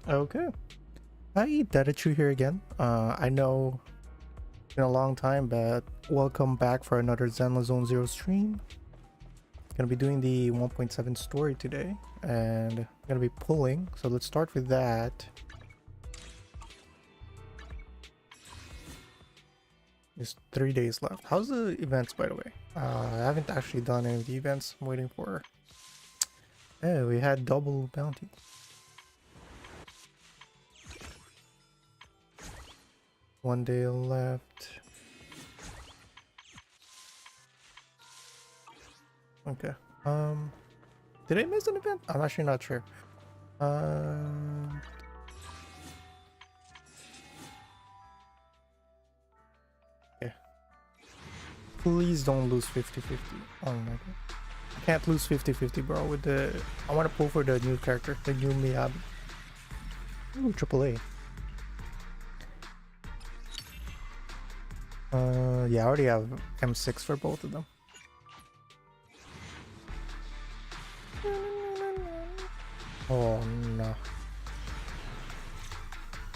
Okay. Hi, Dedechu here again. I know it's been a long time, but welcome back for another Zenless Zone Zero stream. Gonna be doing the 1.7 story today, and gonna be pulling. So let's start with that. There's 3 days left. How's the events, by the way? I haven't actually done any of the events. I'm waiting for. Hey, we had double bounty. One day left. Okay. Did I miss an event? I'm actually not sure. Yeah. Please don't lose 50-50. Oh my god. I can't lose 50-50, bro. With the I want to pull for the new character, the new Miyabi. Ooh, AAA. Yeah, I already have M6 for both of them. Oh no.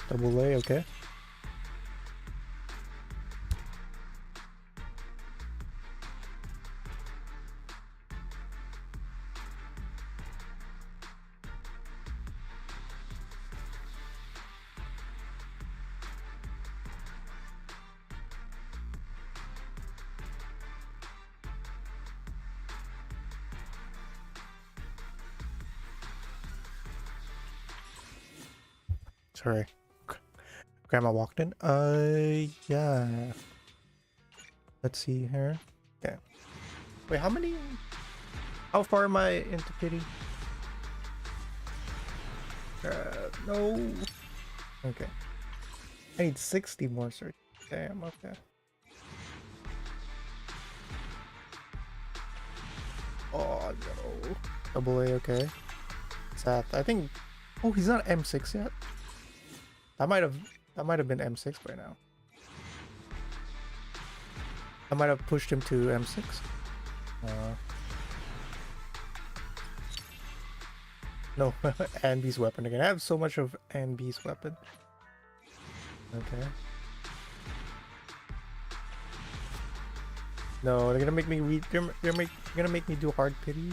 Double A, okay. Sorry. Grandma walked in. Yeah. Let's see here. Okay. Wait, how far am I into pity? No. Okay. I need 60 more search. Damn, okay. Oh no. Double A, okay. Sad. I think. Oh, he's not M6 yet. That might have been M6 by now. I might have pushed him to M6. No, Anby's weapon again. I have so much of Anby's weapon. Okay. No, they're gonna make me read. They're gonna make me do hard pity.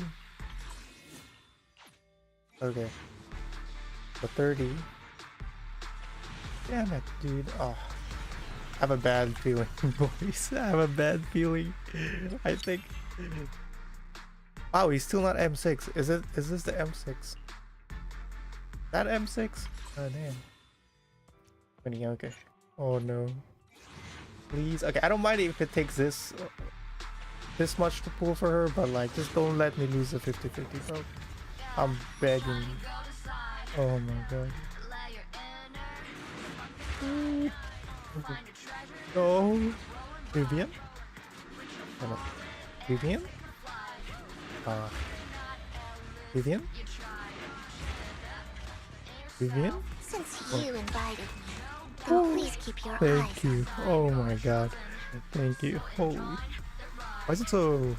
Okay. So 30. Damn it, dude. Oh, I have a bad feeling, boys. I have a bad feeling. I think. Wow, he's still not M6. Is this the M6? That M6? Oh damn. 20, okay. Oh no. Please. Okay, I don't mind if it takes this much to pull for her, but like just don't let me lose the 50-50, bro. I'm begging you. Oh my god. No. Vivian? No. Vivian? Vivian? Vivian? Since you invited me, then please keep your eyes. Thank you. Oh my god. Thank you. Holy. Why is it so...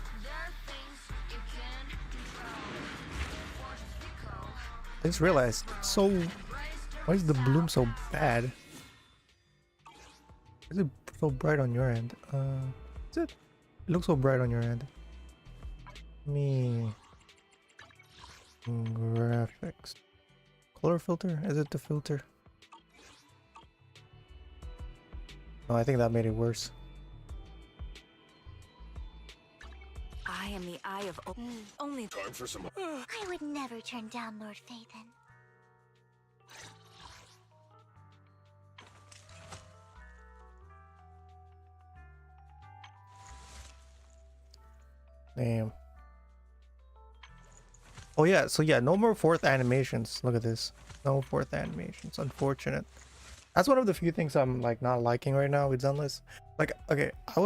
I just realized, so... Why is the bloom so bad? Is it so bright on your end? Is it? It looks so bright on your end. Me... Graphics. Color filter? Is it the filter? Oh, I think that made it worse. I am the eye of only time for some. I would never turn down Lord Phaethon. Damn. Oh yeah, so yeah, no more fourth animations. Look at this. No fourth animations. Unfortunate. That's one of the few things I'm like not liking right now with Zenless. Like, okay, I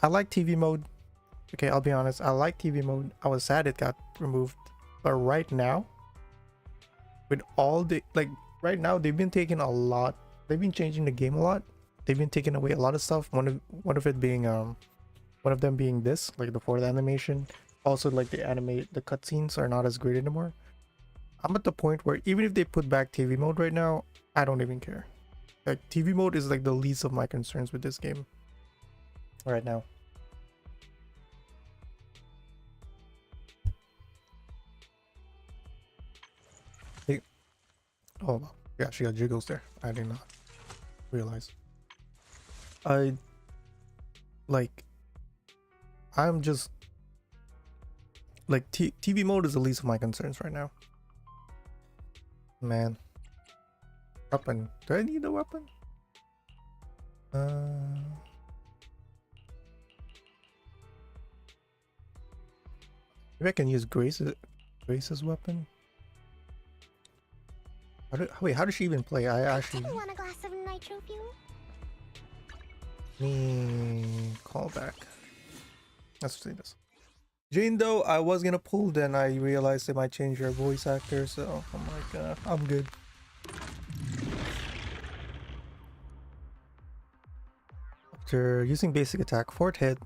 like TV mode. Okay, I'll be honest. I like TV mode. I was sad it got removed. But right now, with all the right now they've been taking a lot. They've been changing the game a lot. They've been taking away a lot of stuff. One of it being one of them being this, like the fourth animation. Also, like the cutscenes are not as great anymore. I'm at the point where even if they put back TV mode right now, I don't even care. Like TV mode is like the least of my concerns with this game right now. Hey. Oh yeah, she got jiggles there. I did not realize. I'm just like TV mode is the least of my concerns right now. Man. Weapon. Do I need a weapon? Maybe I can use Grace's weapon. Wait, how does she even play? I actually Want a glass of nitro fuel? call back. Let's see this. Jane Doe, I was gonna pull, then I realized they might change your voice actor, so I'm like, I'm good. After using basic attack, fort hit,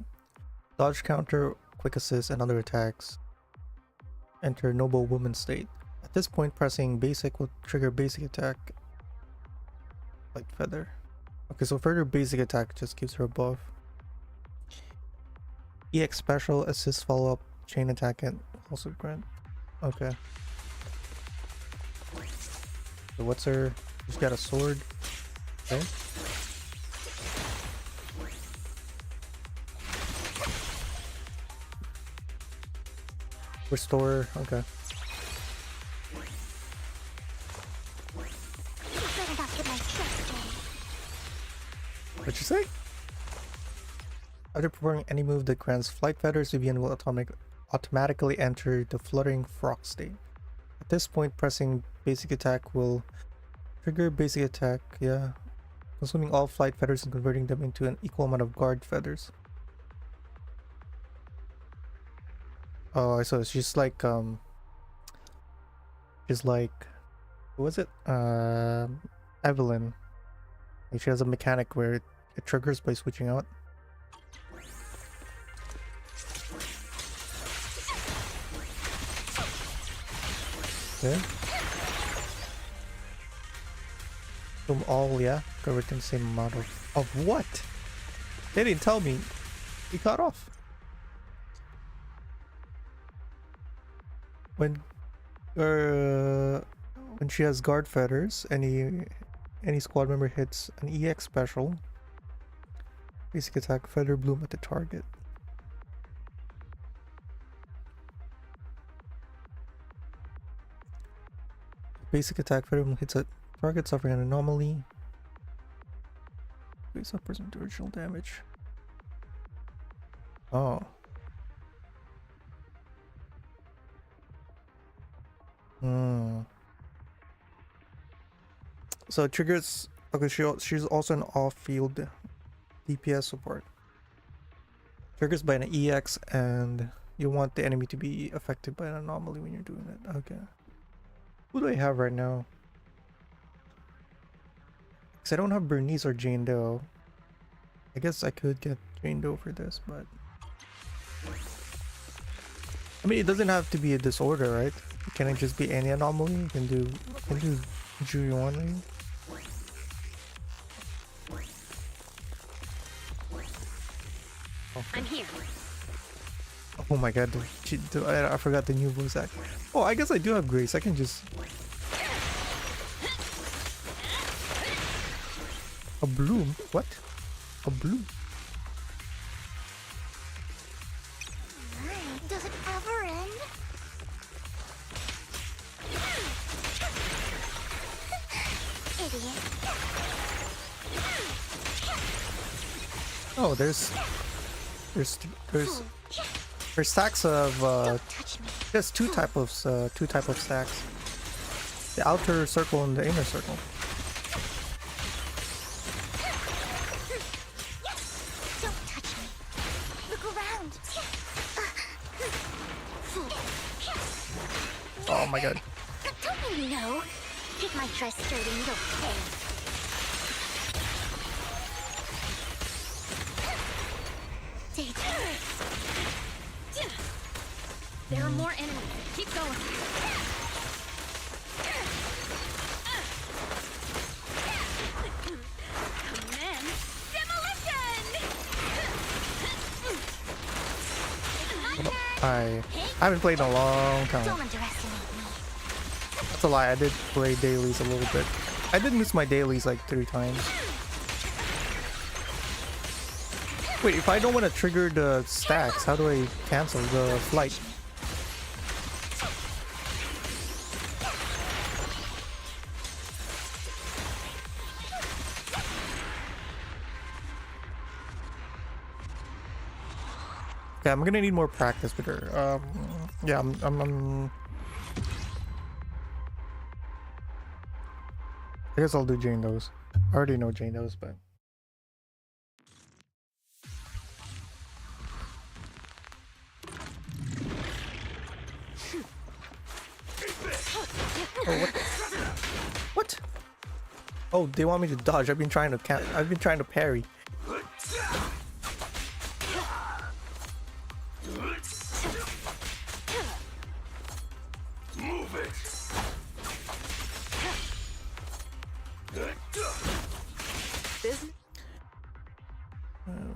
dodge counter, quick assist, and other attacks, enter noble woman state. At this point, pressing basic will trigger basic attack. Like feather. Okay, so further basic attack just gives her a buff. EX special, assist, follow up, chain attack, and also grant. Okay. So what's her? She's got a sword. Okay. Restore. Okay. What'd you say? After performing any move that grants flight feathers, Vivian will automatically enter the fluttering frog state. At this point, pressing basic attack will trigger basic attack, yeah, consuming all flight feathers and converting them into an equal amount of guard feathers. Oh, so she's like, who was it? Evelyn. Like she has a mechanic where it triggers by switching out. Okay. From all, yeah, converting the same amount of what? They didn't tell me. He cut off. When she has guard feathers, any squad member hits an EX special, basic attack feather bloom at the target. Basic attack feather bloom hits a target suffering an anomaly. Base suffers original damage. Oh. So it triggers. Okay, she's also an off-field DPS support. Triggers by an EX, and you want the enemy to be affected by an anomaly when you're doing it. Okay. Who do I have right now? Because I don't have Bernice or Jane Doe. I guess I could get Jane Doe for this, but I mean, it doesn't have to be a disorder, right? Can it just be any anomaly? You can do Julian. Okay. I'm here. Oh my god, I forgot the new voice act. Oh, I guess I do have Grace. I can just... A bloom? What? A bloom? Does it ever end? Idiot. Oh, there's stacks of Don't touch me. there's two type of stacks. The outer circle and the inner circle. Don't touch me. Look around. Oh my god. Don't you know? Kick my dress skirt and you'll pay. There are more enemies. Keep going. I haven't played in a long time. Don't underestimate me. That's a lie. I did play dailies a little bit. I did miss my dailies like 3 times. Wait, if I don't want to trigger the stacks, how do I cancel the flight? Yeah, I'm gonna need more practice with her. Yeah, I guess I'll do Jane Doe's. I already know Jane Doe's, but oh, what? Oh, they want me to dodge. I've been trying to parry.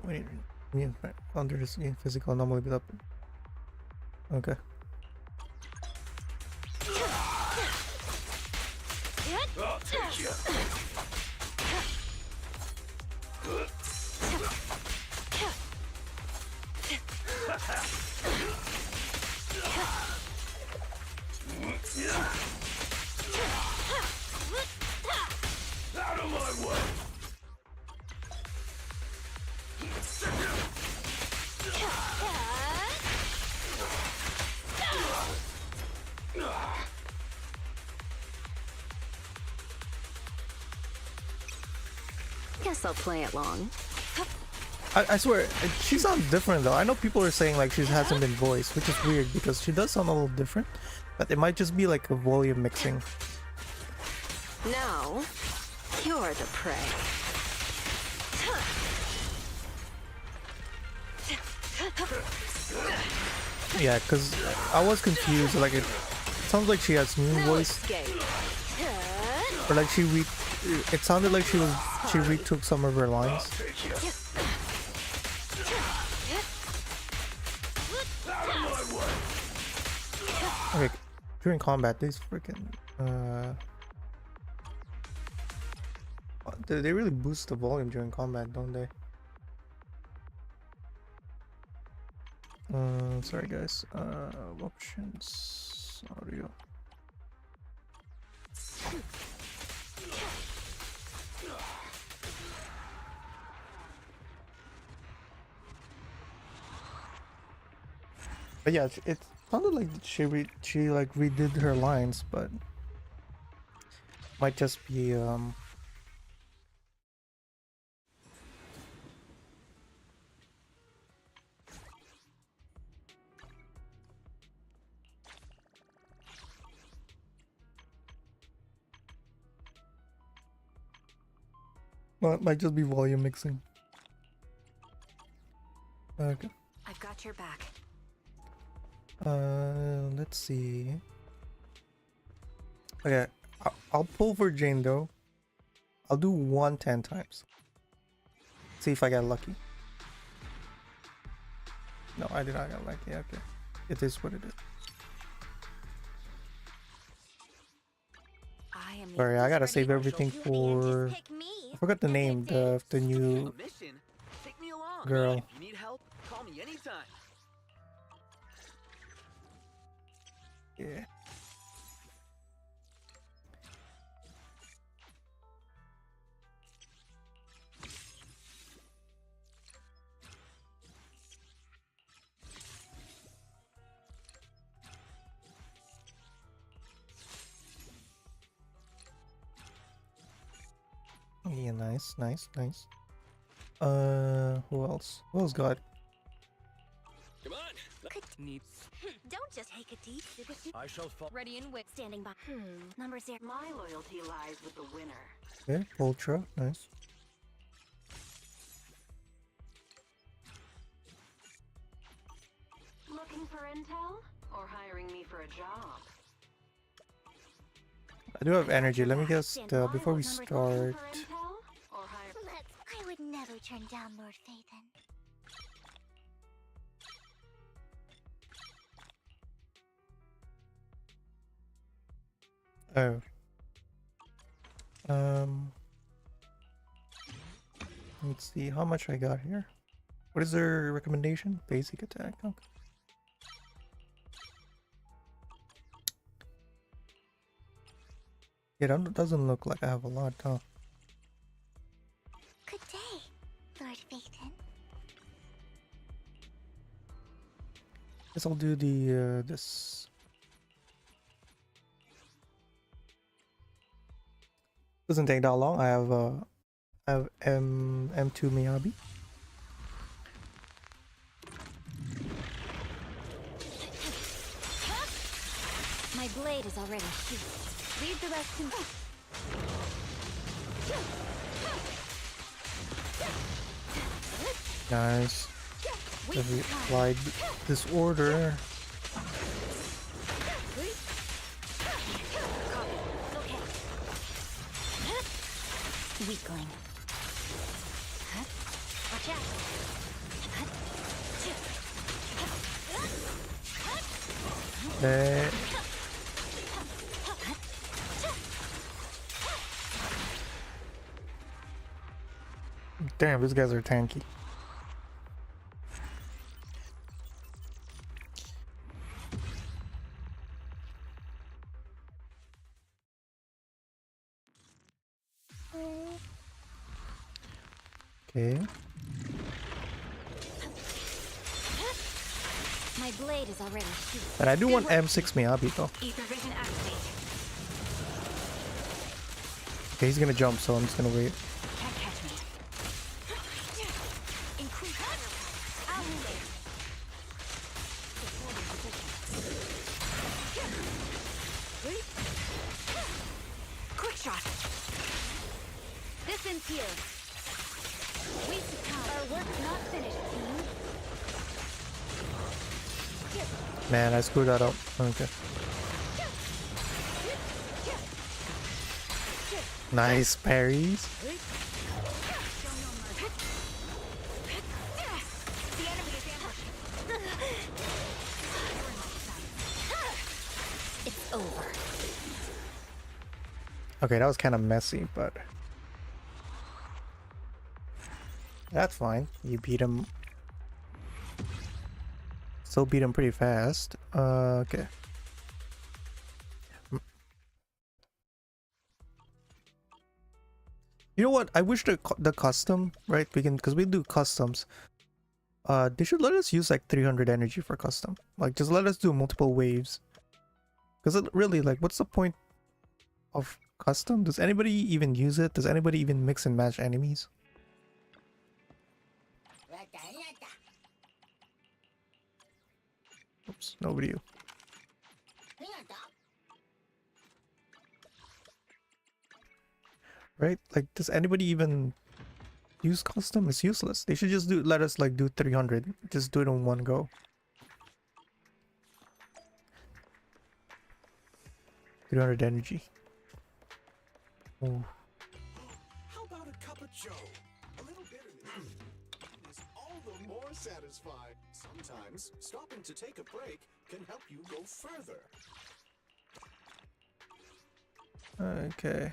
Wait, under this physical anomaly build up. Okay. Out of my way! Guess I'll play it long. I swear, she sounds different though. I know people are saying like she hasn't been voiced, which is weird because she does sound a little different. But it might just be like a volume mixing. Now, you're the prey. Yeah, because I was confused. Like it sounds like she has new voice, or like it sounded like she retook some of her lines. Okay, during combat, these freaking they really boost the volume during combat, don't they? Sorry guys. Options, audio. But yeah, it sounded like she like redid her lines, but might just be might just be volume mixing. Okay. I've got your back. Let's see. Okay, I'll pull for Jane Doe. I'll do 110 times. See if I get lucky. No, I did not get lucky. Okay, it is what it is. Sorry, I gotta save everything for. I forgot the name. The new girl. If you need help, call me anytime. Yeah. Yeah, nice. Who else? Who else got? Come on. Needs. Don't just take a deep. I shall fall. Ready and wait. Standing by. Number 0. My loyalty lies with the winner. Okay, Ultra, nice. Looking for intel or hiring me for a job? I do have energy. Let me just before we start. I would never turn down Lord Phaethon. Oh. Let's see how much I got here. What is their recommendation? Basic attack. Okay. Yeah, that doesn't look like I have a lot, huh? Good day, Lord Phaeton. Guess I'll do the this. Doesn't take that long. I have M2 Miyabi. My blade is already sheathed. Leave the rest to me. Nice. If we applied this order. Weakling. Watch out. Damn, these guys are tanky. Okay. My blade is already sheathed. And I do want M6 Miyabi though. Ether vision activate. Okay, he's gonna jump, so I'm just gonna wait. Can't catch me. Increase firepower. I'll move it. Quick shot. This ends here. We succumb. Our work's not finished, team. Man, I screwed that up. Okay. Nice parries. The enemy is ambushing. It's over. Okay, that was kind of messy, but that's fine. You beat him. Still beat him pretty fast. Okay. You know what? I wish the custom, right? Because we do customs. They should let us use like 300 energy for custom. Like, just let us do multiple waves. Because really, like, what's the point of custom? Does anybody even use it? Does anybody even mix and match enemies? Oops, nobody. Right? Like, does anybody even use custom? It's useless. They should just let us like do 300. Just do it in one go. 300 energy. Oh. How about a cup of joe? A little bitterness is all the more satisfying. Sometimes stopping to take a break can help you go further. Okay.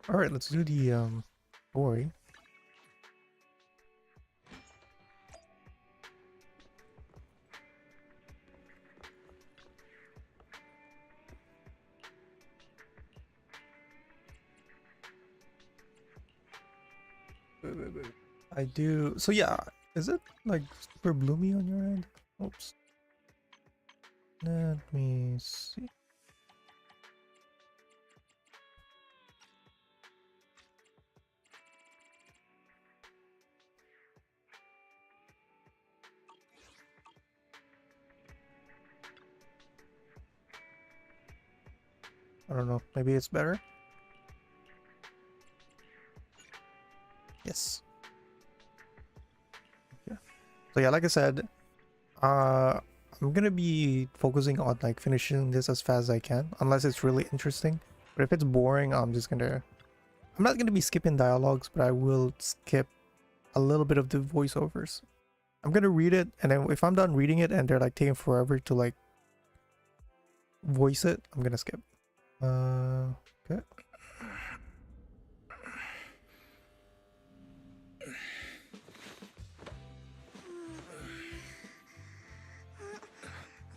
All right, let's do the Ori. I do. So yeah, is it like super bloomy on your end? Oops. Let me see. I don't know. Maybe it's better. Yes. Yeah. So yeah, like I said, I'm gonna be focusing on like finishing this as fast as I can, unless it's really interesting. But if it's boring, I'm not gonna be skipping dialogues, but I will skip a little bit of the voiceovers. I'm gonna read it, and then if I'm done reading it and they're like taking forever to like voice it. I'm gonna skip. Okay.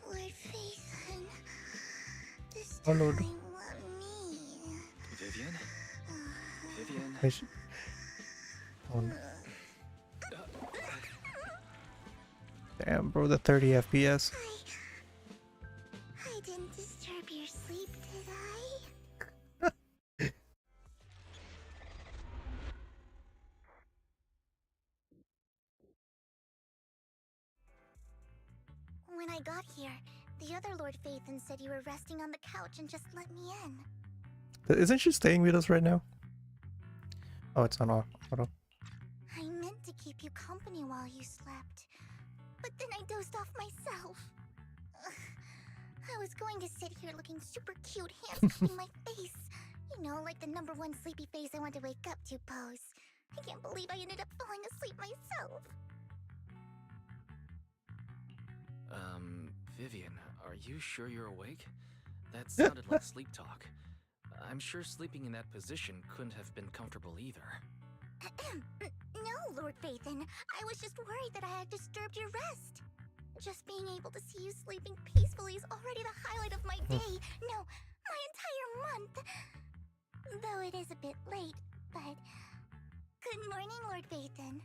Lord Phaethon, this Oh Lord. time let me. Vivian? Vivian? I should- Oh, no. Damn, bro, the 30 FPS. I didn't disturb your sleep, did I? When I got here, the other Lord Phaethon said you were resting on the couch and just let me in. Isn't she staying with us right now? Oh, it's on auto. I meant to keep you company while you slept, but then I dozed off myself. Ugh. I was going to sit here looking super cute, hands in my face. You know, like the #1 sleepy face I want to wake up to pose. I can't believe I ended up falling asleep myself. Vivian, are you sure you're awake? That sounded like sleep talk. I'm sure sleeping in that position couldn't have been comfortable either. No, Lord Phaethon. I was just worried that I had disturbed your rest. Just being able to see you sleeping peacefully is already the highlight of my day. No, my entire month. Though it is a bit late, but... Good morning, Lord Phaethon.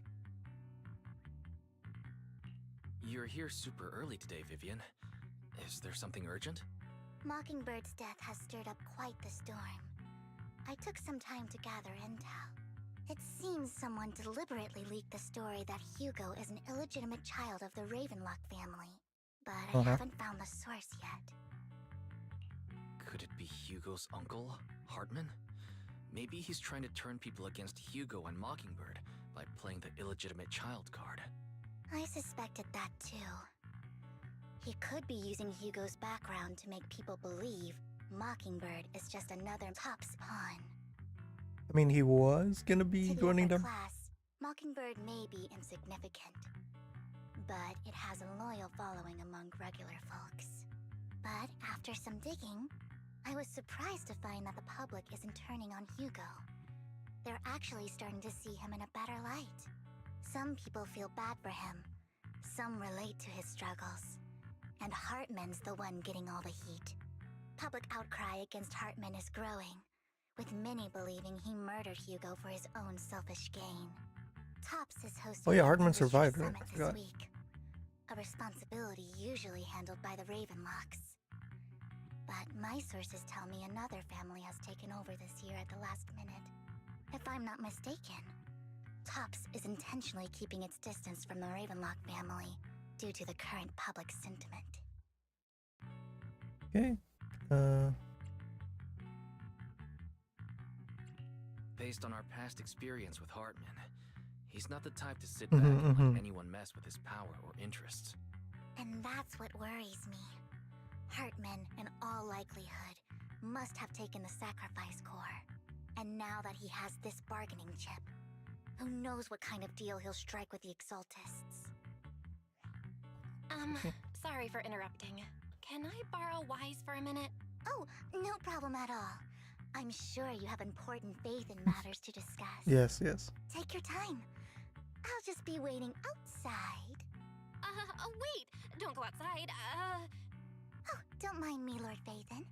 You're here super early today, Vivian. Is there something urgent? Mockingbird's death has stirred up quite the storm. I took some time to gather intel. It seems someone deliberately leaked the story that Hugo is an illegitimate child of the Ravenlock family. But I haven't found the source yet. Could it be Hugo's uncle, Hartman? Maybe he's trying to turn people against Hugo and Mockingbird by playing the illegitimate child card. I suspected that too. He could be using Hugo's background to make people believe Mockingbird is just another Top's pawn. I mean, he was gonna be To the joining upper them. class, Mockingbird may be insignificant, but it has a loyal following among regular folks. But after some digging, I was surprised to find that the public isn't turning on Hugo. They're actually starting to see him in a better light. Some people feel bad for him, some relate to his struggles, and Hartman's the one getting all the heat. Public outcry against Hartman is growing, with many believing he murdered Hugo for his own selfish gain. Tops is hosting Oh yeah, an Hartman industry survived, right? summit I this forgot. week, a responsibility usually handled by the Ravenlocks. But my sources tell me another family has taken over this year at the last minute. If I'm not mistaken, Tops is intentionally keeping its distance from the Ravenlock family due to the current public sentiment. Okay. Based on our past experience with Hartman, he's not the type to sit Mhm, back and mhm. let anyone mess with his power or interests. And that's what worries me. Hartman, in all likelihood, must have taken the sacrifice core. And now that he has this bargaining chip, who knows what kind of deal he'll strike with the Exaltists. Sorry for interrupting. Can I borrow Wise for a minute? Oh, no problem at all. I'm sure you have important faith in matters to discuss. Yes, yes. Take your time. I'll just be waiting outside. Wait! Don't go outside. Oh, don't mind me, Lord Phaethon.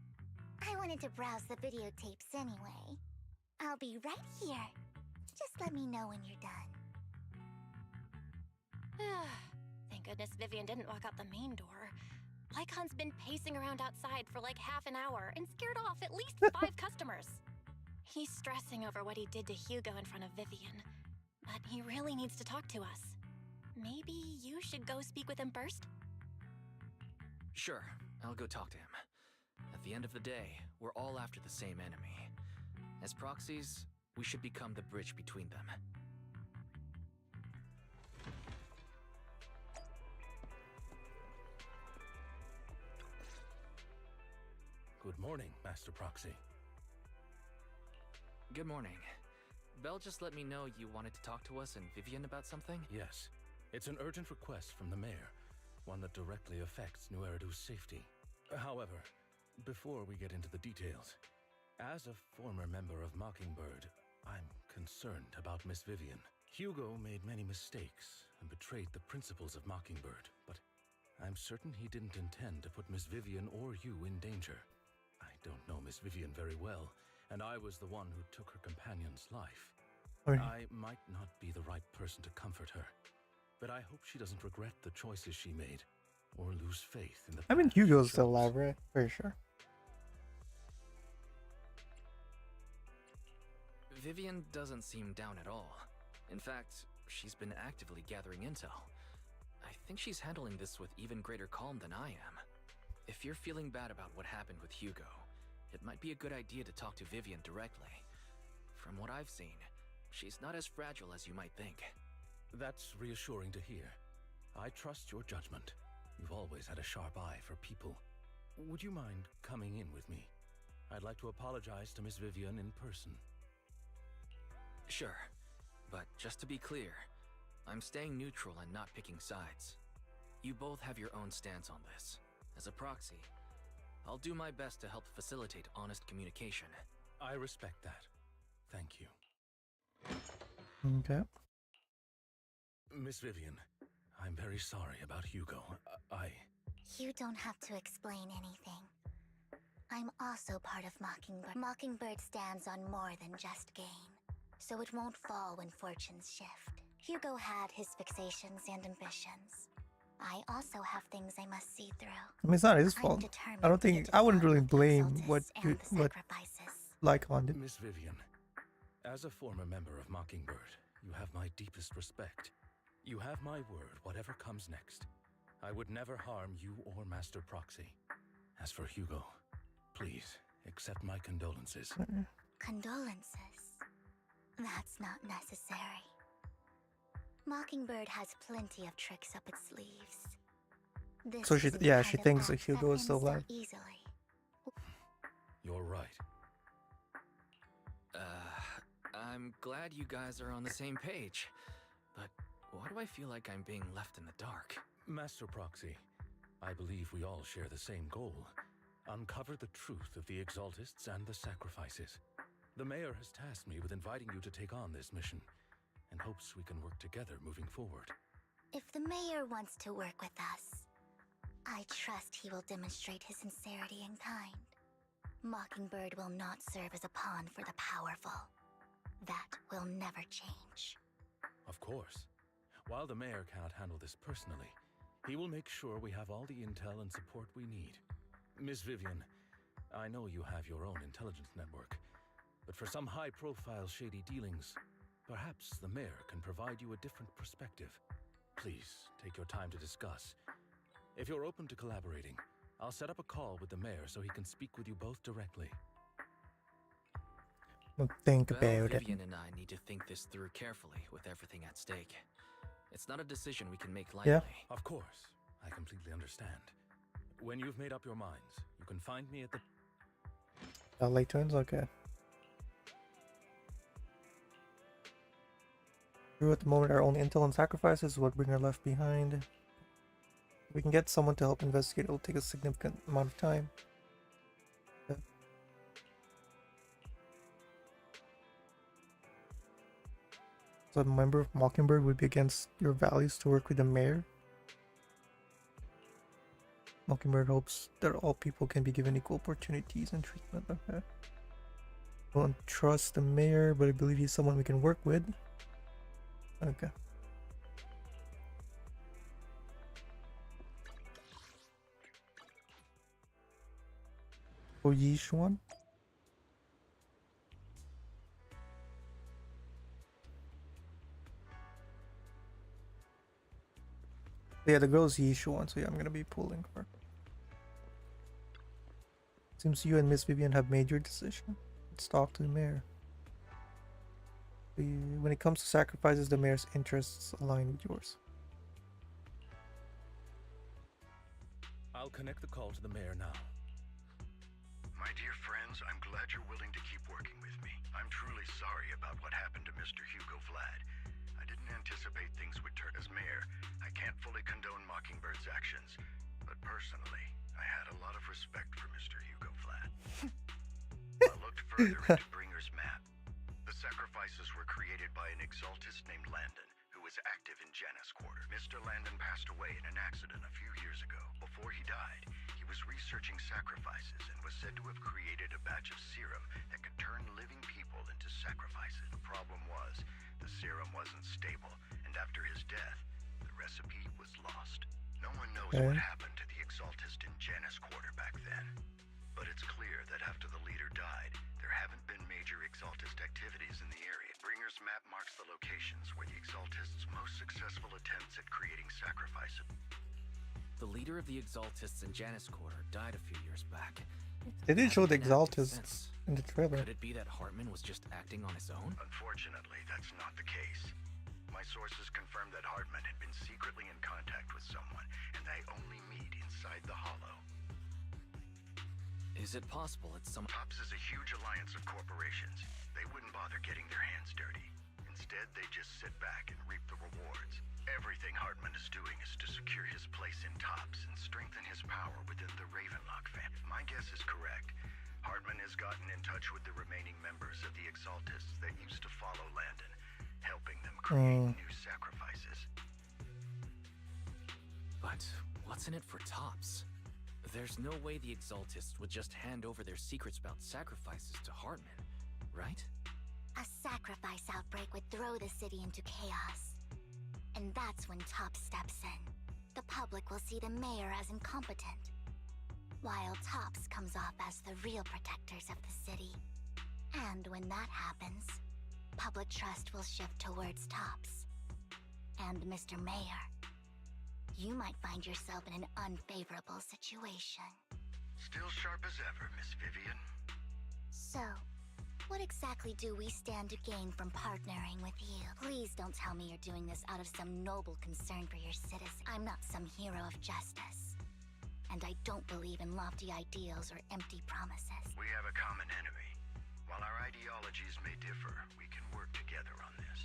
I wanted to browse the videotapes anyway. I'll be right here. Just let me know when you're done. Thank goodness Vivian didn't walk out the main door. Lycon's been pacing around outside for like half an hour and scared off at least 5 customers. He's stressing over what he did to Hugo in front of Vivian, but he really needs to talk to us. Maybe you should go speak with him first? Sure, I'll go talk to him. At the end of the day, we're all after the same enemy. As proxies, we should become the bridge between them. Good morning, Master Proxy. Good morning. Belle just let me know you wanted to talk to us and Vivian about something? Yes, it's an urgent request from the mayor, one that directly affects New Eridu's safety. However, Before we get into the details, as a former member of Mockingbird, I'm concerned about Miss Vivian. Hugo made many mistakes and betrayed the principles of Mockingbird, but I'm certain he didn't intend to put Miss Vivian or you in danger. I don't know Miss Vivian very well, and I was the one who took her companion's life. Or- I might not be the right person to comfort her, but I hope she doesn't regret the choices she made or lose faith in the I mean, path she Hugo's still chose. alive, right? Very sure. Vivian doesn't seem down at all. In fact, she's been actively gathering intel. I think she's handling this with even greater calm than I am. If you're feeling bad about what happened with Hugo, it might be a good idea to talk to Vivian directly. From what I've seen, she's not as fragile as you might think. That's reassuring to hear. I trust your judgment. You've always had a sharp eye for people. Would you mind coming in with me? I'd like to apologize to Miss Vivian in person. Sure, but just to be clear, I'm staying neutral and not picking sides. You both have your own stance on this. As a proxy, I'll do my best to help facilitate honest communication. I respect that. Thank you. Okay. Miss Vivian, I'm very sorry about Hugo. You don't have to explain anything. I'm also part of Mockingbird. Mockingbird stands on more than just gain, so it won't fall when fortunes shift. Hugo had his fixations and ambitions. I also have things I must see through. I mean, it's not his I'm fault. determined I don't to think get I wouldn't to the really bottom of blame Exaltus what and the sacrifices. Lycon did. Miss Vivian, as a former member of Mockingbird, you have my deepest respect. You have my word, whatever comes next. I would never harm you or Master Proxy. As for Hugo, please accept my condolences. Condolences? That's not necessary. Mockingbird has plenty of tricks up its sleeves. This So she, isn't the yeah, kind she of thinks that act Hugo is ends still so alive. easily. You're right. I'm glad you guys are on the same page, but why do I feel like I'm being left in the dark? Master Proxy, I believe we all share the same goal. Uncover the truth of the Exaltists and the sacrifices. The mayor has tasked me with inviting you to take on this mission, and hopes we can work together moving forward. If the mayor wants to work with us, I trust he will demonstrate his sincerity in kind. Mockingbird will not serve as a pawn for the powerful. That will never change. Of course. While the mayor cannot handle this personally, he will make sure we have all the intel and support we need. Miss Vivian, I know you have your own intelligence network, but for some high-profile shady dealings, perhaps the mayor can provide you a different perspective. Please, take your time to discuss. If you're open to collaborating, I'll set up a call with the mayor so he can speak with you both directly. Well, think Well, about it. Vivian and I need to think this through carefully with everything at stake. It's not a decision we can make lightly. Yeah. Of course, I completely understand. When you've made up your minds, you can find me at the... LA Twins, okay. True, at the moment, our only intel and sacrifices is what we are left behind. If we can get someone to help investigate, it'll take a significant amount of time. Okay. So a member of Mockingbird would be against your values to work with the mayor. Mockingbird hopes that all people can be given equal opportunities and treatment. Okay. I don't trust the mayor, but I believe he's someone we can work with. Okay. For Yishuan. Yeah, the girl's Yishuan, so yeah, I'm gonna be pulling her. Seems you and Miss Vivian have made your decision. Let's talk to the mayor. When it comes to sacrifices, the mayor's interests align with yours. I'll connect the call to the mayor now. My dear friends, I'm glad you're willing to keep working with me. I'm truly sorry about what happened to Mr. Hugo Vlad. I didn't anticipate things would turn as mayor. I can't fully condone Mockingbird's actions, but personally, I had a lot of respect for Mr. Hugo Flat. I looked further into Bringer's map. The sacrifices were created by an exaltist named Landon, who was active in Janus Quarter. Mr. Landon passed away in an accident a few years ago. Before he died, he was researching sacrifices and was said to have created a batch of serum that could turn living people into sacrifices. The problem was, the serum wasn't stable, and after his death, the recipe was lost. No one knows what happened to the exaltist in Janus Quarter back then. But it's clear that after the leader died, there haven't been major exaltist activities in the area. Bringer's map marks the locations where the exaltist's most successful attempts at creating sacrifices. The leader of the exaltists in Janus Quarter died a few years back. They didn't show the Hasn't been active exaltists since. in the trailer. Could it be that Hartman was just acting on his own? Unfortunately, that's not the case. My sources confirmed that Hartman had been secretly in contact with someone, and they only meet inside the Hollow. Is it possible it's some... TOPS is a huge alliance of corporations. They wouldn't bother getting their hands dirty. Instead, they just sit back and reap the rewards. Everything Hartman is doing is to secure his place in TOPS and strengthen his power within the Ravenlock family. If my guess is correct, Hartman has gotten in touch with the remaining members of the Exaltists that used to follow Landon, helping them create new sacrifices. But what's in it for TOPS? There's no way the Exaltists would just hand over their secrets about sacrifices to Hartman, right? A sacrifice outbreak would throw the city into chaos. And that's when TOPS steps in. The public will see the mayor as incompetent, while TOPS comes off as the real protectors of the city. And when that happens, public trust will shift towards TOPS. And Mr. Mayor, you might find yourself in an unfavorable situation. Still sharp as ever, Miss Vivian. So, what exactly do we stand to gain from partnering with you? Please don't tell me you're doing this out of some noble concern for your citizens. I'm not some hero of justice. And I don't believe in lofty ideals or empty promises. We have a common enemy. While our ideologies may differ, we can work together on this.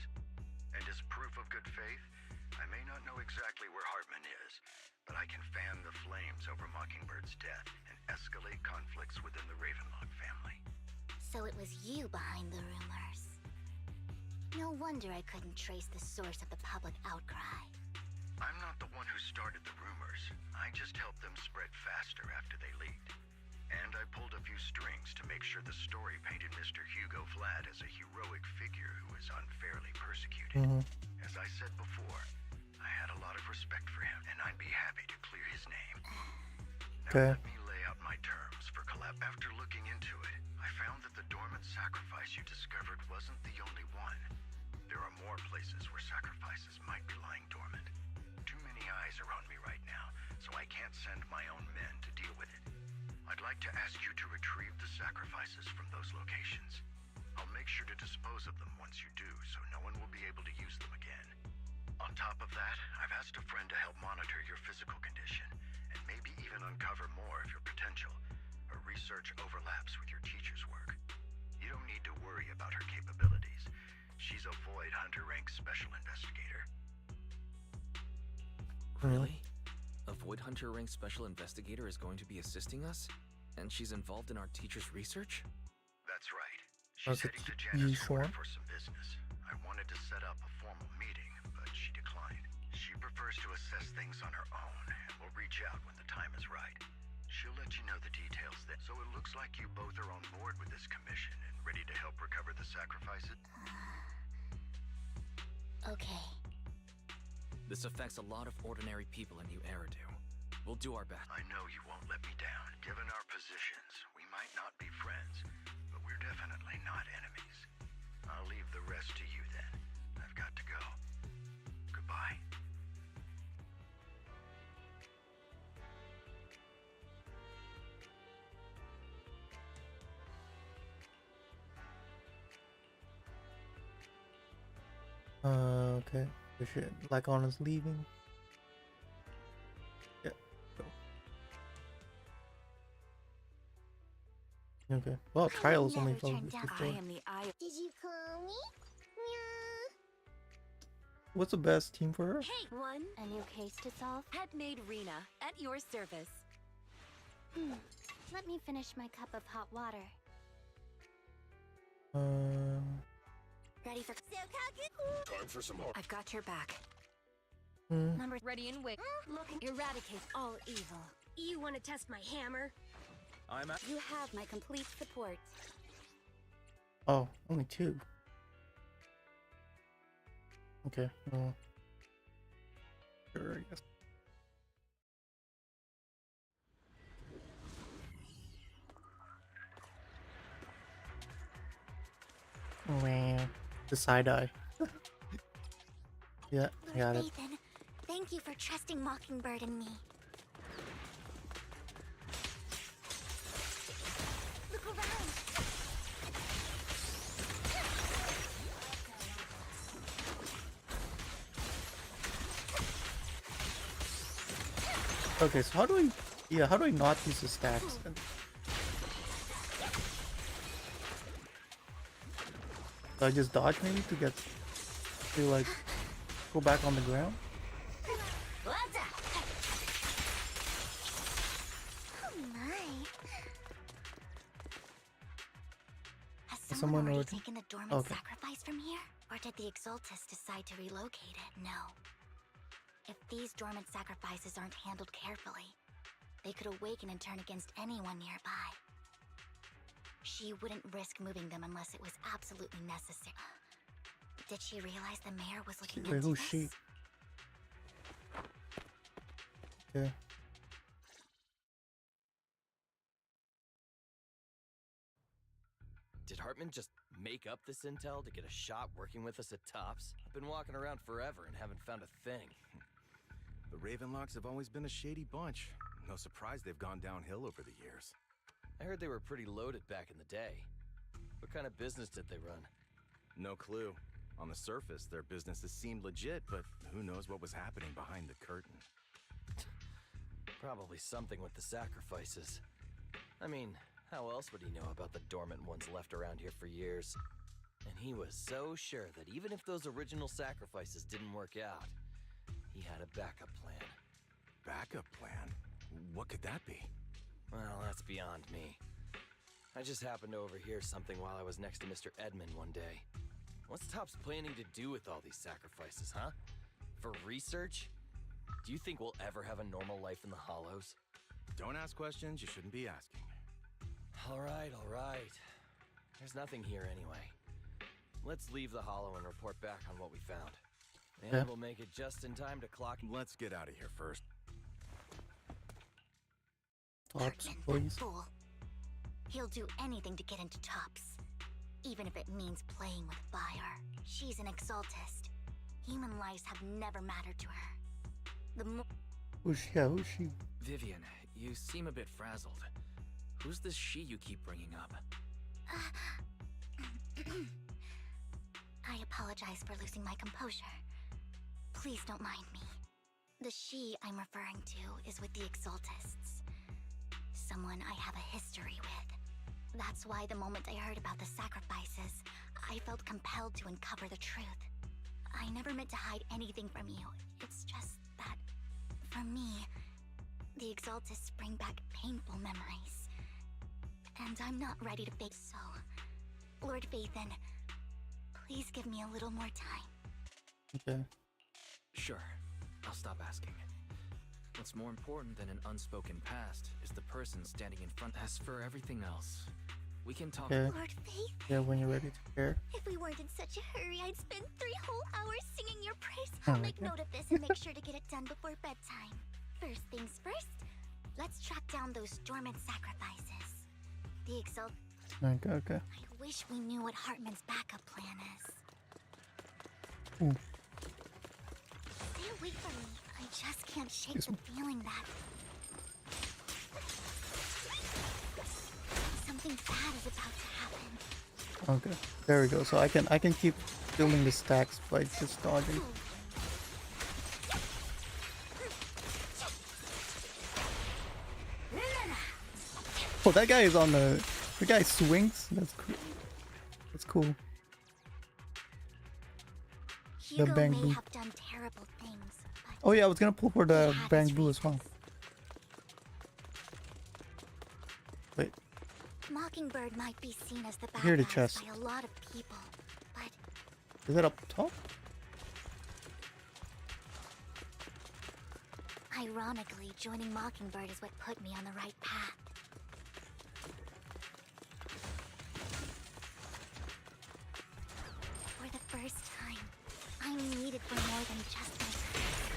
And as proof of good faith, I may not know exactly where Hartman is, but I can fan the flames over Mockingbird's death and escalate conflicts within the Ravenlock family. So it was you behind the rumors. No wonder I couldn't trace the source of the public outcry. I'm not the one who started the rumors. I just helped them spread faster after they leaked. And I pulled a few strings to make sure the story painted Mr. Hugo Vlad as a heroic figure who was unfairly persecuted. As I said before, I had a lot of respect for him, and I'd be happy to clear his name. Now let me lay out my terms for collab. After looking into it, I found that the dormant sacrifice you discovered wasn't the only one. There are more places where sacrifices might be lying dormant. Too many eyes are on me right now, so I can't send my own men to deal with it. I'd like to ask you to retrieve the sacrifices from those locations. I'll make sure to dispose of them once you do, so no one will be able to use them again. On top of that, I've asked a friend to help monitor your physical condition, and maybe even uncover more of your potential. Her research overlaps with your teacher's work. You don't need to worry about her capabilities. She's a Void Hunter rank special investigator. Really? A Void Hunter rank special investigator is going to be assisting us? And she's involved in our teacher's research? That's right. She's heading to Janus Quarter for some business. I wanted to set up a formal meeting, but she declined. She prefers to assess things on her own, and will reach out when the time is right. She'll let you know the details then. So it looks like you both are on board with this commission and ready to help recover the sacrifices? Okay. This affects a lot of ordinary people in New Eridu. We'll do our best. I know you won't let me down. Given our positions, we might not be friends, but we're definitely not enemies. I'll leave the rest to you then. I've got to go. Goodbye. Okay. We should like on us leaving. Yeah. Go. Okay. Well, trials only never turned focus. down. I am the eye of... Did you call me? Meow. What's the best team for her? Hey! One A new case to solve? pet maid Rena at your service. Let me finish my cup of hot water. Ready for Time for some more. I've got your back. number? Ready and wait. Look, eradicate all evil. You want to test my hammer? I'm at. You have my complete support. Oh, only 2. Okay. Well, sure, I guess. Wow. The side eye. Yeah, I got it. Nathan, thank you for trusting Mockingbird and me. Look around. Okay, so how do I... Yeah, how do I not use the stacks then? Do I just dodge maybe to get... to like... go back on the ground? Oh my. Has someone already taken the dormant sacrifice from here? Or did the Exaltus decide to relocate it? No. If these dormant sacrifices aren't handled carefully, they could awaken and turn against anyone nearby. She wouldn't risk moving them unless it was absolutely necessary. Did she realize the mayor was looking into who's this? she? Okay. Did Hartman just make up this intel to get a shot working with us at Tops? I've been walking around forever and haven't found a thing. The Ravenlocks have always been a shady bunch. No surprise they've gone downhill over the years. I heard they were pretty loaded back in the day. What kind of business did they run? No clue. On the surface, their businesses seemed legit, but who knows what was happening behind the curtain. Probably something with the sacrifices. I mean, how else would he know about the dormant ones left around here for years? And he was so sure that even if those original sacrifices didn't work out, he had a backup plan. Backup plan? What could that be? Well, that's beyond me. I just happened to overhear something while I was next to Mr. Edmund one day. What's Tops planning to do with all these sacrifices, huh? For research? Do you think we'll ever have a normal life in the Hollows? Don't ask questions you shouldn't be asking. All right. There's nothing here anyway. Let's leave the Hollow and report back on what we found. And we'll make it just in time to clock. Let's get out of here first. Tops, Hartman, please. that fool. He'll do anything to get into Tops, even if it means playing with fire. She's an Exaltist. Human lives have never mattered to her. Who's she? Vivian, you seem a bit frazzled. Who's this she you keep bringing up? I apologize for losing my composure. Please don't mind me. The she I'm referring to is with the Exaltists. Someone I have a history with. That's why the moment I heard about the sacrifices, I felt compelled to uncover the truth. I never meant to hide anything from you. It's just that, for me, the Exaltists bring back painful memories. And I'm not ready to face so. Lord Vathan, please give me a little more time. Okay. Sure, I'll stop asking. What's more important than an unspoken past is the person standing in front. As for everything else, we can talk. Okay. Lord Vathan. Yeah, when you're ready to care. If we weren't in such a hurry, I'd spend 3 whole hours singing your praise. Oh I'll my make God. note of this and make sure to get it done before bedtime. First things first, let's track down those dormant sacrifices. The Exalt. Okay. I wish we knew what Hartman's backup plan is. Ooh. Stay away from me. I just can't shake the feeling that something bad is about to happen. Okay. There we go. So I can keep building the stacks by just dodging. Oh, that guy is on the guy swings. That's cool. That's cool. Hugo bang may boo. have done terrible things, but Oh yeah, I was gonna pull for the he had bang his boo as well. reasons. Mockingbird might be seen as the bad Here the guys chest. by a lot of people, but Is it up top? ironically, joining Mockingbird is what put me on the right path. For the first time, I'm needed for more than just my career.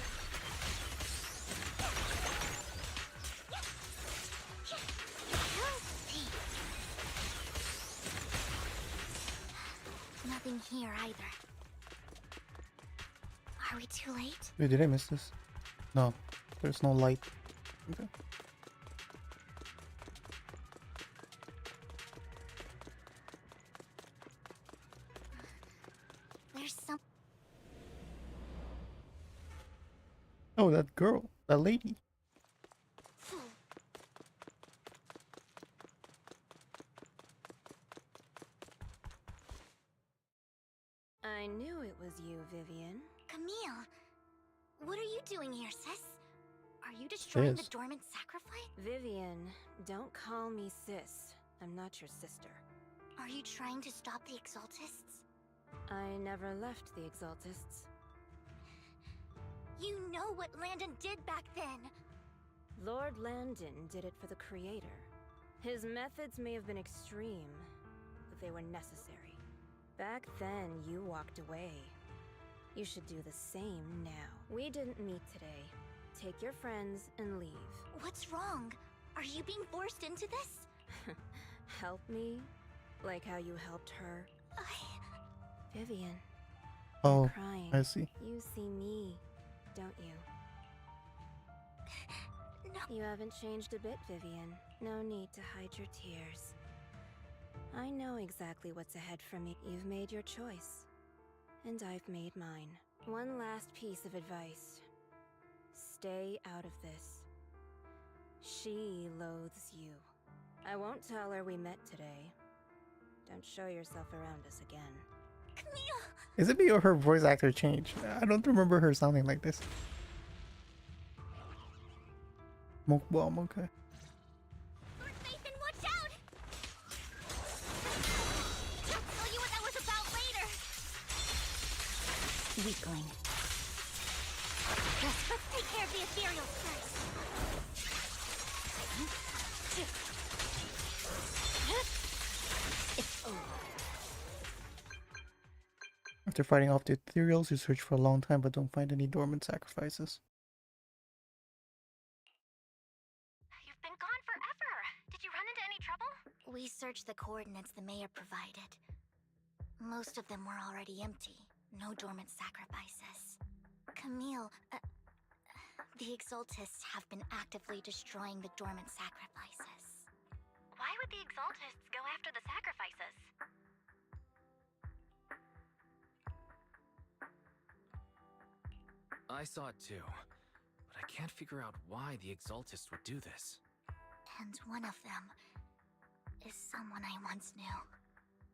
Nothing here either. Are we too late? Wait, did I miss this? No, there's no light. Okay. There's some. Oh, that girl, that lady. I knew it was you, Vivian. Camille, what are you doing here, sis? Are you destroying the Sis. dormant sacrifice? Vivian, don't call me sis. I'm not your sister. Are you trying to stop the Exaltists? I never left the Exaltists. You know what Landon did back then. Lord Landon did it for the Creator. His methods may have been extreme, but they were necessary. Back then, you walked away. You should do the same now. We didn't meet today. Take your friends and leave. What's wrong? Are you being forced into this? Help me? Like how you helped her? Vivian. Oh, you're crying. I see. You see me, don't you? No. You haven't changed a bit, Vivian. No need to hide your tears. I know exactly what's ahead for me. You've made your choice. And I've made mine. One last piece of advice. Stay out of this. She loathes you. I won't tell her we met today. Don't show yourself around us again. Camille! Is it me or her voice actor changed? I don't remember her sounding like this. Mukbang, okay. Lord Nathan, watch out! I'll tell you what that was about later. Weakling. Let's take care of the ethereals first. It's over. After fighting off the ethereals, you search for a long time but don't find any dormant sacrifices. You've been gone forever. Did you run into any trouble? We searched the coordinates the mayor provided. Most of them were already empty. No dormant sacrifices. Camille, the Exaltists have been actively destroying the dormant sacrifices. Why would the Exaltists go after the sacrifices? I saw it too, but I can't figure out why the Exaltists would do this. And one of them is someone I once knew.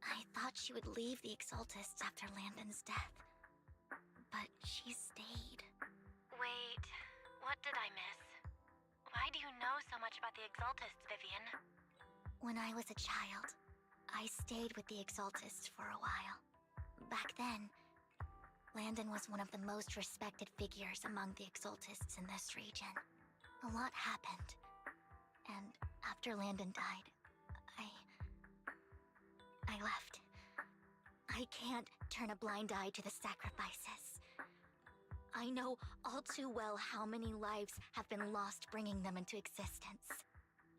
I thought she would leave the Exaltists after Landon's death, but she stayed. Wait, what did I miss? Why do you know so much about the Exaltists, Vivian? When I was a child, I stayed with the Exaltists for a while. Back then, Landon was one of the most respected figures among the Exaltists in this region. A lot happened, and after Landon died, I left. I can't turn a blind eye to the sacrifices. I know all too well how many lives have been lost bringing them into existence.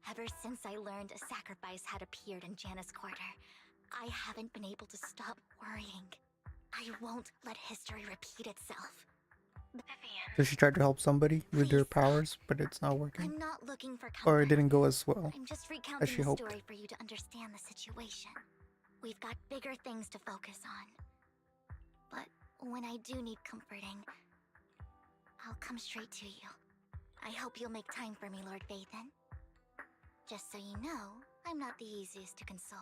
Ever since I learned a sacrifice had appeared in Janus Quarter, I haven't been able to stop worrying. I won't let history repeat itself. Vivian. So she tried to help somebody with their Please. powers, but it's not working. I'm not looking for comfort. Or it didn't go as well. I'm just as recounting she the hoped. story for you to understand the situation. We've got bigger things to focus on. But when I do need comforting, I'll come straight to you. I hope you'll make time for me, Lord Vathan. Just so you know, I'm not the easiest to console.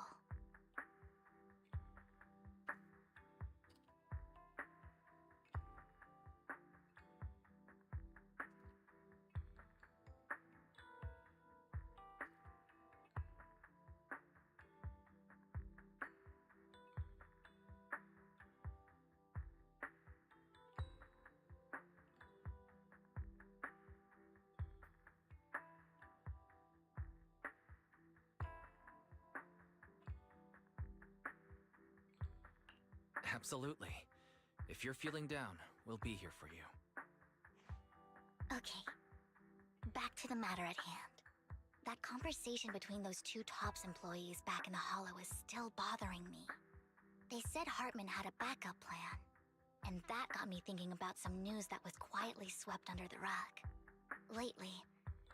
Absolutely. If you're feeling down, we'll be here for you. Okay. Back to the matter at hand. That conversation between those two TOPS employees back in the Hollow is still bothering me. They said Hartman had a backup plan, and that got me thinking about some news that was quietly swept under the rug. Lately,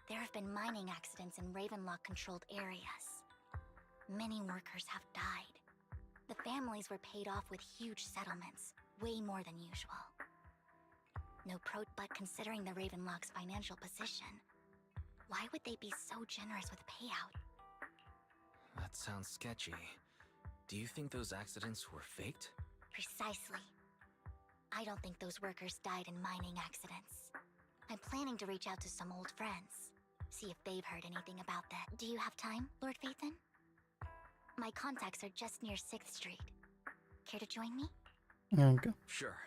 there have been mining accidents in Ravenlock-controlled areas. Many workers have died. The families were paid off with huge settlements, way more than usual. But considering the Ravenlock's financial position, why would they be so generous with payout? That sounds sketchy. Do you think those accidents were faked? Precisely. I don't think those workers died in mining accidents. I'm planning to reach out to some old friends, see if they've heard anything about that. Do you have time, Lord Phaethon? My contacts are just near 6th Street. Care to join me? Okay. Sure.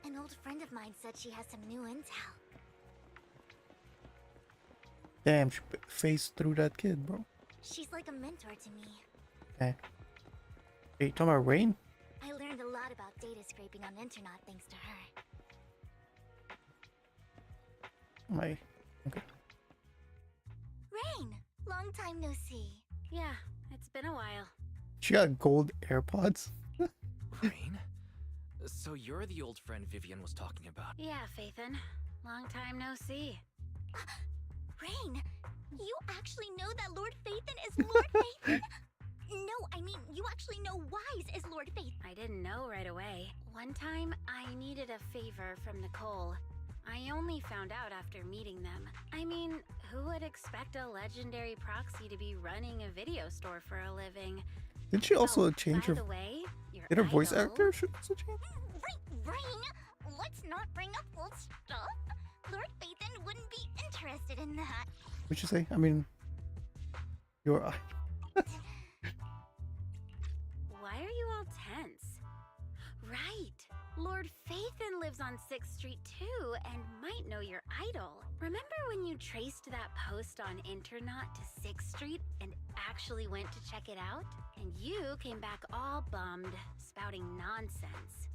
An old friend of mine said she has some new intel. Damn, she faced through that kid, bro. She's like a mentor to me. Okay. Hey, you talking about Rain? I learned a lot about data scraping on Internet thanks to her. Okay. Rain! Long time no see. Yeah, it's been a while. She got gold AirPods. Rain? So you're the old friend Vivian was talking about? Yeah, Phaethon. Long time no see. Rain! You actually know that Lord Phaethon is Lord Phaethon? No, I mean, you actually know Wise is Lord Phaethon. I didn't know right away. One time, I needed a favor from Nicole. I only found out after meeting them. I mean, who would expect a legendary proxy to be running a video store for a living? Did she also change her? By the way, Did her voice actor should also change? Rain, let's not bring up old stuff. Lord Phaethon wouldn't be interested in that. What'd you say? I mean, your eye. Why are you all tense? Right. Lord Phaethon lives on 6th Street too, and might know your idol. Remember when you traced that post on Internet to 6th Street and actually went to check it out? And you came back all bummed, spouting nonsense.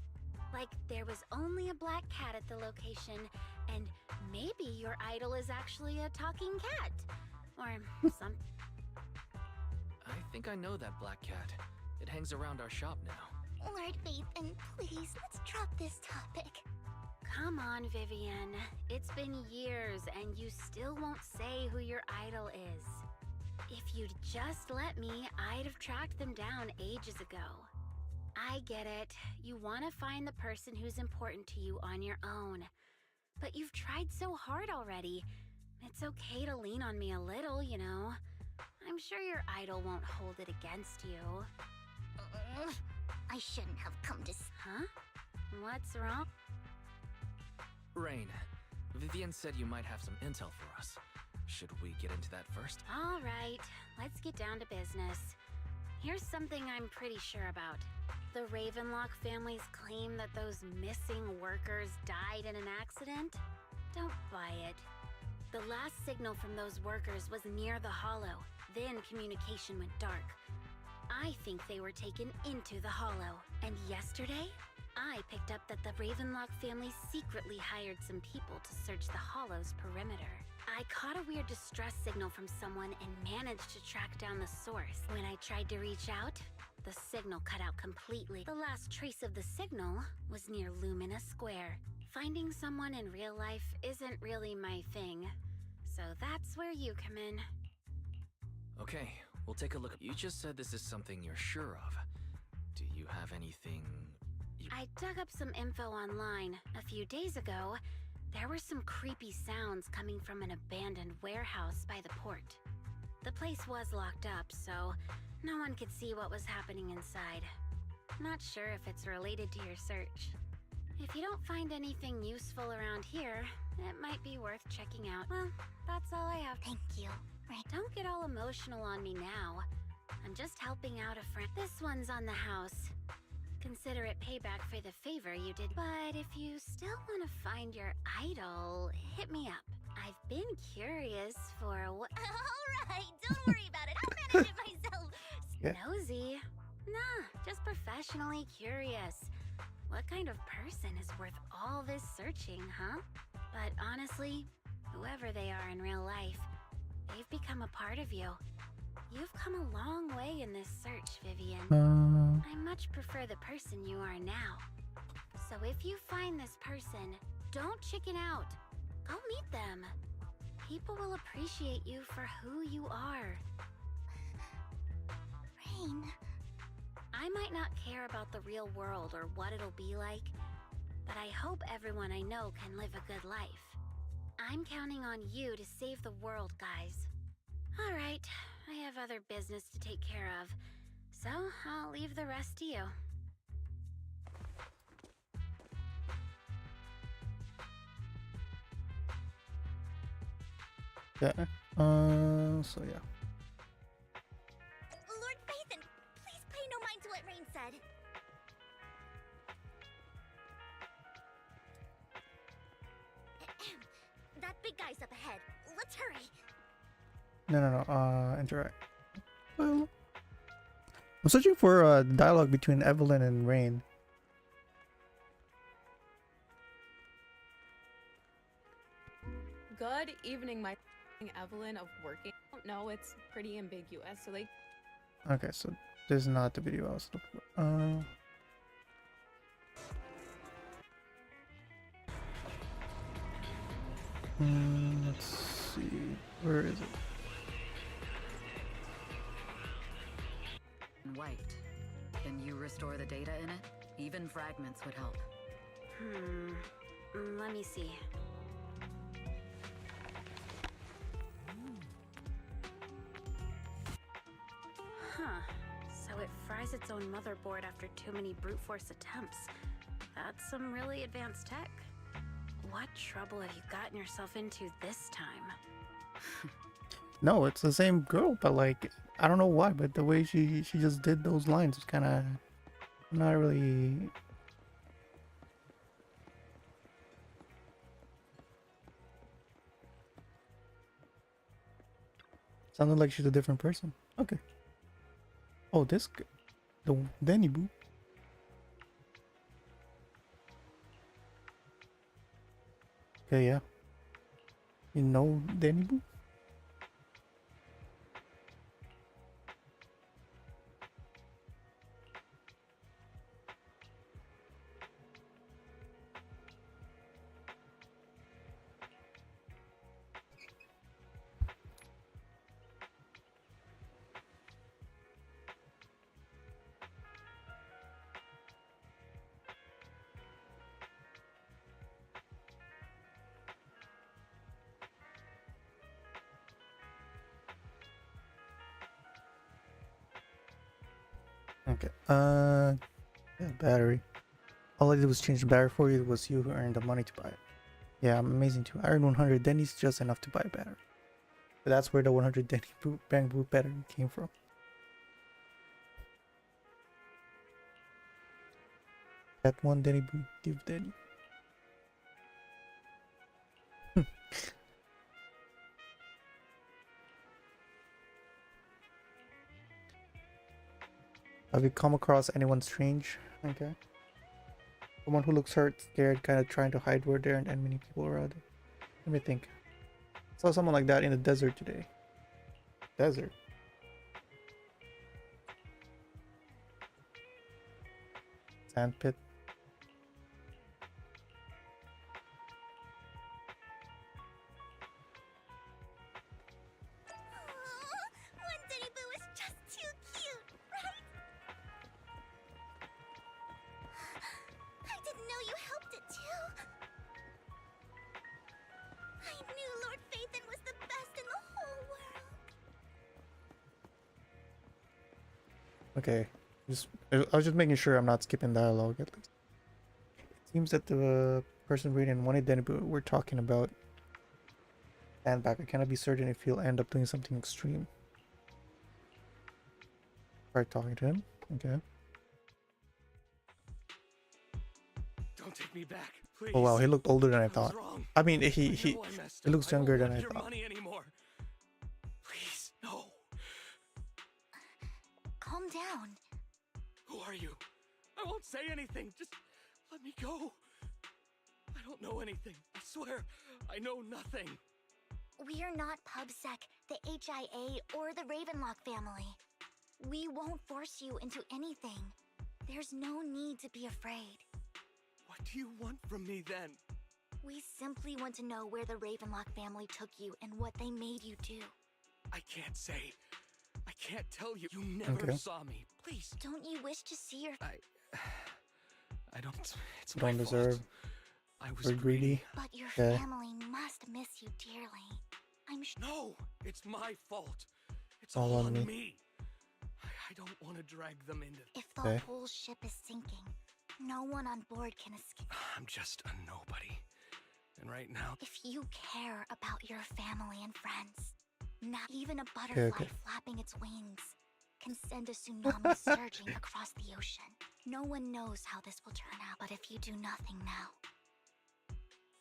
Like there was only a black cat at the location, and maybe your idol is actually a talking cat. Or some... I think I know that black cat. It hangs around our shop now. Lord Phaethon, please, let's drop this topic. Come on, Vivian. It's been years, and you still won't say who your idol is. If you'd just let me, I'd have tracked them down ages ago. I get it. You want to find the person who's important to you on your own. But you've tried so hard already. It's okay to lean on me a little, you know. I'm sure your idol won't hold it against you. I shouldn't have come to... Huh? What's wrong? Rain, Vivian said you might have some intel for us. Should we get into that first? All right, let's get down to business. Here's something I'm pretty sure about. The Ravenlock family's claim that those missing workers died in an accident? Don't buy it. The last signal from those workers was near the Hollow. Then communication went dark. I think they were taken into the Hollow. And yesterday, I picked up that the Ravenlock family secretly hired some people to search the Hollow's perimeter. I caught a weird distress signal from someone and managed to track down the source. When I tried to reach out, the signal cut out completely. The last trace of the signal was near Lumina Square. Finding someone in real life isn't really my thing, so that's where you come in. Okay, we'll take a look. You just said this is something you're sure of. Do you have anything I dug up some info online. A few days ago, there were some creepy sounds coming from an abandoned warehouse by the port. The place was locked up, so no one could see what was happening inside. Not sure if it's related to your search. If you don't find anything useful around here, it might be worth checking out. Well, that's all I have. Thank you. Right. Don't get all emotional on me now. I'm just helping out a friend. This one's on the house. Consider it payback for the favor you did. But if you still want to find your idol, hit me up. I've been curious for what. Alright, don't worry about it. I'll manage it myself. Yeah. Nosy? Nah, just professionally curious. What kind of person is worth all this searching, huh? But honestly, whoever they are in real life, they've become a part of you. You've come a long way in this search, Vivian. I much prefer the person you are now. So if you find this person, don't chicken out. Go meet them. People will appreciate you for who you are. Rain. I might not care about the real world or what it'll be like, but I hope everyone I know can live a good life. I'm counting on you to save the world, guys. All right, I have other business to take care of, so I'll leave the rest to you. Yeah. So yeah. Lord Phaethon, please pay no mind to what Rain said. That big guy's up ahead. Let's hurry. No. Interact. Well, I'm searching for dialogue between Evelyn and Rain. Good evening, my Evelyn of working. No, it's pretty ambiguous. So like. Okay, so this is not the video I was looking for. Let's see. Where is it? Wiped. Can you restore the data in it? Even fragments would help. Let me see. Huh. So it fries its own motherboard after too many brute force attempts. That's some really advanced tech. What trouble have you gotten yourself into this time? No, it's the same girl, but like I don't know why, but the way she just did those lines was kind of not really. Sounded like she's a different person. Okay. Oh, the Danny Boo. Okay, yeah. You know Danny Boo? Okay. Yeah, battery. All I did was change the battery for you. It was you who earned the money to buy it. Yeah, I'm amazing too. I earned 100 Denny's just enough to buy a battery. But that's where the 100 Denny Bang Boot battery came from. That one Denny Boot, give Denny. Have you come across anyone strange? Okay. Someone who looks hurt, scared, kind of trying to hide where there aren't many people around. Let me think. Saw someone like that in the desert today. Desert? Sandpit. One Denny Boo is just too cute, right? I didn't know you helped it too. I knew Lord Phaethon was the best in the whole world. Okay. I was just making sure I'm not skipping dialogue at least. It seems that the person reading wanted Denny Boo we're talking about. Stand back. I cannot be certain if he'll end up doing something extreme. Start talking to him. Okay. Don't take me back, please. Oh wow, he looked older than I I was thought. wrong. I mean, I he messed up. looks I don't younger want than I your thought. money anymore. Please, no. Calm down. Who are you? I won't say anything. Just let me go. I don't know anything. I swear, I know nothing. We're not PubSec, the HIA, or the Ravenlock family. We won't force you into anything. There's no need to be afraid. What do you want from me then? We simply want to know where the Ravenlock family took you and what they made you do. I can't say. I can't tell you. You never saw me. Please. Don't you wish to see your... I don't... It's You my don't fault. deserve. I was We're greedy. But your Yeah. family must miss you dearly. I'm sure... No, it's my fault. It's All all on on me. me. I don't want to drag them into... If the Okay. whole ship is sinking, no one on board can escape. I'm just a nobody. And right now... If you care about your family and friends, not even a butterfly okay. flapping its wings can send a tsunami surging across the ocean. No one knows how this will turn out, but if you do nothing now,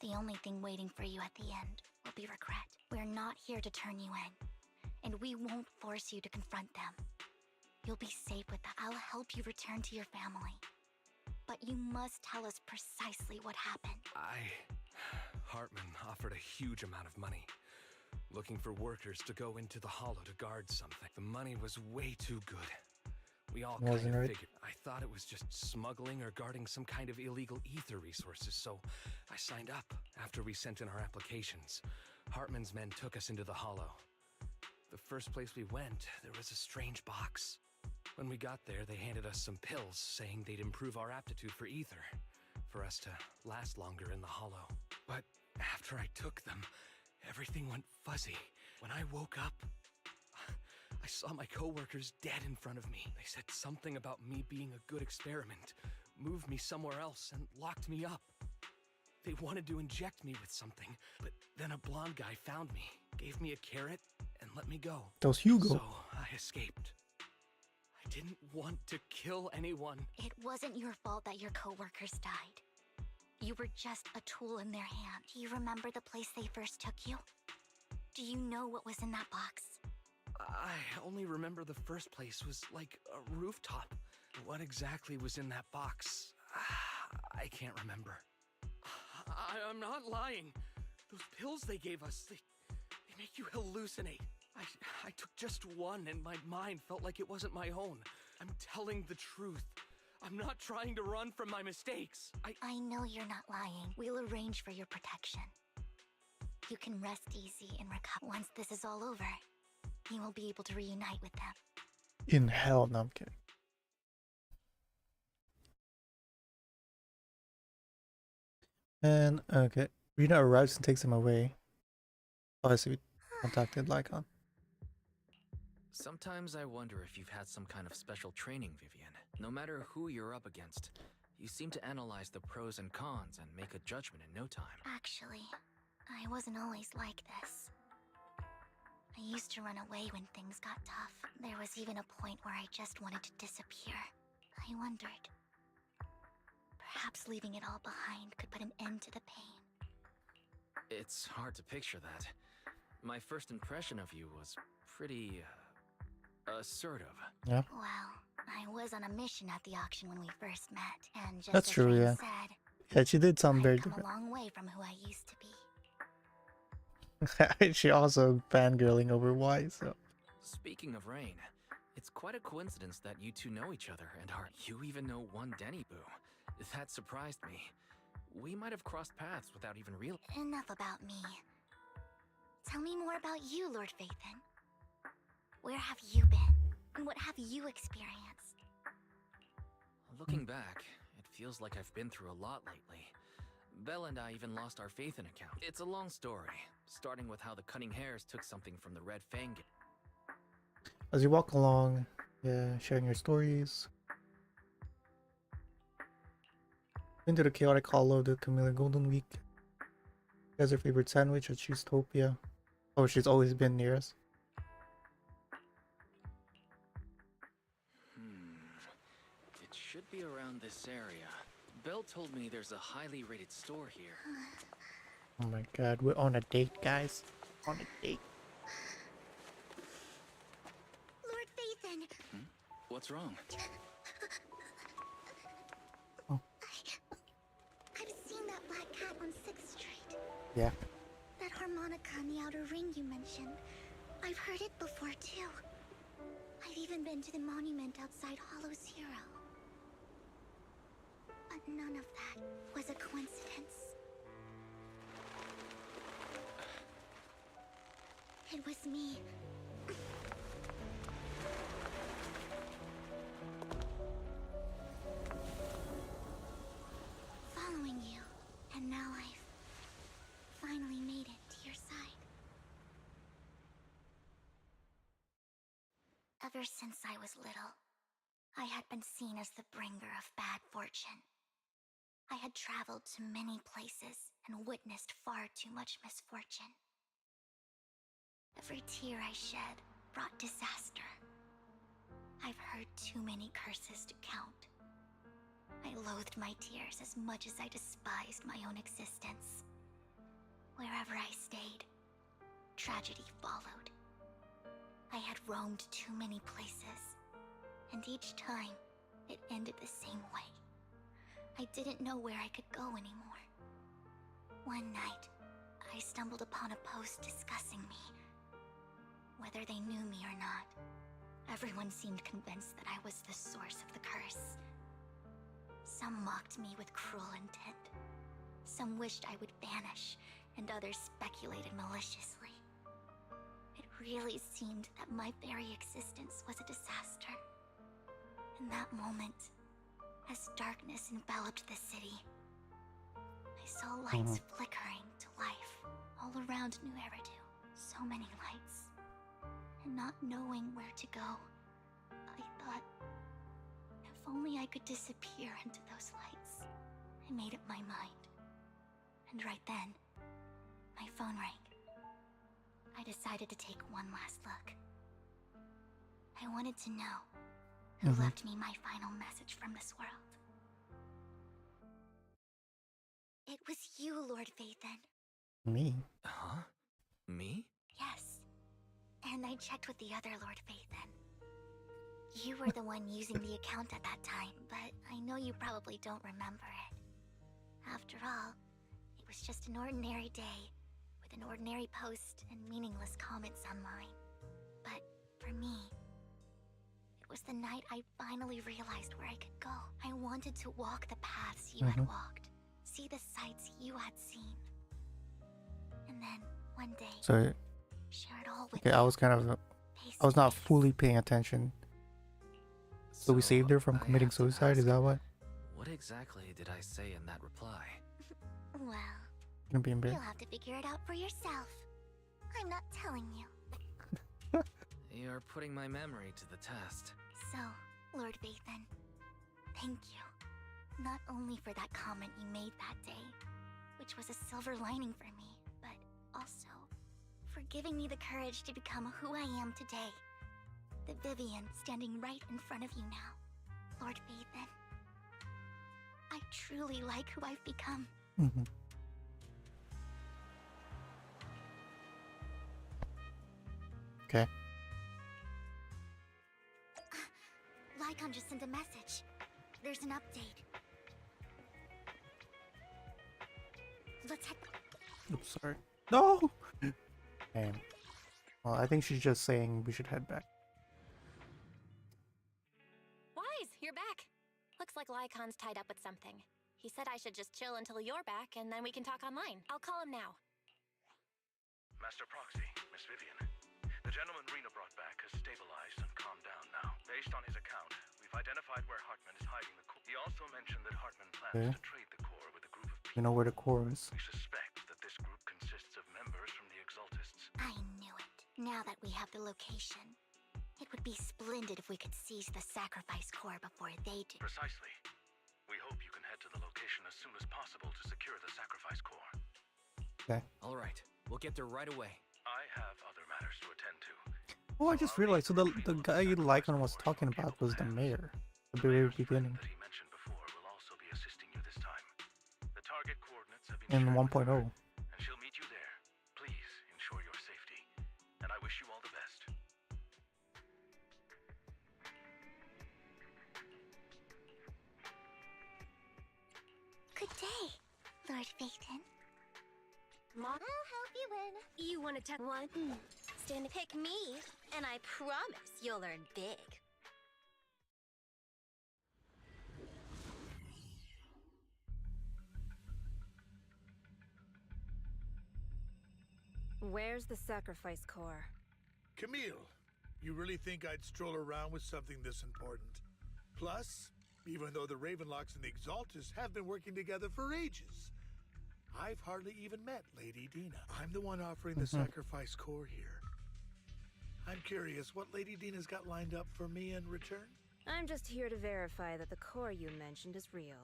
the only thing waiting for you at the end will be regret. We're not here to turn you in, and we won't force you to confront them. You'll be safe with that. I'll help you return to your family. But you must tell us precisely what happened. Hartman offered a huge amount of money, looking for workers to go into the hollow to guard something. The money was way too good. We all kind of Wasn't it? figured. I thought it was just smuggling or guarding some kind of illegal ether resources, so I signed up after we sent in our applications. Hartman's men took us into the hollow. The first place we went, there was a strange box. When we got there, they handed us some pills, saying they'd improve our aptitude for ether, for us to last longer in the hollow. But after I took them, everything went fuzzy. When I woke up, I saw my coworkers dead in front of me. They said something about me being a good experiment, moved me somewhere else, and locked me up. They wanted to inject me with something, but then a blonde guy found me, gave me a carrot, and let me go. That was Hugo. So I escaped. I didn't want to kill anyone. It wasn't your fault that your coworkers died. You were just a tool in their hand. Do you remember the place they first took you? Do you know what was in that box? I only remember the first place was like a rooftop. What exactly was in that box? I can't remember. I'm not lying. Those pills they gave us, they make you hallucinate. I took just one and my mind felt like it wasn't my own. I'm telling the truth. I'm not trying to run from my mistakes. I know you're not lying. We'll arrange for your protection. You can rest easy and recover. Once this is all over, you will be able to reunite with them. In hell, no, I'm kidding. And okay, Rena arrives and takes him away. Oh, I see. We contacted Lycon. Sometimes I wonder if you've had some kind of special training, Vivian. No matter who you're up against, you seem to analyze the pros and cons and make a judgment in no time. Actually, I wasn't always like this. I used to run away when things got tough. There was even a point where I just wanted to disappear. I wondered, perhaps leaving it all behind could put an end to the pain. It's hard to picture that. My first impression of you was pretty, assertive. Yeah. Well, I was on a mission at the auction when we first met, and just That's as true, Ray yeah. said, Yeah, she did sound very I've come a different. long way from who I used to be. She also fangirling over why, so. Speaking of Rain, it's quite a coincidence that you two know each other and are. You even know one Denny Boo. That surprised me. We might have crossed paths without even realizing. Enough about me. Tell me more about you, Lord Phaethon. Where have you been? And what have you experienced? Looking back, it feels like I've been through a lot lately. Belle and I even lost our Phaethon account. It's a long story, starting with how the Cunning Hares took something from the Red Fang. As you walk along, yeah, sharing your stories. Into the chaotic hollow of the Camilla Golden Week. She has her favorite sandwich at Cheesetopia. Oh, she's always been near us. be around this area. Belle told me there's a highly rated store here. Oh my god, we're on a date, guys. On a date. Lord Phaethon! What's wrong? Oh. I've seen that black cat on 6th Street. Yeah. That harmonica in the outer ring you mentioned. I've heard it before too. I've even been to the monument outside Hollow's Hero. But none of that was a coincidence. It was me. Following you, and now I've finally made it to your side. Ever since I was little, I had been seen as the bringer of bad fortune. I had traveled to many places and witnessed far too much misfortune. Every tear I shed brought disaster. I've heard too many curses to count. I loathed my tears as much as I despised my own existence. Wherever I stayed, tragedy followed. I had roamed too many places, and each time, it ended the same way. I didn't know where I could go anymore. One night, I stumbled upon a post discussing me. Whether they knew me or not, everyone seemed convinced that I was the source of the curse. Some mocked me with cruel intent. Some wished I would vanish, and others speculated maliciously. It really seemed that my very existence was a disaster. In that moment, as darkness enveloped the city, I saw lights flickering to life all around New Eridu. So many lights. And not knowing where to go, I thought, if only I could disappear into those lights. I made up my mind. And right then, my phone rang. I decided to take one last look. I wanted to know who left me my final message from this world. It was you, Lord Phaethon. Me? Huh? Me? Yes. And I checked with the other Lord Phaethon. You were the one using the account at that time, but I know you probably don't remember it. After all, it was just an ordinary day, with an ordinary post and meaningless comments online. But for me, it was the night I finally realized where I could go. I wanted to walk the paths you had walked, see the sights you had seen. And then, one day, So, share it all with okay, I was kind of, I was not fully paying attention. So we saved her from committing suicide, is that what? What exactly did I say in that reply? Well, Gonna be embarrassed. you'll have to figure it out for yourself. I'm not telling you. You're putting my memory to the test. So, Lord Phaethon, thank you. Not only for that comment you made that day, which was a silver lining for me, but also for giving me the courage to become who I am today. The Vivian standing right in front of you now. Lord Phaethon, I truly like who I've become. Okay. Lycon just sent a message. There's an update. Let's head. Oops, sorry. No! Damn. Well, I think she's just saying we should head back. Wise, you're back. Looks like Lycon's tied up with something. He said I should just chill until you're back, and then we can talk online. I'll call him now. Master Proxy, Miss Vivian. The gentleman Rena brought back has stabilized and calmed down now. Based on his account, we've identified where Hartman is hiding the core. He also mentioned that Hartman plans to trade the core with a group of people. You know where the core is. We suspect that this group consists of members from the Exaltists. I knew it. Now that we have the location, it would be splendid if we could seize the sacrifice core before they do. Precisely. We hope you can head to the location as soon as possible to secure the sacrifice core. Okay. All right, we'll get there right away. I have other matters to attend to. Oh, I just realized. So the guy Lycon was talking about was the mayor at the very beginning. That he mentioned in 1.0. And she'll meet you there. Please ensure your safety. And I wish you all the best. Good day, Lord Phaethon. Mom, I'll help you win. You want to test one? Stand to pick me, and I promise you'll learn big. Where's the sacrifice core? Camille, you really think I'd stroll around with something this important? Plus, even though the Ravenlocks and the Exaltus have been working together for ages, I've hardly even met Lady Dina. I'm the one offering the sacrifice core here. I'm curious what Lady Dina's got lined up for me in return? I'm just here to verify that the core you mentioned is real.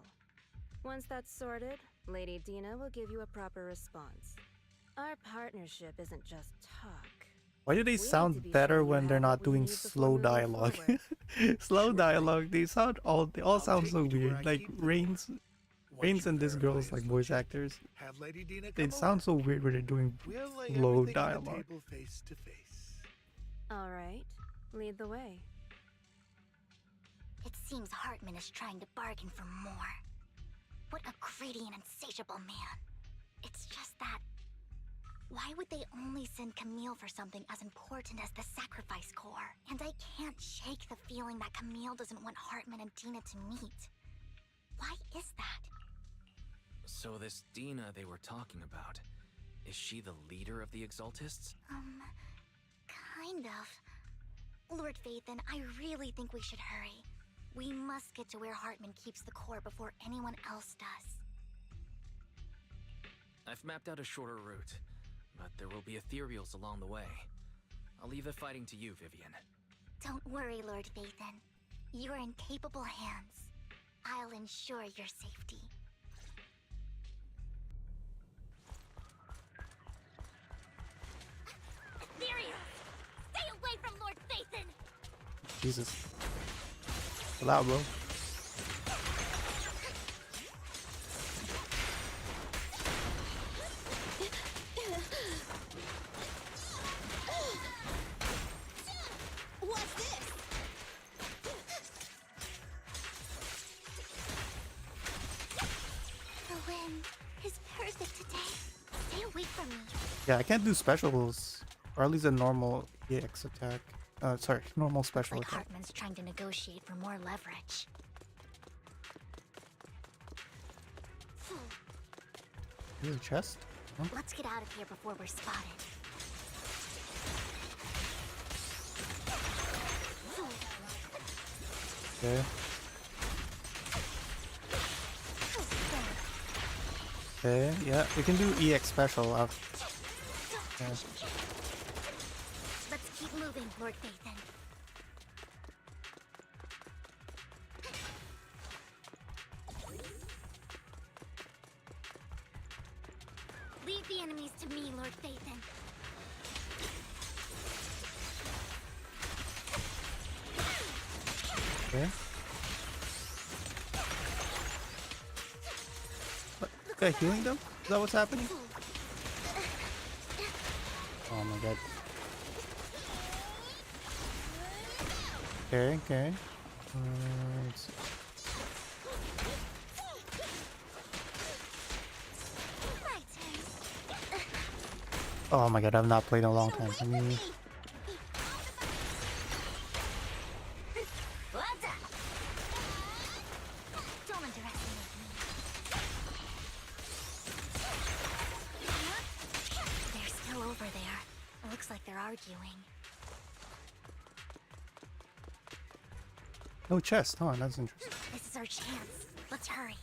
Once that's sorted, Lady Dina will give you a proper response. Our partnership isn't just talk. Why do they sound better when they're not doing slow dialogue? Slow dialogue. They all sound so weird. Like Rains and this girl's like voice actors. They sound so weird when they're doing slow dialogue. All right, lead the way. It seems Hartman is trying to bargain for more. What a greedy and insatiable man. It's just that... why would they only send Camille for something as important as the sacrifice core? And I can't shake the feeling that Camille doesn't want Hartman and Dina to meet. Why is that? So this Dina they were talking about, is she the leader of the Exaltists? Kind of. Lord Phaethon, I really think we should hurry. We must get to where Hartman keeps the core before anyone else does. I've mapped out a shorter route, but there will be ethereals along the way. I'll leave the fighting to you, Vivian. Don't worry, Lord Phaethon. You're in capable hands. I'll ensure your safety. Ethereal! Stay away from Lord Phaethon! Jesus. Chill out, bro. What's this? The wind is perfect today. Stay away from me. Yeah, I can't do specials, or at least a normal EX attack. Sorry, normal special Like attack. Hartman's trying to negotiate for more leverage. Is it a chest? Huh? Let's get out of here before we're spotted. Okay. Okay, yeah, we can do EX special. Yeah. Let's keep moving, Lord Phaethon. Leave the enemies to me, Lord Phaethon. Okay. What? Okay, healing them? Is that what's happening? Oh my god. Okay, okay. Let's see. Oh my god, I've not played in a long time. Don't underestimate me. They're still over there. It looks like they're arguing. No chest, huh? That's interesting. This is our chance. Let's hurry.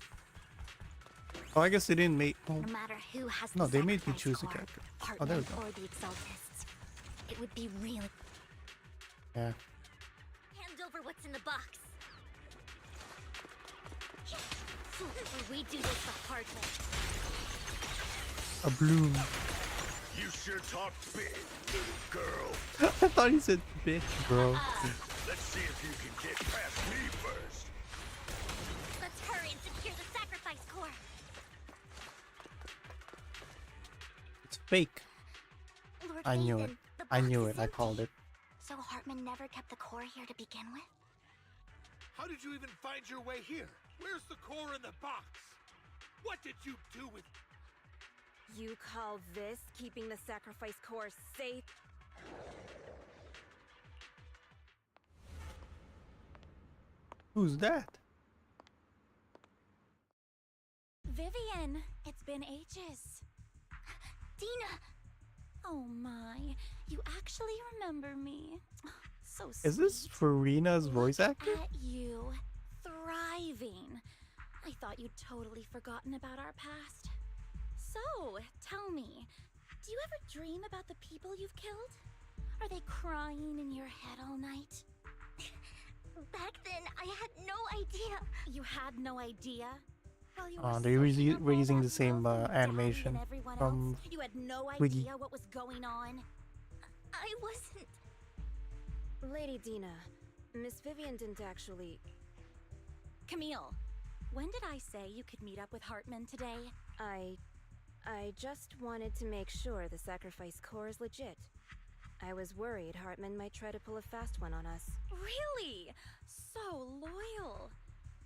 Oh, I guess they didn't make. Oh, No matter who has no, the they made me sacrifice choose a core, character. Oh, Hartman there we go. or the Exaltists. It would be really... Yeah. Hand over what's in the box. Or we do this the hard way. A bloom. You sure talk big, little girl. I thought he said bitch, bro. Let's see if you can get past me first. Let's hurry and secure the sacrifice core. fake. Lord I knew it. Nathan, the I box knew is it. I called empty. it. So Hartman never kept the core here to begin with? How did you even find your way here? Where's the core in the box? What did you do with... You call this keeping the sacrifice core safe? Who's that? Vivian, it's been ages. Dina! Oh my, you actually remember me. So sweet. Is this Farina's voice actor? At you, thriving. I thought you'd totally forgotten about our past. So, tell me, do you ever dream about the people you've killed? Are they crying in your head all night? Back then, I had no idea. You had no idea? Well, you were They're soaking up all raising that the same love from Daddy animation and everyone from else. You had no Twiggy. idea what was going on. I wasn't. Lady Dina, Miss Vivian didn't actually... Camille, when did I say you could meet up with Hartman today? I just wanted to make sure the sacrifice core is legit. I was worried Hartman might try to pull a fast one on us. Really? So loyal.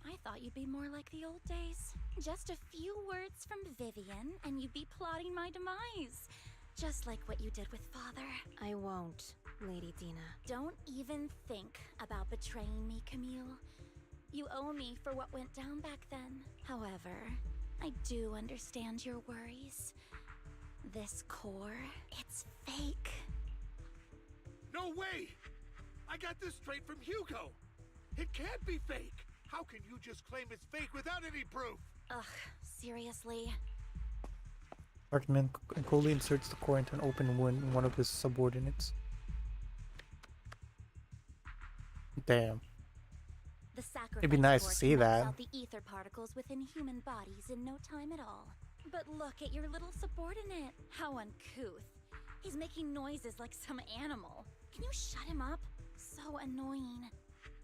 I thought you'd be more like the old days. Just a few words from Vivian, and you'd be plotting my demise. Just like what you did with Father. I won't, Lady Dina. Don't even think about betraying me, Camille. You owe me for what went down back then. However, I do understand your worries. This core, it's fake. No way! I got this straight from Hugo! It can't be fake! How can you just claim it's fake without any proof? Ugh, seriously? Hartman coldly inserts the core into an open wound in one of his subordinates. Damn. The sacrifice It'd be nice to core see can knock that. out the ether particles within human bodies in no time at all. But look at your little subordinate. How uncouth. He's making noises like some animal. Can you shut him up? So annoying.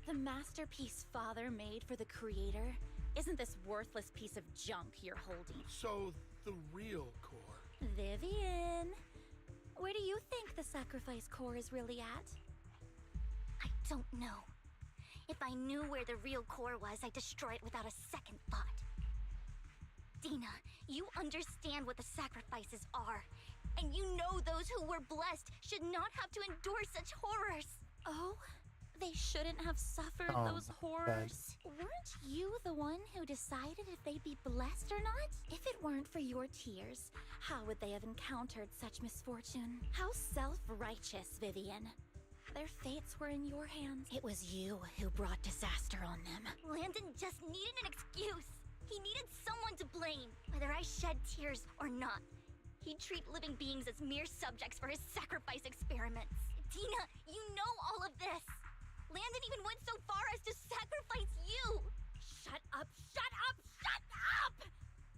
The masterpiece Father made for the creator isn't this worthless piece of junk you're holding. So, the real core. Vivian, where do you think the sacrifice core is really at? I don't know. If I knew where the real core was, I'd destroy it without a second thought. Dina, you understand what the sacrifices are. And you know those who were blessed should not have to endure such horrors. Oh? They shouldn't have suffered those horrors. Weren't you the one who decided if they'd be blessed or not? If it weren't for your tears, how would they have encountered such misfortune? How self-righteous, Vivian. Their fates were in your hands. It was you who brought disaster on them. Landon just needed an excuse. He needed someone to blame, whether I shed tears or not. He'd treat living beings as mere subjects for his sacrifice experiments. Dina, you know all of this. Landon even went so far as to sacrifice you! Shut up, shut up, shut up!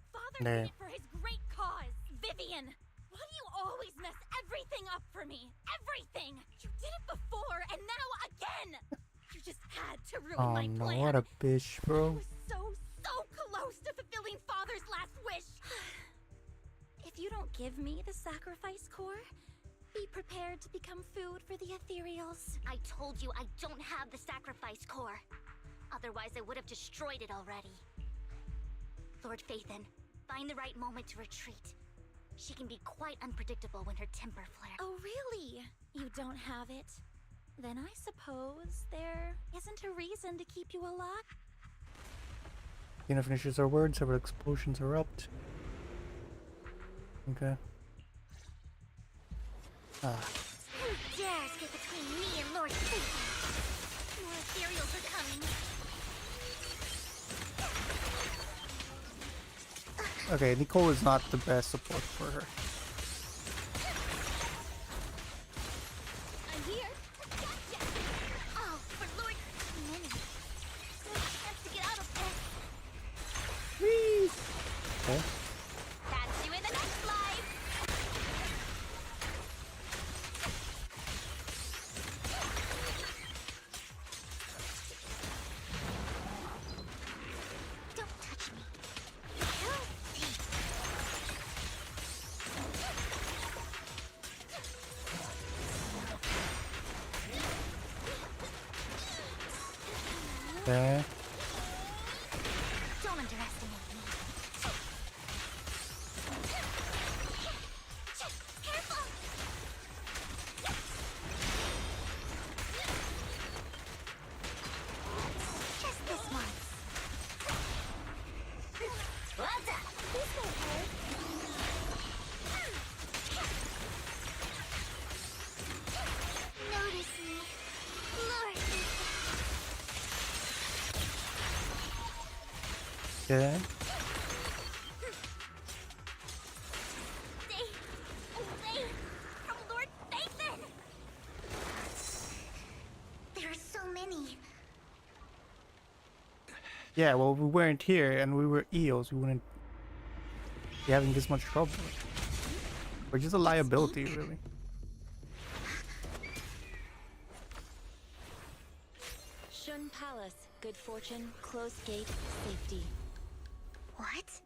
Father did it for his great cause! Vivian, why do you always mess everything up for me? Everything! You did it before, and now again! You just had to ruin my plan! What a bitch, bro. I was so close to fulfilling Father's last wish! If you don't give me the sacrifice core, be prepared to become food for the ethereals. I told you I don't have the sacrifice core. Otherwise, I would have destroyed it already. Lord Phaethon, find the right moment to retreat. She can be quite unpredictable when her temper flares. Oh, really? You don't have it? Then I suppose there isn't a reason to keep you alive. Dina finishes her words, several explosions erupt. Okay. Who dares get between me and Lord Phaethon? More ethereals are coming. Okay, Nicole is not the best support for her. I'm here. Gotcha. Oh, for Lord Many. No chance to get out of this. Whee! Okay. Catch you in the next life. Don't touch me. Okay. Don't underestimate me. Careful! Just this once. What's up? This won't hurt. Notice me. Lure me. Okay. Stay away from Lord Nathan! There are so many. Yeah, well, we weren't here and we were eels. We wouldn't be having this much trouble. We're just a liability, really. Shun Palace, good fortune, closed gate, safety. What?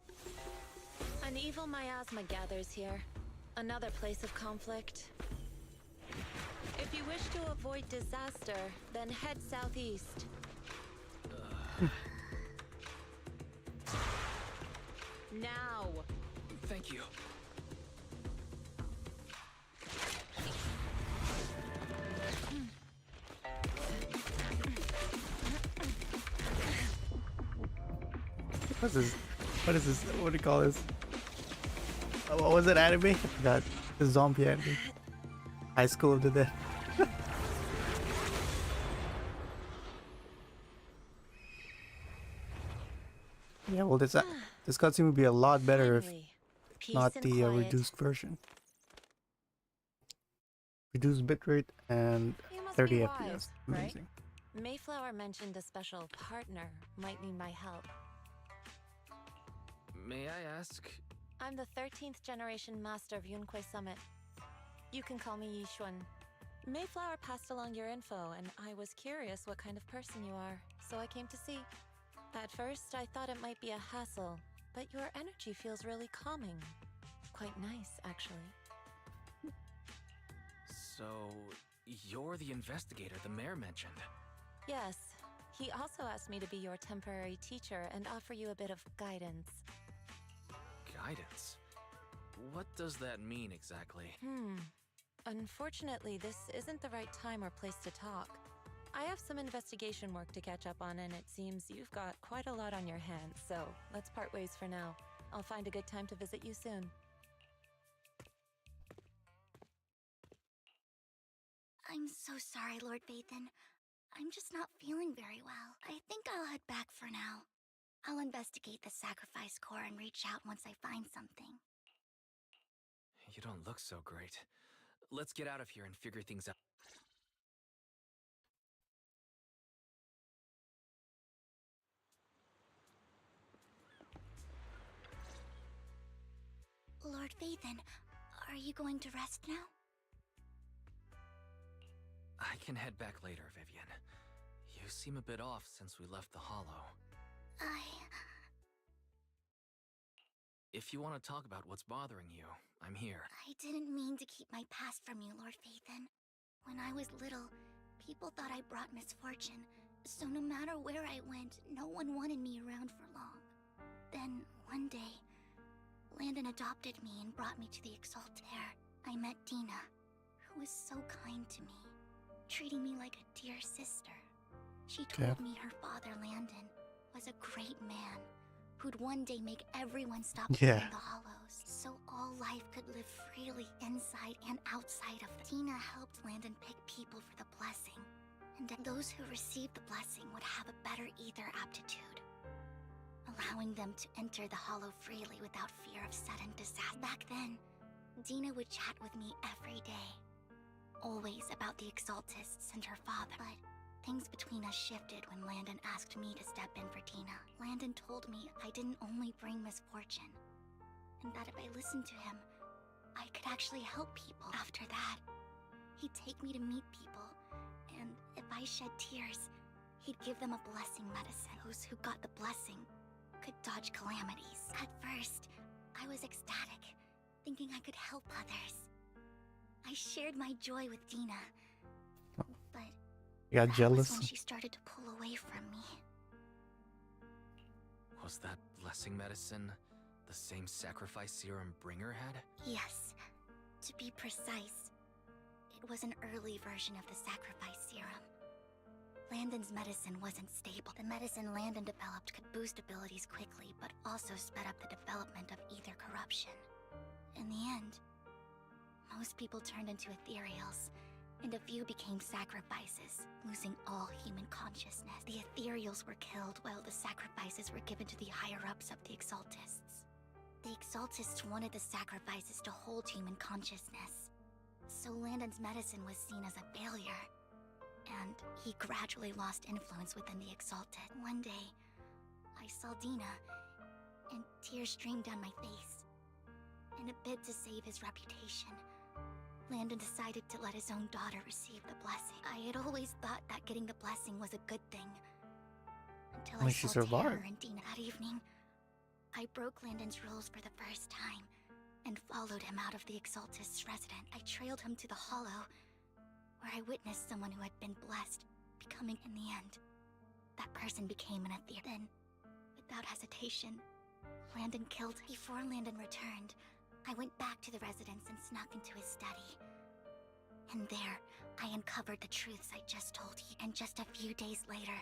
An evil miasma gathers here. Another place of conflict. If you wish to avoid disaster, then head southeast. Now! Thank you. What's this? What is this? What do you call this? What was it, anime? I forgot. The zombie anime. High School of the Dead. Yeah, well, this cutscene would be a lot better if not the reduced version. Reduced bitrate and You must 30 be FPS. wise, right? Amazing. Mayflower mentioned a special partner might need my help. May I ask? I'm the 13th generation master of Yunque Summit. You can call me Yishuan. Mayflower passed along your info, and I was curious what kind of person you are, so I came to see. At first, I thought it might be a hassle, but your energy feels really calming. Quite nice, actually. So, you're the investigator the mayor mentioned. Yes, he also asked me to be your temporary teacher and offer you a bit of guidance. Guidance? What does that mean exactly? Unfortunately, this isn't the right time or place to talk. I have some investigation work to catch up on, and it seems you've got quite a lot on your hands, so let's part ways for now. I'll find a good time to visit you soon. I'm so sorry, Lord Vathan. I'm just not feeling very well. I think I'll head back for now. I'll investigate the sacrifice core and reach out once I find something. You don't look so great. Let's get out of here and figure things out. Lord Vathan, are you going to rest now? I can head back later, Vivian. You seem a bit off since we left the Hollow. If you want to talk about what's bothering you, I'm here. I didn't mean to keep my past from you, Lord Vathan. When I was little, people thought I brought misfortune, so no matter where I went, no one wanted me around for long. Then, one day, Landon adopted me and brought me to the Exalted. There, I met Dina, who was so kind to me, treating me like a dear sister. She told me her father, Landon, was a great man who'd one day make everyone stop in the Hollows, so all life could live freely inside and outside of it. Dina helped Landon pick people for the blessing, and those who received the blessing would have a better ether aptitude, allowing them to enter the Hollow freely without fear of sudden disaster. Back then, Dina would chat with me every day, always about the Exaltists and her father. But things between us shifted when Landon asked me to step in for Dina. Landon told me I didn't only bring misfortune, and that if I listened to him, I could actually help people. After that, he'd take me to meet people, and if I shed tears, he'd give them a blessing medicine. Those who got the blessing could dodge calamities. At first, I was ecstatic, thinking I could help others. I shared my joy with Dina, but you got jealous? was when she started to pull away from me. Was that blessing medicine the same sacrifice serum Bringer had? Yes. To be precise, it was an early version of the sacrifice serum. Landon's medicine wasn't stable. The medicine Landon developed could boost abilities quickly, but also sped up the development of ether corruption. In the end, most people turned into ethereals, and a few became sacrifices, losing all human consciousness. The ethereals were killed while the sacrifices were given to the higher-ups of the Exaltists. The Exaltists wanted the sacrifices to hold human consciousness, so Landon's medicine was seen as a failure, and he gradually lost influence within the Exalted. One day, I saw Dina, and tears streamed down my face. In a bid to save his reputation, Landon decided to let his own daughter receive the blessing. I had always thought that getting the blessing was a good thing, until I she saw Terror survived. and Dina. That evening, I broke Landon's rules for the first time, and followed him out of the Exaltist's residence. I trailed him to the Hollow, where I witnessed someone who had been blessed becoming, in the end, that person became an Aether. Then, without hesitation, Landon killed. Before Landon returned, I went back to the residence and snuck into his study. And there, I uncovered the truths I just told you. And just a few days later,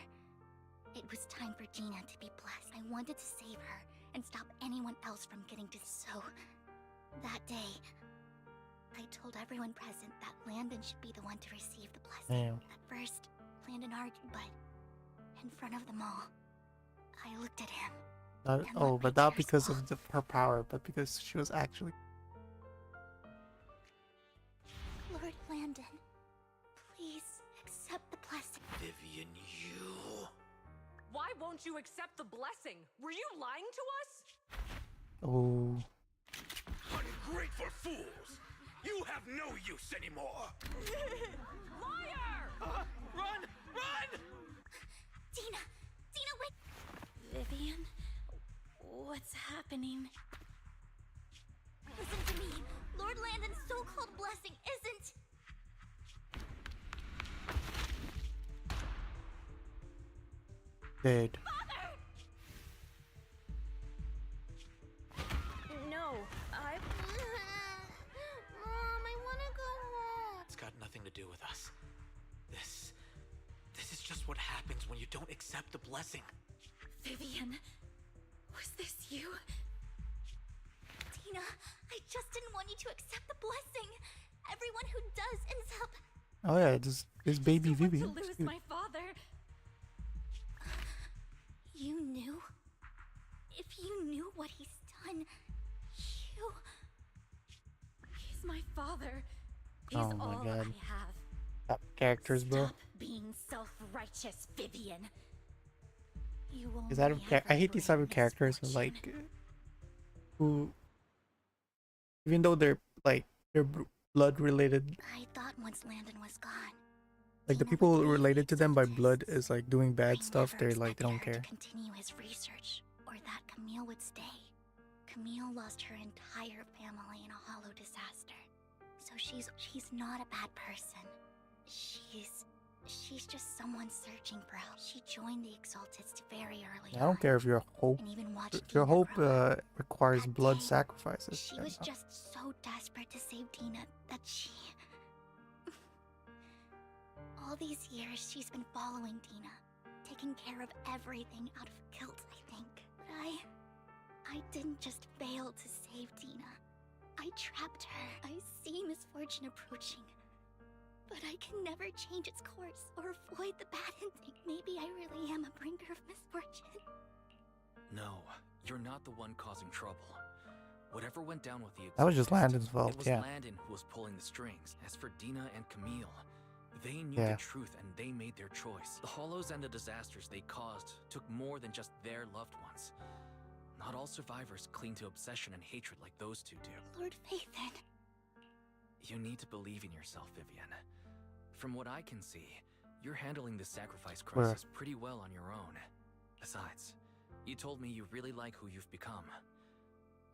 it was time for Gina to be blessed. I wanted to save her and stop anyone else from getting to. So, that day, I told everyone present that Landon should be the one to receive the blessing. Damn. At first, Landon argued, but in front of them all, I looked at him. But not because of her power, but because she was actually. Lord Landon, please accept the blessing. Vivian, you... Why won't you accept the blessing? Were you lying to us? Oh. Ungrateful fools! You have no use anymore! Liar! Run! Run! Dina! Dina, wait! Vivian? What's happening? Listen to me. Lord Landon's so-called blessing isn't... Dead. No, I... Mom, I want to go home. It's got nothing to do with us. This is just what happens when you don't accept the blessing. Vivian? Was this you? Dina, I just didn't want you to accept the blessing. Everyone who does ends up... Oh yeah, this baby Vivian. To lose my father. You knew? If you knew what he's done, you... He's my father. He's Oh my all God. I have. Top characters, bro. Stop being self-righteous, Vivian. You Is that I hate these type of characters who like who, even though they're like blood related, I thought once Landon was gone, like the people related to them by blood is like doing bad stuff. They're like they don't care. to continue his research, or that Camille would stay. Camille lost her entire family in a hollow disaster. So she's not a bad person. She's just someone searching for help. She joined the Exaltists very early I don't care if your hope, and even watched if your Dina hope grow up. requires That blood day, sacrifices. She then was no. just so desperate to save Dina that she... All these years, she's been following Dina, taking care of everything out of guilt, I think. But I didn't just fail to save Dina. I trapped her. I see misfortune approaching, but I can never change its course or avoid the bad ending. Maybe I really am a bringer of misfortune. No, you're not the one causing trouble. Whatever went down with the That was just Exorcist, Landon's fault, It was yeah. Landon who was pulling the strings. As for Dina and Camille, they knew Yeah. the truth and they made their choice. The Hollows and the disasters they caused took more than just their loved ones. Not all survivors cling to obsession and hatred like those two do. Lord Phaethon. You need to believe in yourself, Vivian. From what I can see, you're handling the sacrifice crisis pretty well on your own. Besides, you told me you really like who you've become.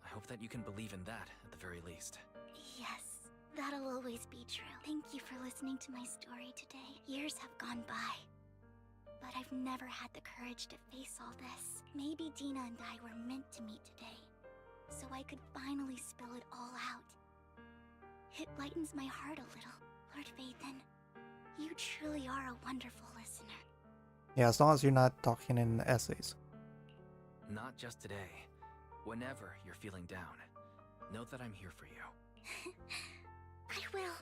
I hope that you can believe in that, at the very least. Yes, that'll always be true. Thank you for listening to my story today. Years have gone by, but I've never had the courage to face all this. Maybe Dina and I were meant to meet today, so I could finally spill it all out. It lightens my heart a little, Lord Phaethon. You truly are a wonderful listener. Yeah, as long as you're not talking in essays. Not just today. Whenever you're feeling down, know that I'm here for you. I will.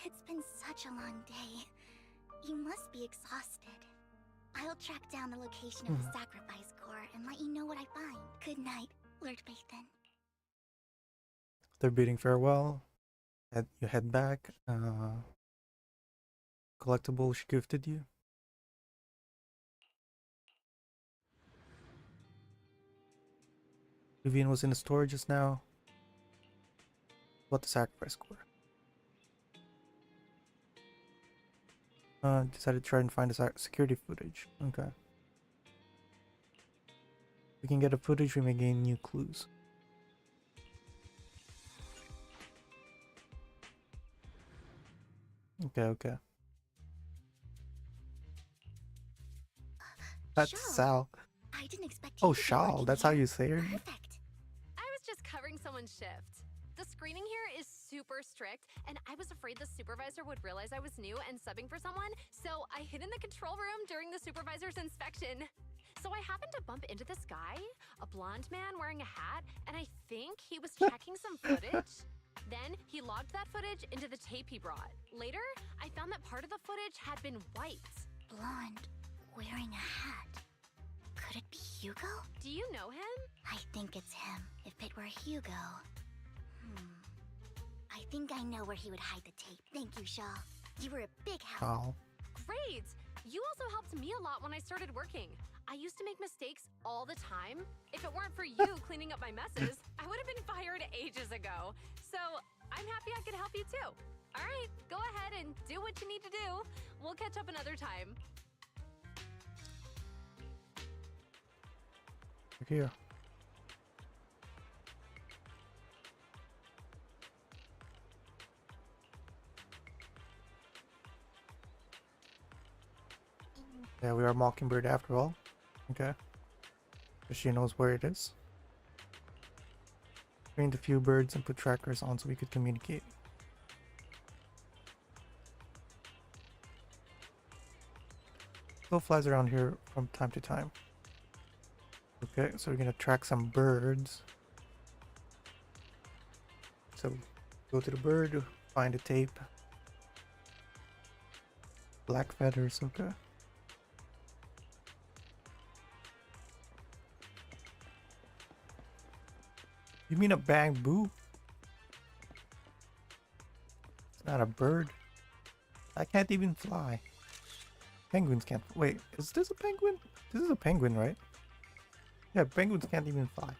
It's been such a long day. You must be exhausted. I'll track down the location of the sacrifice core and let you know what I find. Good night, Lord Phaethon. They're bidding farewell. You head back. Collectible she gifted you. Vivian was in the store just now. What the sacrifice core? Decided to try and find the security footage. Okay. We can get a footage, we may gain new clues. Okay. That's Sal. I didn't expect Oh, Shal, that's how you say her? Perfect. I was just covering someone's shift. The screening here is super strict, and I was afraid the supervisor would realize I was new and subbing for someone, so I hid in the control room during the supervisor's inspection. So I happened to bump into this guy, a blonde man wearing a hat, and I think he was checking some footage. Then he logged that footage into the tape he brought. Later, I found that part of the footage had been wiped. Blonde, wearing a hat. Could it be Hugo? Do you know him? I think it's him. If it were Hugo... I think I know where he would hide the tape. Thank you, Shaw. You were a big help. Oh. Great! You also helped me a lot when I started working. I used to make mistakes all the time. If it weren't for you cleaning up my messes, I would have been fired ages ago. So I'm happy I could help you too. All right, go ahead and do what you need to do. We'll catch up another time. Here. Yeah, we are Mockingbird after all. Okay. So she knows where it is. Trained a few birds and put trackers on so we could communicate. Still flies around here from time to time. Okay, so we're gonna track some birds. So go to the bird, find the tape. Black feathers, okay. You mean a bamboo? It's not a bird. I can't even fly. Penguins can't. Wait, is this a penguin? This is a penguin, right? Yeah, penguins can't even fly.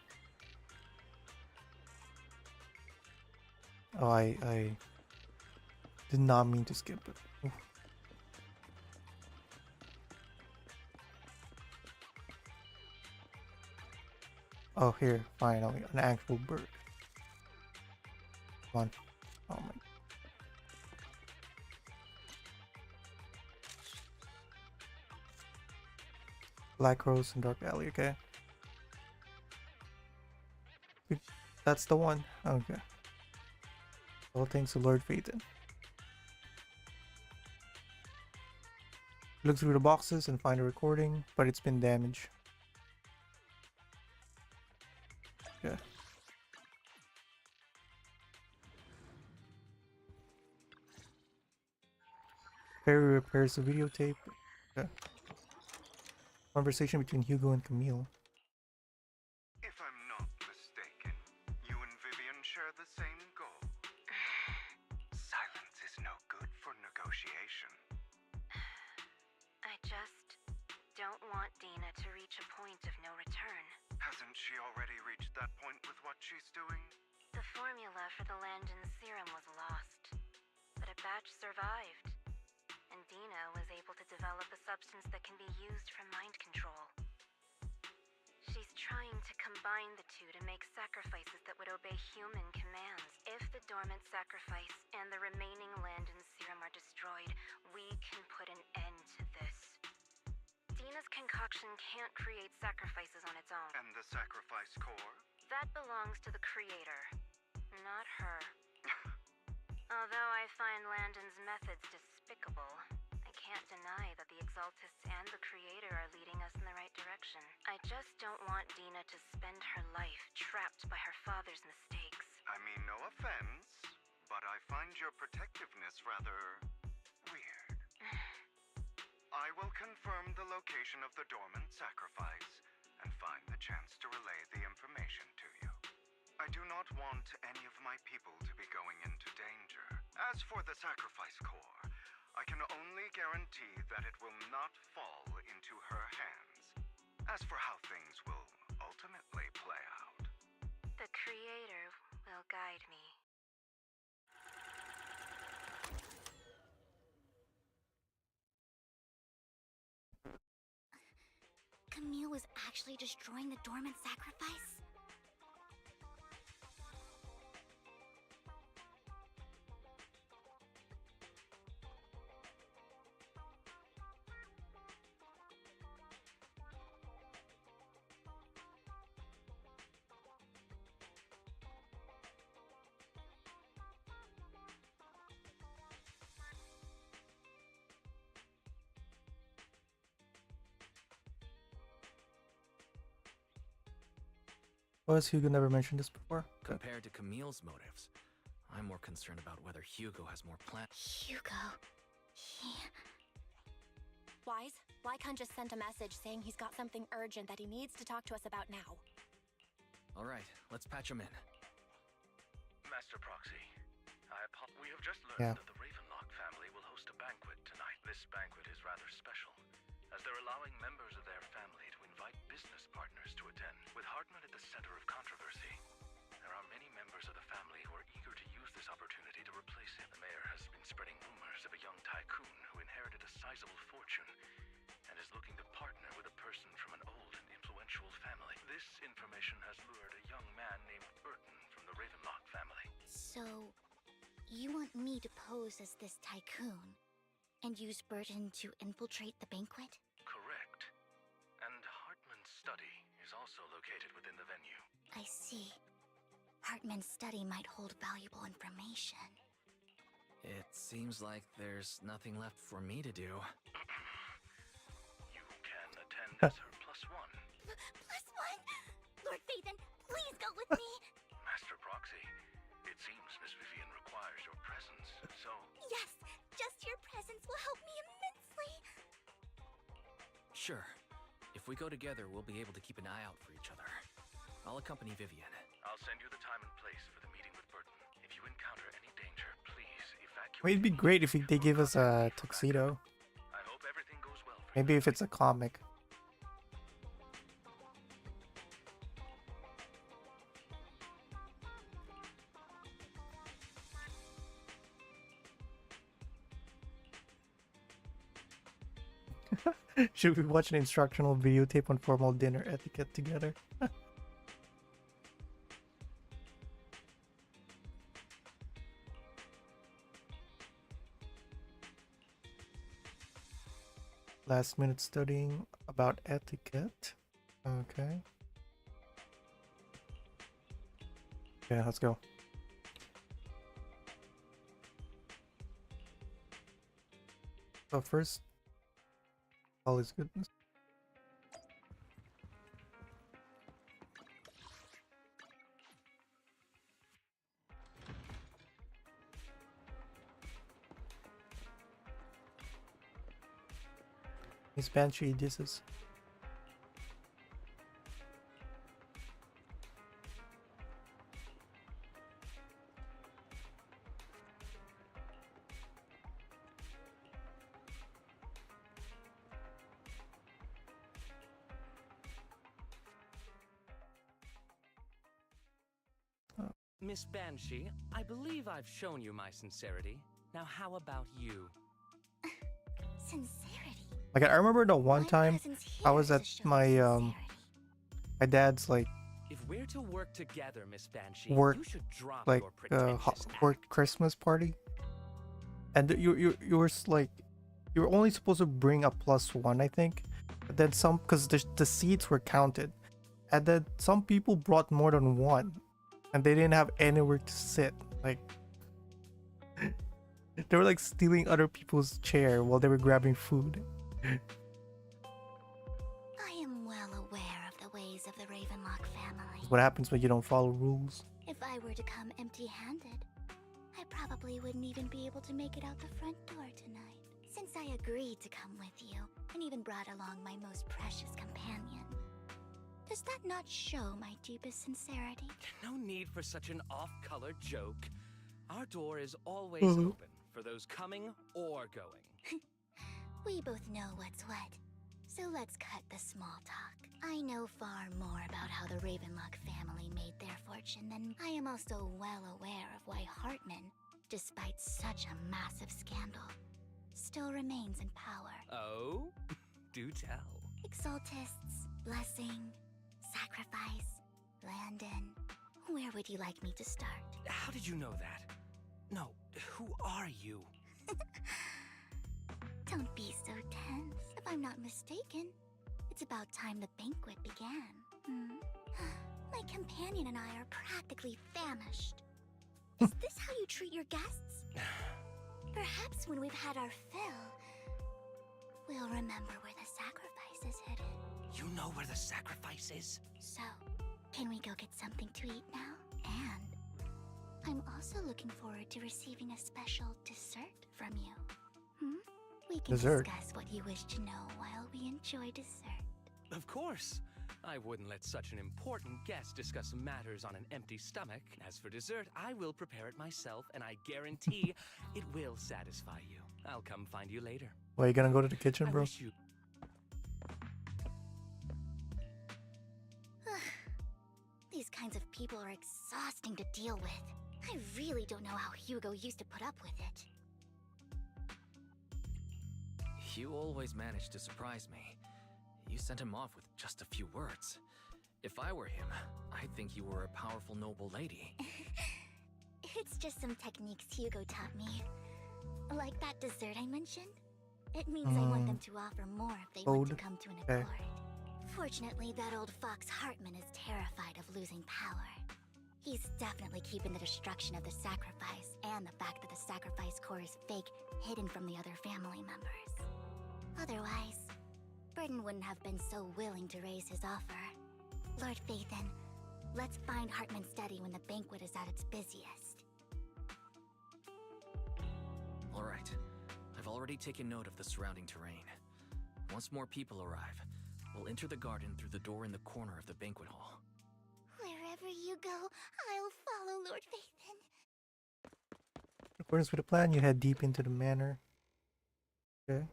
Oh, I did not mean to skip it. Oof. Oh, here, finally, an actual bird. Come on. Oh my. Black Rose and Dark Alley, okay. That's the one. Okay. All thanks to Lord Phaethon. Look through the boxes and find a recording, but it's been damaged. Okay. Perry repairs the videotape. Okay. Conversation between Hugo and Camille. If I'm not mistaken, you and Vivian share the same goal. Silence is no good for negotiation. I just don't want Dina to reach a point of no return. Hasn't she already reached that point with what she's doing? The formula for the Landon serum was lost, but a batch survived, and Dina was able to develop a substance that can be used for mind control. She's trying to combine the two to make sacrifices that would obey human commands. If the dormant sacrifice and the remaining Landon serum are destroyed, we can put an end to this. concoction can't create sacrifices on its own. And the sacrifice core? That belongs to the creator, not her. Although I find Landon's methods despicable, I can't deny that the Exaltists and the creator are leading us in the right direction. I just don't want Dina to spend her life trapped by her father's mistakes. I mean, no offense, but I find your protectiveness rather weird. I will confirm the location of the dormant sacrifice and find the chance to relay the information to you. I do not want any of my people to be going into danger. As for the sacrifice core, I can only guarantee that it will not fall into her hands. As for how things will ultimately play out, The creator will guide me. Camille was actually destroying the dormant sacrifice? Was Hugo never mentioned this before? Okay. Compared to Camille's motives, I'm more concerned about whether Hugo has more plans. Hugo... Wise, Lycon just sent a message saying he's got something urgent that he needs to talk to us about now. All right, let's patch him in. Master Proxy, we have just learned Yeah. that the Ravenlock family will host a banquet tonight. This banquet is rather special, as they're allowing members of their family to invite business partners to attend. With Hartman at the center of controversy, there are many members of the family who are eager to use this opportunity to replace him. The mayor has been spreading rumors of a young tycoon who inherited a sizable fortune and is looking to partner with a person from an old and influential family. This information has lured a young man named Burton from the Ravenlock family. So, you want me to pose as this tycoon and use Burton to infiltrate the banquet? Correct. And Hartman's study is also located within the venue. I see. Hartman's study might hold valuable information. It seems like there's nothing left for me to do. You can attend as her +1. Plus one? Lord Phaethon, please go with me! Master Proxy, it seems Miss Vivian requires your presence, so... Yes, just your presence will help me immensely! Sure. If we go together, we'll be able to keep an eye out for each other. I'll accompany Vivian. I'll send you the time and place for the meeting with Burton. If you encounter any danger, please evacuate. Well, it'd be great if they give us a tuxedo. I hope everything goes well for Maybe if it's a comic. Should we watch an instructional videotape on formal dinner etiquette together? Last minute studying about etiquette. Okay. Yeah, let's go. So first, all is goodness. Miss Banshee disses. Miss Banshee, I believe I've shown you my sincerity. Now how about you? Sincerity? Like I remember the one time I was at my my dad's like If we're to work together, Miss Banshee, work you should drop like your pretentious work Christmas party, and you were like you were only supposed to bring a +1, I think, But then some, because the seats were counted, and then some people brought more than one, and they didn't have anywhere to sit. Like they were like stealing other people's chair while they were grabbing food. I am well aware of the ways of the Ravenlock family. What happens when you don't follow rules? If I were to come empty-handed, I probably wouldn't even be able to make it out the front door tonight. Since I agreed to come with you, and even brought along my most precious companion, does that not show my deepest sincerity? No need for such an off-color joke. Our door is always Mhm. open for those coming or going. We both know what's what, so let's cut the small talk. I know far more about how the Ravenlock family made their fortune than I am also well aware of why Hartman, despite such a massive scandal, still remains in power. Oh? Do tell. Exaltists, Blessing, Sacrifice, Landon. Where would you like me to start? How did you know that? No, who are you? Don't be so tense. If I'm not mistaken, it's about time the banquet began. My companion and I are practically famished. Is this how you treat your guests? Perhaps when we've had our fill, we'll remember where the sacrifice is hidden. You know where the sacrifice is? So, can we go get something to eat now? And I'm also looking forward to receiving a special dessert from you. We can Dessert? discuss what you wish to know while we enjoy dessert. Of course. I wouldn't let such an important guest discuss matters on an empty stomach. As for dessert, I will prepare it myself, and I guarantee it will satisfy you. I'll come find you later. Well, you gonna go to the kitchen, I bro? wish you... These kinds of people are exhausting to deal with. I really don't know how Hugo used to put up with it. You always manage to surprise me. You sent him off with just a few words. If I were him, I'd think you were a powerful noble lady. It's just some techniques Hugo taught me. Like that dessert I mentioned. It means I want them to offer more if they want to come to an accord. Fortunately, that old fox Hartman is terrified of losing power. He's definitely keeping the destruction of the sacrifice and the fact that the sacrifice core is fake hidden from the other family members. Otherwise, Burden wouldn't have been so willing to raise his offer. Lord Phaethon, let's find Hartman's study when the banquet is at its busiest. All right. I've already taken note of the surrounding terrain. Once more people arrive, we'll enter the garden through the door in the corner of the banquet hall. Wherever you go, I'll follow, Lord Phaethon. In accordance with the plan, you head deep into the manor. Okay.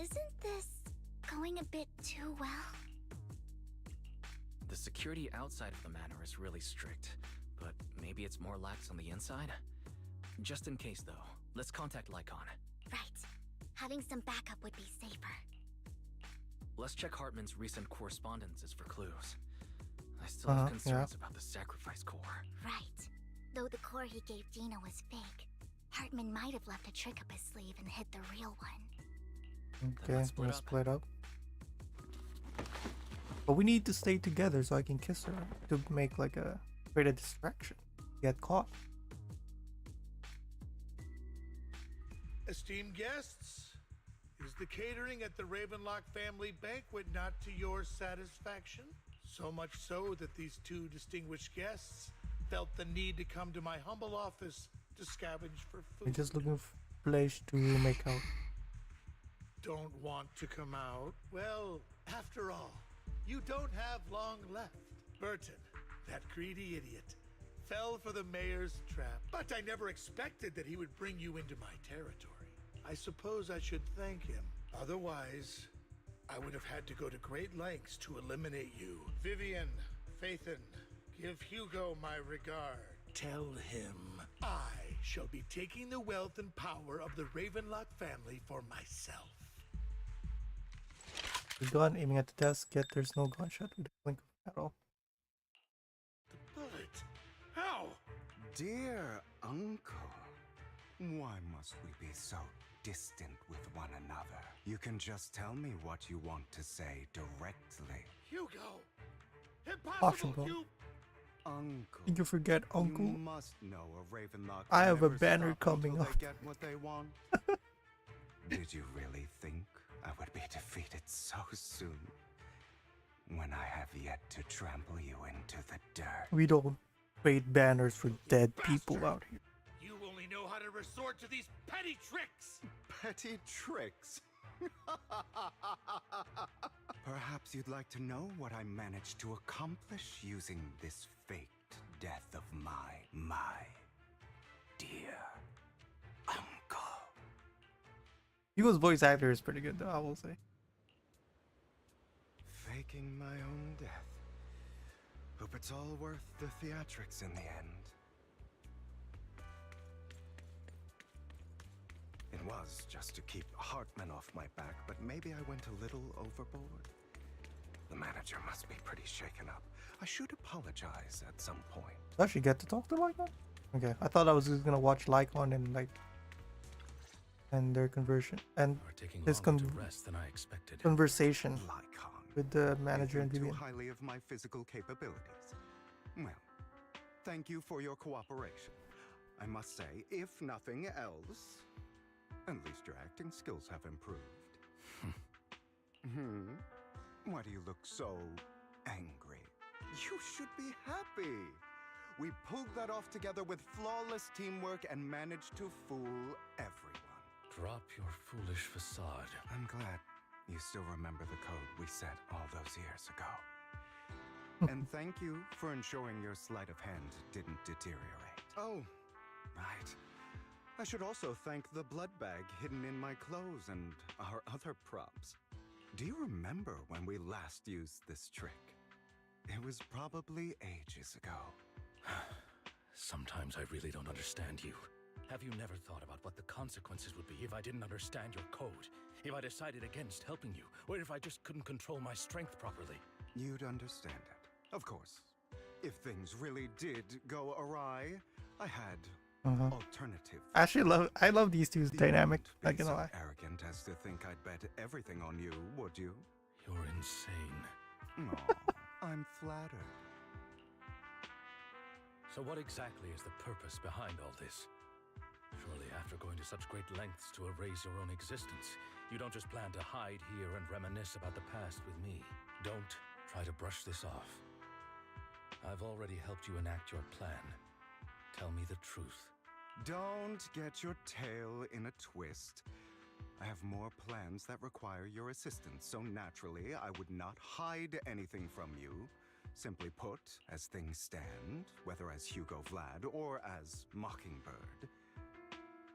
Isn't this going a bit too well? The security outside of the manor is really strict, but maybe it's more lax on the inside? Just in case, though, let's contact Lycon. Right. Having some backup would be safer. Let's check Hartman's recent correspondences for clues. I still have concerns about the sacrifice core. Right. Though the core he gave Dina was fake, Hartman might have left a trick up his sleeve and hid the real one. Okay, we'll split up. But we need to stay together so I can kiss her to make like a create a distraction. Get caught. Esteemed guests, is the catering at the Ravenlock family banquet not to your satisfaction? So much so that these two distinguished guests felt the need to come to my humble office to scavenge for food. We're just looking for a place to make out. Don't want to come out? Well, after all, you don't have long left. Burton, that greedy idiot, fell for the mayor's trap. But I never expected that he would bring you into my territory. I suppose I should thank him. Otherwise, I would have had to go to great lengths to eliminate you. Vivian, Phaethon, give Hugo my regard. Tell him I shall be taking the wealth and power of the Ravenlock family for myself. The gun aiming at the desk, yet there's no gunshot with a blink at all. Bullet? How? Dear uncle, why must we be so distant with one another. You can just tell me what you want to say directly. Hugo! Impossible, Possible. you... Uncle. Did you forget Uncle? You must know a Ravenlock I have a never banner stop coming until up. They get what they want. Did you really think I would be defeated so soon? When I have yet to trample you into the dirt. We don't trade banners for dead people out here. You only know how to resort to these petty tricks! Petty tricks? Perhaps you'd like to know what I managed to accomplish using this faked death of my dear uncle. Hugo's voice actor is pretty good though, I will say. Faking my own death. Hope it's all worth the theatrics in the end. It was just to keep Hartman off my back, but maybe I went a little overboard. The manager must be pretty shaken up. I should apologize at some point. Does she get to talk to Lycon? Okay, I thought I was just gonna watch Lycon and their conversion and his rest than I expected. conversation Lycon with the manager and too Vivian. highly of my physical capabilities. Well, thank you for your cooperation. I must say, if nothing else, at least your acting skills have improved. Why do you look so angry? You should be happy. We pulled that off together with flawless teamwork and managed to fool everyone. Drop your foolish facade. I'm glad you still remember the code we set all those years ago. And thank you for ensuring your sleight of hand didn't deteriorate. Oh, right. I should also thank the blood bag hidden in my clothes and our other props. Do you remember when we last used this trick? It was probably ages ago. Sometimes I really don't understand you. Have you never thought about what the consequences would be if I didn't understand your code? If I decided against helping you? Or if I just couldn't control my strength properly? You'd understand it. Of course. If things really did go awry, I had alternative. I love these two's dynamic. Be Not gonna so lie. arrogant as to think I'd bet everything on you, would you? You're insane. Aw, I'm flattered. So what exactly is the purpose behind all this? Surely after going to such great lengths to erase your own existence, you don't just plan to hide here and reminisce about the past with me. Don't try to brush this off. I've already helped you enact your plan. Tell me the truth. Don't get your tail in a twist. I have more plans that require your assistance, so naturally I would not hide anything from you. Simply put, as things stand, whether as Hugo Vlad or as Mockingbird,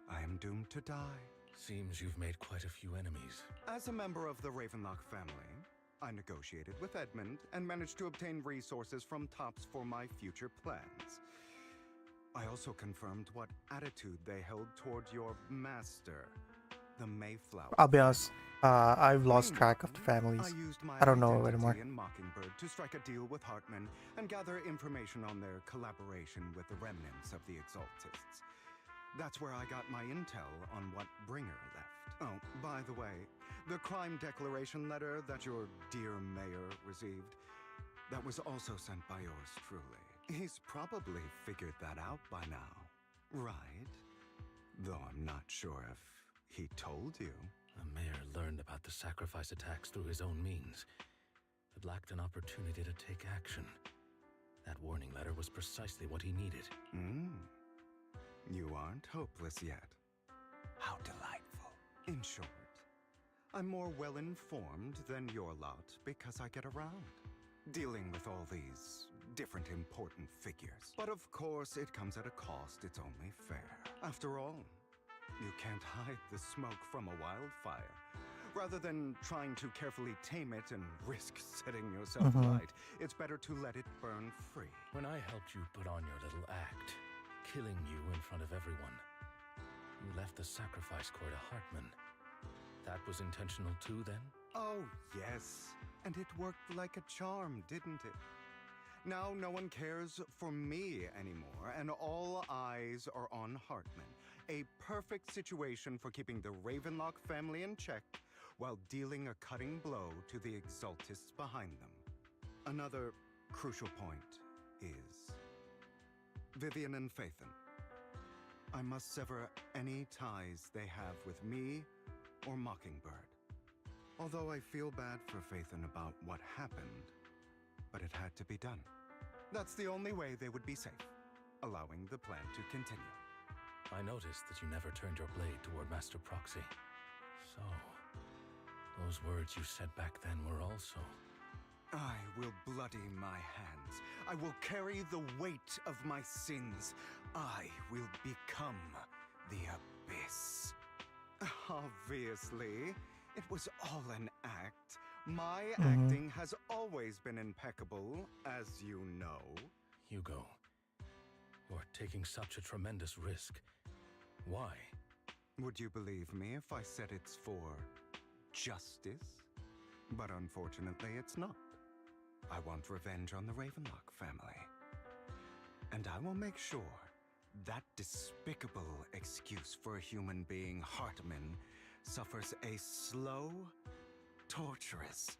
I am doomed to die. Seems you've made quite a few enemies. As a member of the Ravenlock family, I negotiated with Edmund and managed to obtain resources from Tops for my future plans. I also confirmed what attitude they held toward your master, the Mayflower. I'll be honest. I've lost track of the families. I don't know anymore. In Mockingbird to strike a deal with Hartman and gather information on their collaboration with the remnants of the Exaltists. That's where I got my intel on what Bringer left. Oh, by the way, the crime declaration letter that your dear mayor received, that was also sent by yours truly. He's probably figured that out by now, right? Though I'm not sure if he told you. The mayor learned about the sacrifice attacks through his own means, but lacked an opportunity to take action. That warning letter was precisely what he needed. You aren't hopeless yet. How delightful. In short, I'm more well-informed than your lot because I get around, dealing with all these different important figures. But of course, it comes at a cost. It's only fair. After all, you can't hide the smoke from a wildfire. Rather than trying to carefully tame it and risk setting yourself alight, it's better to let it burn free. When I helped you put on your little act, killing you in front of everyone, you left the sacrifice core to Hartman. That was intentional too, then? Oh, yes. And it worked like a charm, didn't it? Now no one cares for me anymore, and all eyes are on Hartman. A perfect situation for keeping the Ravenlock family in check while dealing a cutting blow to the Exaltists behind them. Another crucial point is Vivian and Phaethon. I must sever any ties they have with me or Mockingbird. Although I feel bad for Phaethon about what happened, but it had to be done. That's the only way they would be safe, allowing the plan to continue. I noticed that you never turned your blade toward Master Proxy. So, those words you said back then were also... I will bloody my hands. I will carry the weight of my sins. I will become the Abyss. Obviously, it was all an act. My acting has always been impeccable, as you know. Hugo, you're taking such a tremendous risk. Why? Would you believe me if I said it's for justice? But unfortunately, it's not. I want revenge on the Ravenlock family. And I will make sure that despicable excuse for a human being, Hartman, suffers a slow, torturous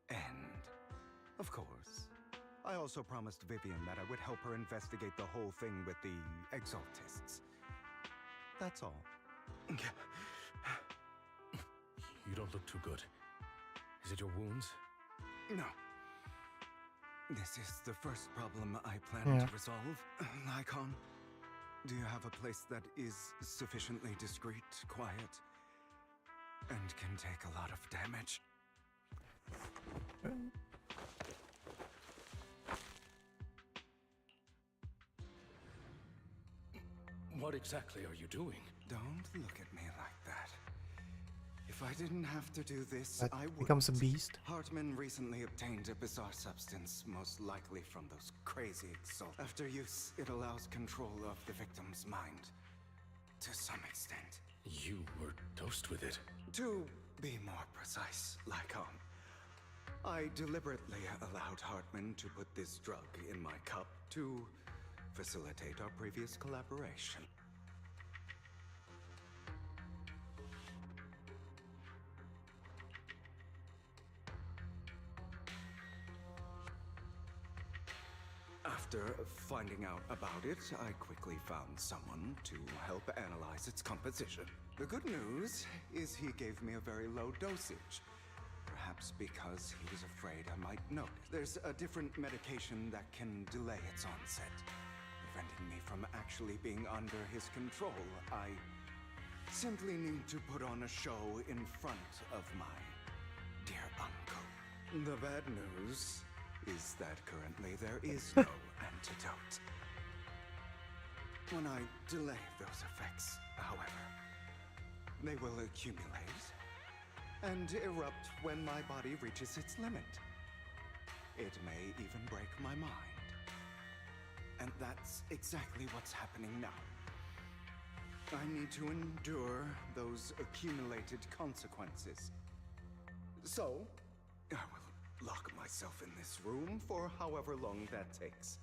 end. Of course. I also promised Vivian that I would help her investigate the whole thing with the Exaltists. That's all. You don't look too good. Is it your wounds? No. This is the first problem I plan to resolve. Lycon, do you have a place that is sufficiently discreet, quiet, and can take a lot of damage? What exactly are you doing? Don't look at me like that. If I didn't have to do this, That I would. becomes a beast. Hartman recently obtained a bizarre substance, most likely from those crazy exalts. After use, it allows control of the victim's mind. To some extent. You were dosed with it. To be more precise, Lycon, I deliberately allowed Hartman to put this drug in my cup to facilitate our previous collaboration. After finding out about it, I quickly found someone to help analyze its composition. The good news is he gave me a very low dosage. Perhaps because he was afraid I might notice. There's a different medication that can delay its onset, preventing me from actually being under his control. I simply need to put on a show in front of my dear uncle. The bad news is that currently there is no antidote. When I delay those effects, however, they will accumulate and erupt when my body reaches its limit. It may even break my mind. And that's exactly what's happening now. I need to endure those accumulated consequences. So, I will lock myself in this room for however long that takes.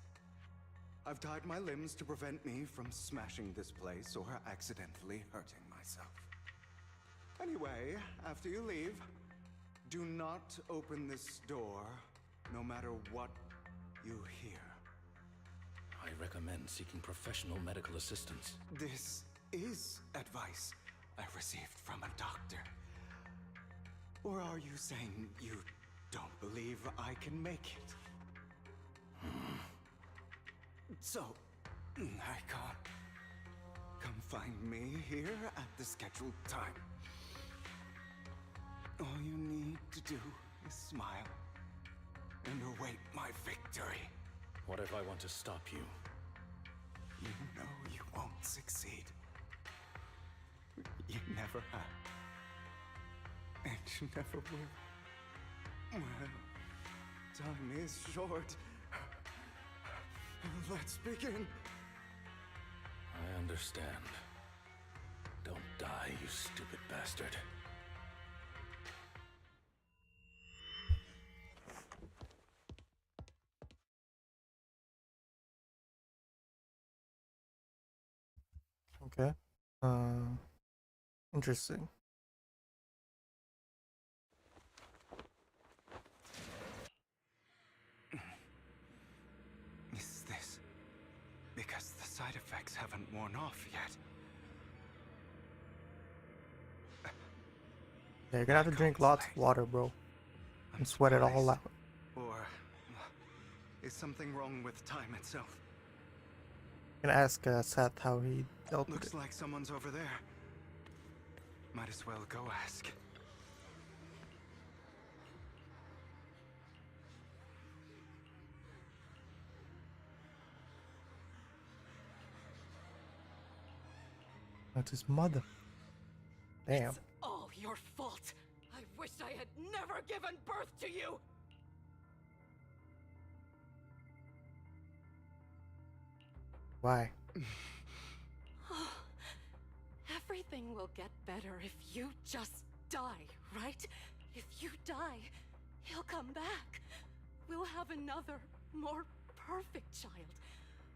I've tied my limbs to prevent me from smashing this place or accidentally hurting myself. Anyway, after you leave, do not open this door, no matter what you hear. I recommend seeking professional medical assistance. This is advice I received from a doctor. Or are you saying you don't believe I can make it? So, Lycon, come find me here at the scheduled time. All you need to do is smile and await my victory. What if I want to stop you? You know you won't succeed. You never have. And you never will. Well, time is short. Let's begin. I understand. Don't die, you stupid bastard. Okay. Interesting. Is this because the side effects haven't worn off yet? Yeah, you're gonna have to drink lots of water, bro, and sweat it all out. Or is something wrong with time itself? You can ask Seth how he dealt with Looks it. like someone's over there. Might as well go ask. That's his mother. Damn. It's all your fault. I wish I had never given birth to you. Why? Everything will get better if you just die, right? If you die, he'll come back. We'll have another, more perfect child.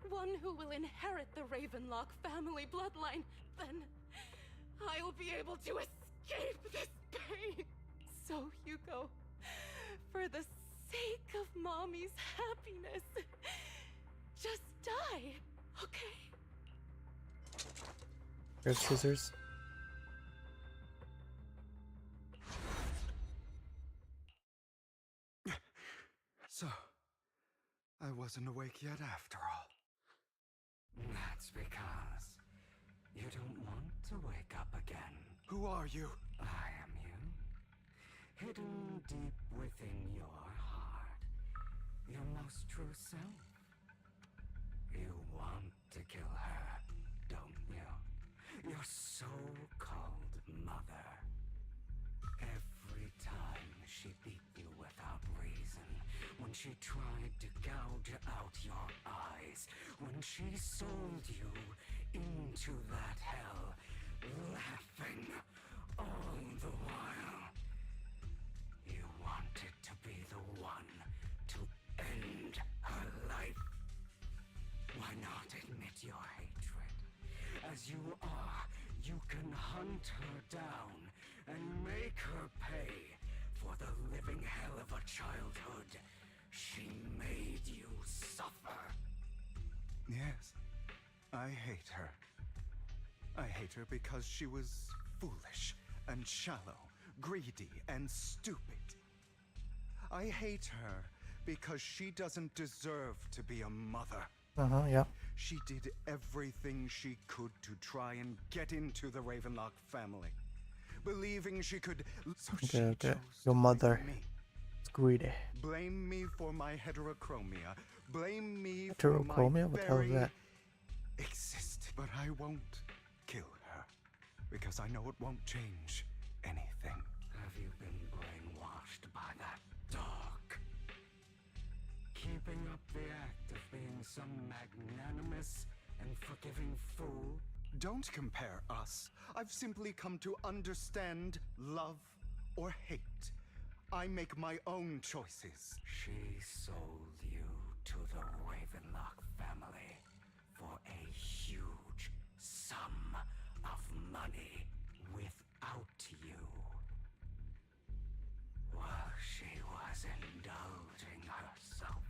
One who will inherit the Ravenlock family bloodline. Then I'll be able to escape this pain. So, Hugo, for the sake of Mommy's happiness, just die, okay? There's scissors. So, I wasn't awake yet after all. That's because you don't want to wake up again. Who are you? I am you. Hidden deep within your heart. Your most true self. You want to kill her, don't you? Your so-called mother. Every time she beat you without reason, when she tried to gouge out your eyes, when she sold you into that hell, laughing all the while. You wanted to be the one to end her life. Why not admit your hatred? As you are, you can hunt her down and make her pay for the living hell of a childhood she made you suffer. Yes, I hate her. I hate her because she was foolish and shallow, greedy and stupid. I hate her because she doesn't deserve to be a mother. Yeah. She did everything she could to try and get into the Ravenlock family, believing she could. So she Okay. chose Your to mother. blame me. It's greedy. Blame me for my heterochromia. Blame me for my Heterochromia? What the hell is very that? exist. But I won't kill her because I know it won't change anything. Have you been brainwashed by that dog? Keeping up the act of being some magnanimous and forgiving fool? Don't compare us. I've simply come to understand love or hate. I make my own choices. She sold you to the Ravenlock family for a huge sum of money without you. While she was indulging herself,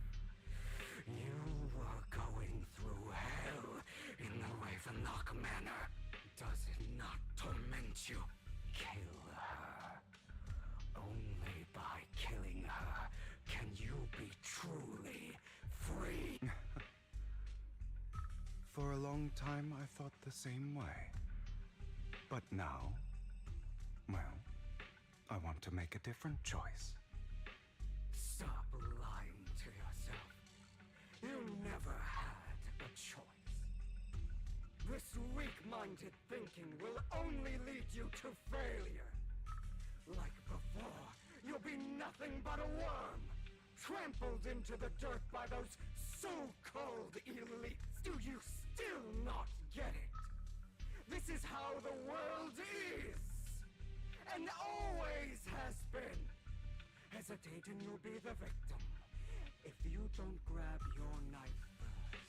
you were going through hell in the Ravenlock Manor. Does it not torment you? Kill her. Only by killing her can you be truly free. For a long time, I thought the same way. But now, well, I want to make a different choice. Stop lying to yourself. You never had a choice. This weak-minded thinking will only lead you to failure. Like before, you'll be nothing but a worm, trampled into the dirt by those so-called elites. Do you still not get it? This is how the world is, and always has been. Hesitate and you'll be the victim. If you don't grab your knife first,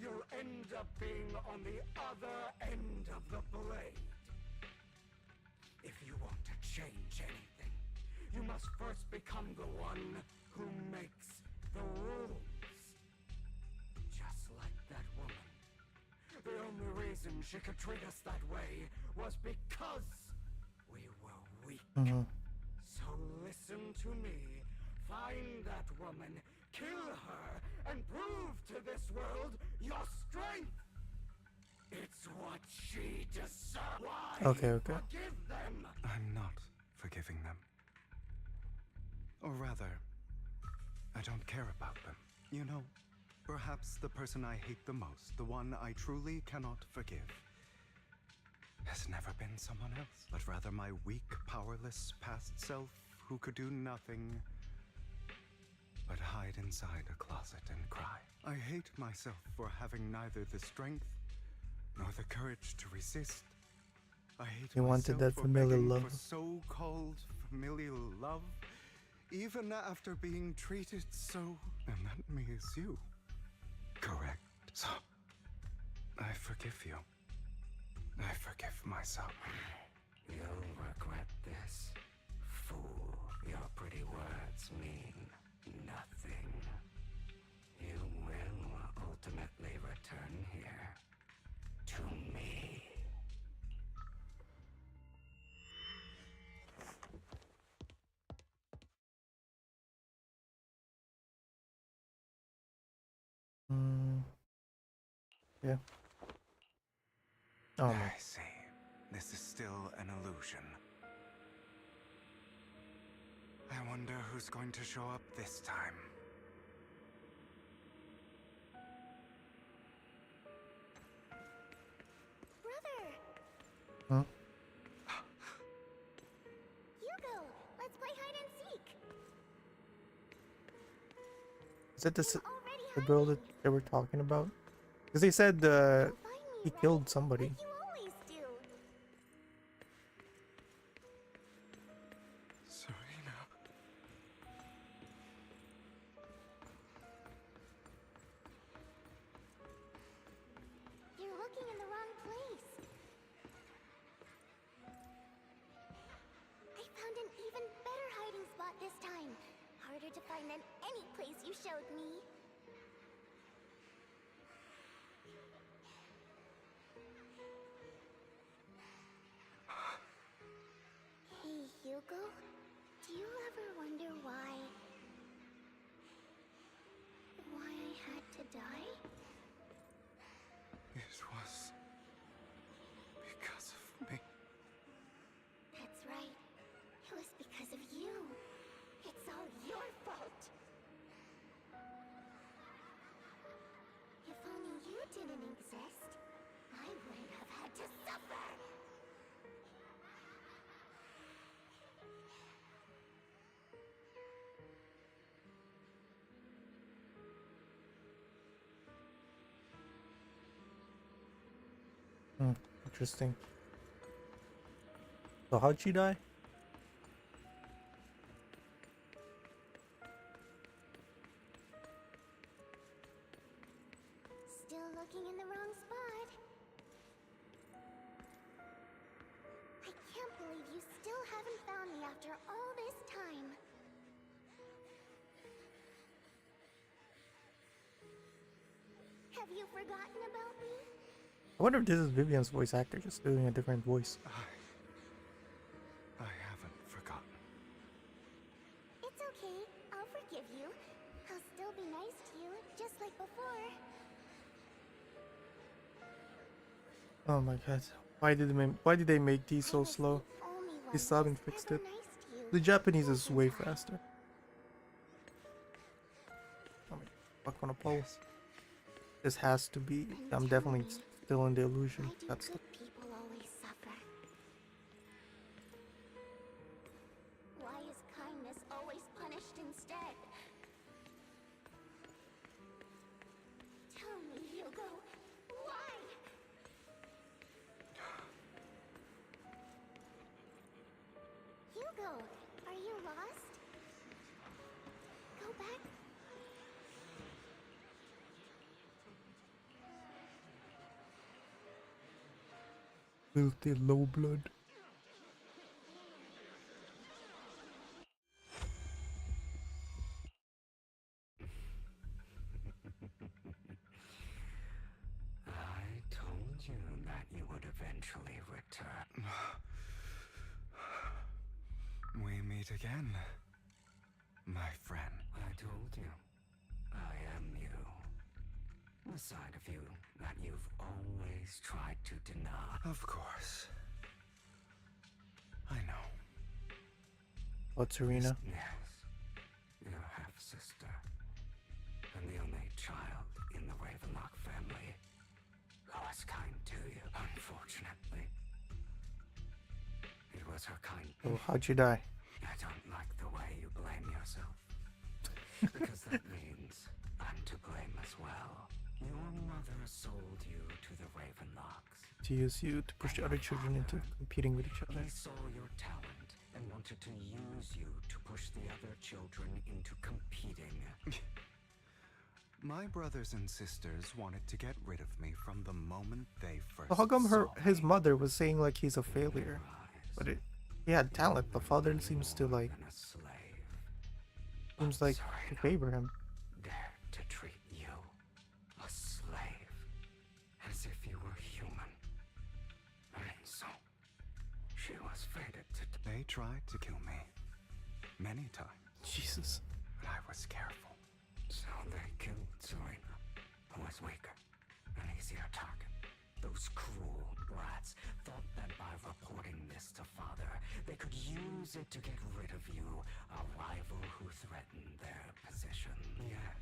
you'll end up being on the other end of the blade. If you want to change anything, you must first become the one who makes the rules. Just like that woman. The only reason she could treat us that way was because we were weak. So listen to me. Find that woman, kill her, and prove to this world your strength. It's what she deserves. Why Okay. forgive them? I'm not forgiving them. Or rather, I don't care about them. You know, perhaps the person I hate the most, the one I truly cannot forgive, has never been someone else, but rather my weak, powerless past self who could do nothing but hide inside a closet and cry. I hate myself for having neither the strength nor the courage to resist. I hate You wanted myself that for familiar begging love. for so-called familial love, even after being treated so, and that me is you. Correct. So, I forgive you. I forgive myself. You'll regret this. Fool, your pretty words mean nothing. You will ultimately return here to me. Yeah. Oh my. I see. This is still an illusion. I wonder who's going to show up this time. Brother! Huh? Hugo, let's play hide and seek. Is it the girl that they were talking about? Because they said he killed somebody. You always do. Serena. You're looking in the wrong place. I found an even better hiding spot this time. Harder to find than any place you showed me. Hey, Hugo, do you ever wonder why I had to die? It was because of me. That's right. It was because of you. It's all your fault. If only you didn't exist, I wouldn't have had to suffer. Interesting. So how'd she die? Still looking in the wrong spot. I can't believe you still haven't found me after all this time. Have you forgotten about me? I wonder if this is Vivian's voice actor just doing a different voice. I haven't forgotten. It's okay. I'll forgive you. I'll still be nice to you, just like before. Oh my god. Why did they make these so slow? They still haven't fixed it. The Japanese is way faster. Oh my fuck on a pole. This has to be. I'm definitely still in the illusion. That's the People always suffer. Why is kindness always punished instead? Tell me, Hugo, why? Hugo, are you lost? Go back. Filthy low blood. I told you that you would eventually return. We meet again, my friend. I told you, I am you. The side of you that you've always tried to deny. Of course. I know. What's Serena? Yes, your half-sister, and the only child in the Ravenlock family who was kind to you. Unfortunately, it was her kind. Oh, how'd you die? I don't like the way you blame yourself, because that means I'm to blame as well. Your mother sold you to the Ravenlocks. To use you to push the other children into competing with each other. He saw your talent and wanted to use you to push the other children into competing. My brothers and sisters wanted to get rid of me from the moment they first So how come saw his mother was saying like he's a failure? But he had talent. The father seems to like to favor him. Dare to treat you, a slave, as if you were human. And so, she was fated to... They tried to kill me. Many times. Jesus. But I was careful. So they killed Serena, who was weaker, an easier target. Those cruel brats thought that by reporting this to Father, they could use it to get rid of you, a rival who threatened their position. Yet,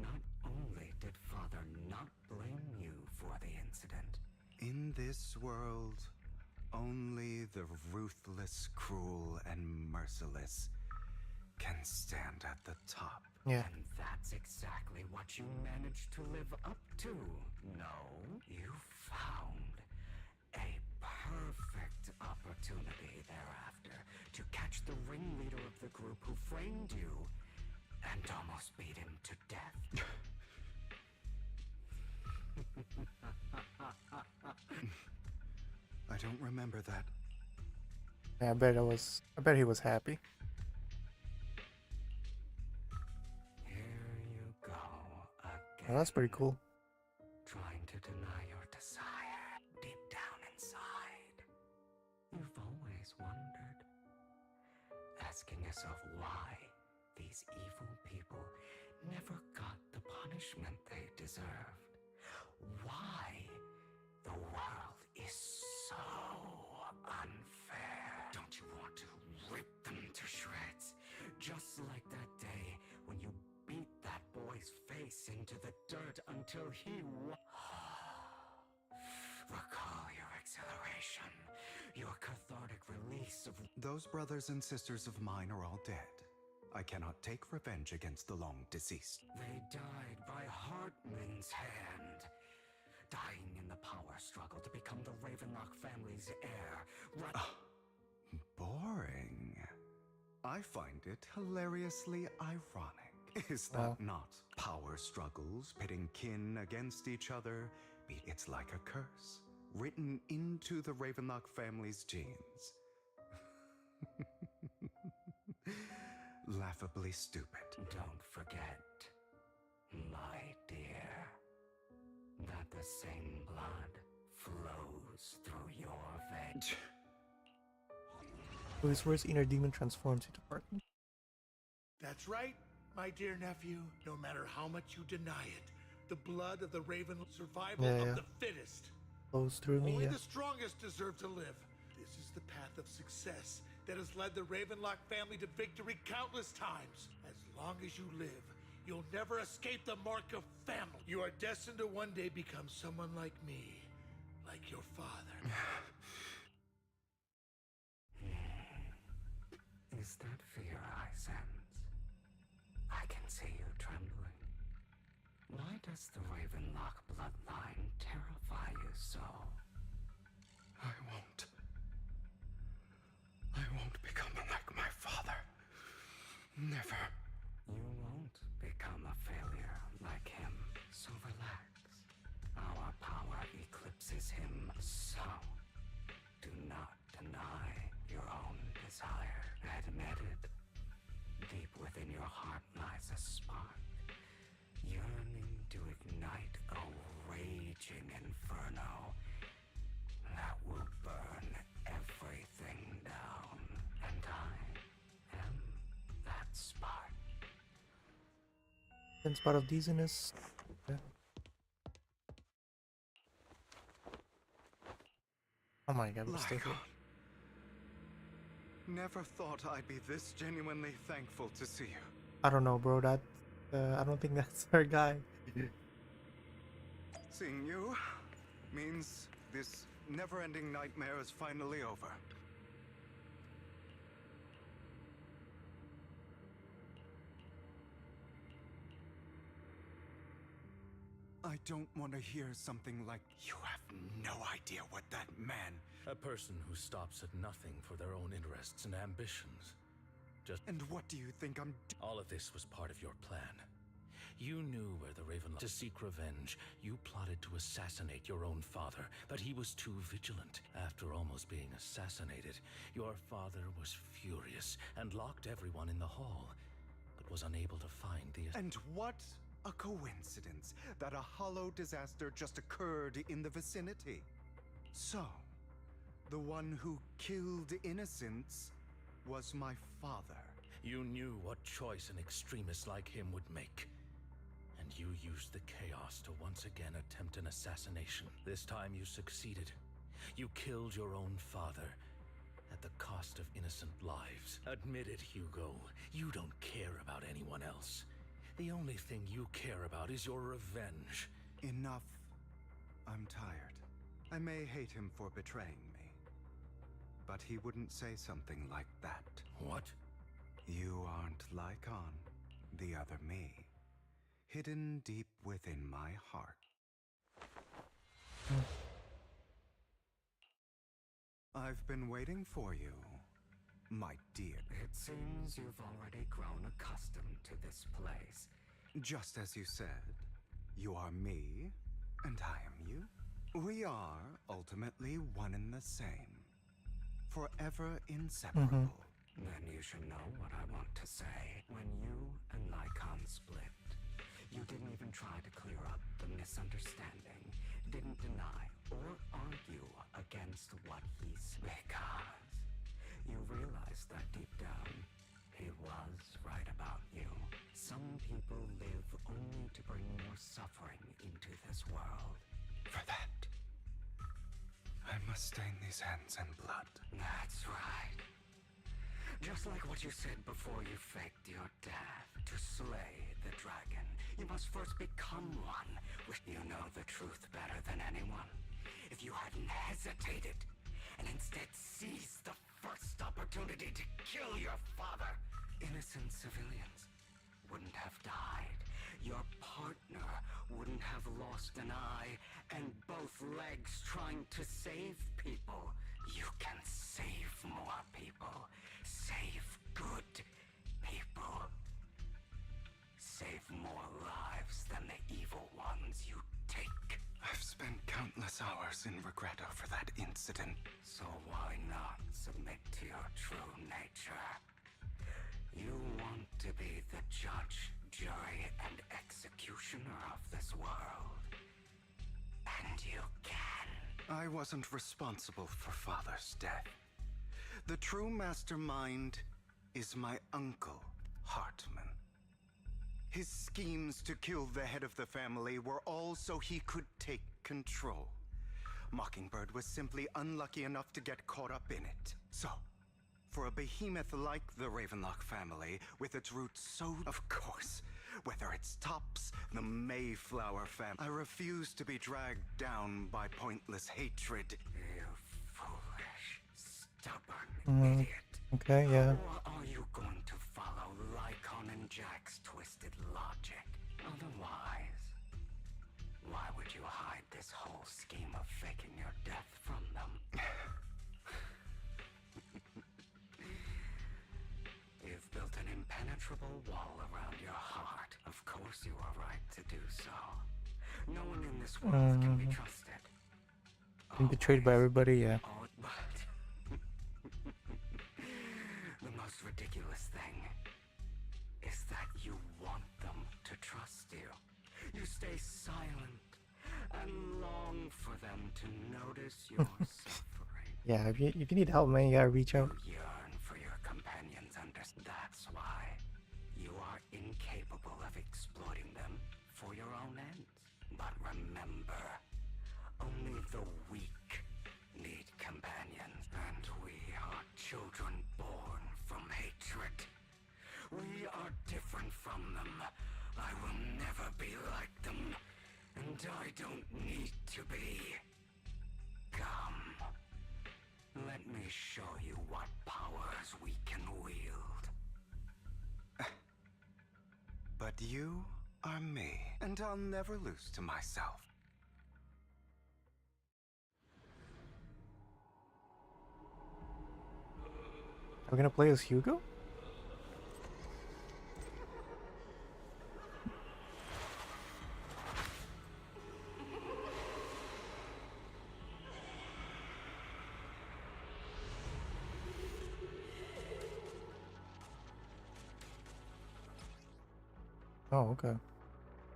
not only did Father not blame you for the incident. In this world, only the ruthless, cruel, and merciless can stand at the top. Yeah. And that's exactly what you managed to live up to. No, you found a perfect opportunity thereafter to catch the ringleader of the group who framed you and almost beat him to death. I don't remember that. Yeah, I bet he was happy. Here you go again. Oh, that's pretty cool. Trying to deny your desire deep down inside. You've always wondered, asking yourself why these evil people never got the punishment they deserved. Why the world is so unfair. Don't you want to rip them to shreds? Just like that day when you beat that boy's face into the dirt until he Recall your exhilaration, your cathartic release of... Those brothers and sisters of mine are all dead. I cannot take revenge against the long deceased. They died by Hartman's hand. Dying in the power struggle to become the Ravenlock family's heir. Boring. I find it hilariously ironic. Is that not power struggles, pitting kin against each other? It's like a curse, written into the Ravenlock family's genes. Laughably stupid. Don't forget, my dear, that the same blood flows through your veins. So his worst inner demon transforms into partner. That's right, my dear nephew. No matter how much you deny it, the blood of the Raven survival of the fittest. Flows through me, Only the strongest deserve to live. This is the path of success that has led the Ravenlock family to victory countless times. As long as you live, you'll never escape the mark of family. You are destined to one day become someone like me, like your father. Is that fear I sense? I can see you trembling. Why does the Ravenlock bloodline terrify you so? I won't become like my father. Never. You won't become a failure like him, so relax. Our power eclipses eclipses him. So, do not deny your own desire. Admit it. Deep within your heart lies a spark, yearning to ignite a raging inferno that will burn everything down. And I am that spark. Then spot of dizziness. Yeah. Oh my god, we're still here. Never thought I'd be this genuinely thankful to see you. I don't know, bro. That I don't think that's our guy. Seeing you means this never-ending nightmare is finally over. I don't want to hear something like, "You have no idea what that man..." A person who stops at nothing for their own interests and ambitions. And what do you think I'm All of this was part of your plan. You knew where the Raven... To seek revenge, you plotted to assassinate your own father, but he was too vigilant. After almost being assassinated, your father was furious and locked everyone in the hall, but was unable to find the... And what a coincidence that a hollow disaster just occurred in the vicinity. So, the one who killed innocents was my father. You knew what choice an extremist like him would make. And you used the chaos to once again attempt an assassination. This time you succeeded. You killed your own father at the cost of innocent lives. Admit it, Hugo. You don't care about anyone else. The only thing you care about is your revenge. Enough. I'm tired. I may hate him for betraying me, but he wouldn't say something like that. What? You aren't Lycon, the other me, hidden deep within my heart. I've been waiting for you, my dear. It seems you've already grown accustomed to this place. Just as you said, you are me, and I am you. We are ultimately one and the same. Forever inseparable. Then you should know what I want to say. When you and Lycon split, you didn't even try to clear up the misunderstanding, didn't deny or argue against what he's... Because you realized that deep down, he was right about you. Some people live only to bring more suffering into this world. For that, I must stain these hands in blood. That's right. Just like what you said before you faked your death. To slay the dragon, you must first become one. You know the truth better than anyone. If you hadn't hesitated, and instead seized the first opportunity to kill your father, innocent civilians wouldn't have died. Your partner wouldn't have lost an eye and both legs trying to save people. You can save more people. Save good people. Save more lives than the evil ones you take. I've spent countless hours in regret over that incident. So why not submit to your true nature? You want to be the judge, jury, and executioner of this world. And you can. I wasn't responsible for Father's death. The true mastermind is my uncle, Hartman. His schemes to kill the head of the family were all so he could take control. Mockingbird was simply unlucky enough to get caught up in it. So, for a behemoth like the Ravenlock family, with its roots so... Of course, whether it's Tops, the Mayflower family, I refuse to be dragged down by pointless hatred. You foolish, stubborn idiot. Okay, yeah. Or are you going to follow Lycon and Jack's twisted logic? Otherwise, why would you hide this whole scheme of faking your death from them? You've built an impenetrable wall around your heart. Of course you are right to do so. No one in this world can be trusted. Been betrayed by everybody, yeah. The most ridiculous thing is that you want them to trust you. You stay silent and long for them to notice your suffering. Yeah, if you need help, man, you gotta reach out. You yearn for your companions, that's why you are incapable of exploiting them for your own ends. But remember, only the weak need companions, and we are children born from hatred. We are different from them. I will never be like them, and I don't need to be. Come, let me show you what powers we can wield. But you are me, and I'll never lose to myself. Are we gonna play as Hugo? Oh, okay.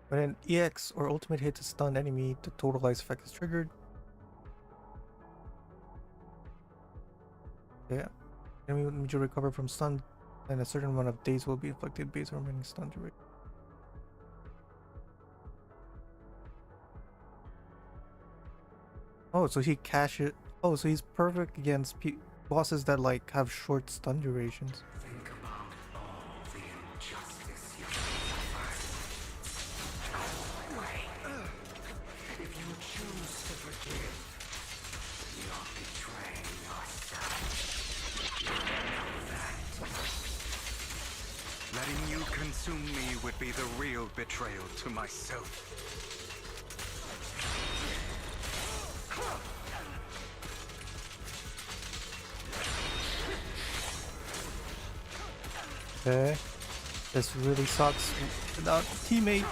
When an EX or ultimate hits a stunned enemy, the total ice effect is triggered. Yeah. Enemy will need to recover from stun, and a certain amount of days will be inflicted based on remaining stun duration. Oh, so he cashes. Oh, so he's perfect against bosses that like have short stun durations. Think about all the injustice you suffered. If you choose to forgive, you're betraying yourself. You know that. Letting you consume me would be the real betrayal to myself. Okay. This really sucks without a teammate.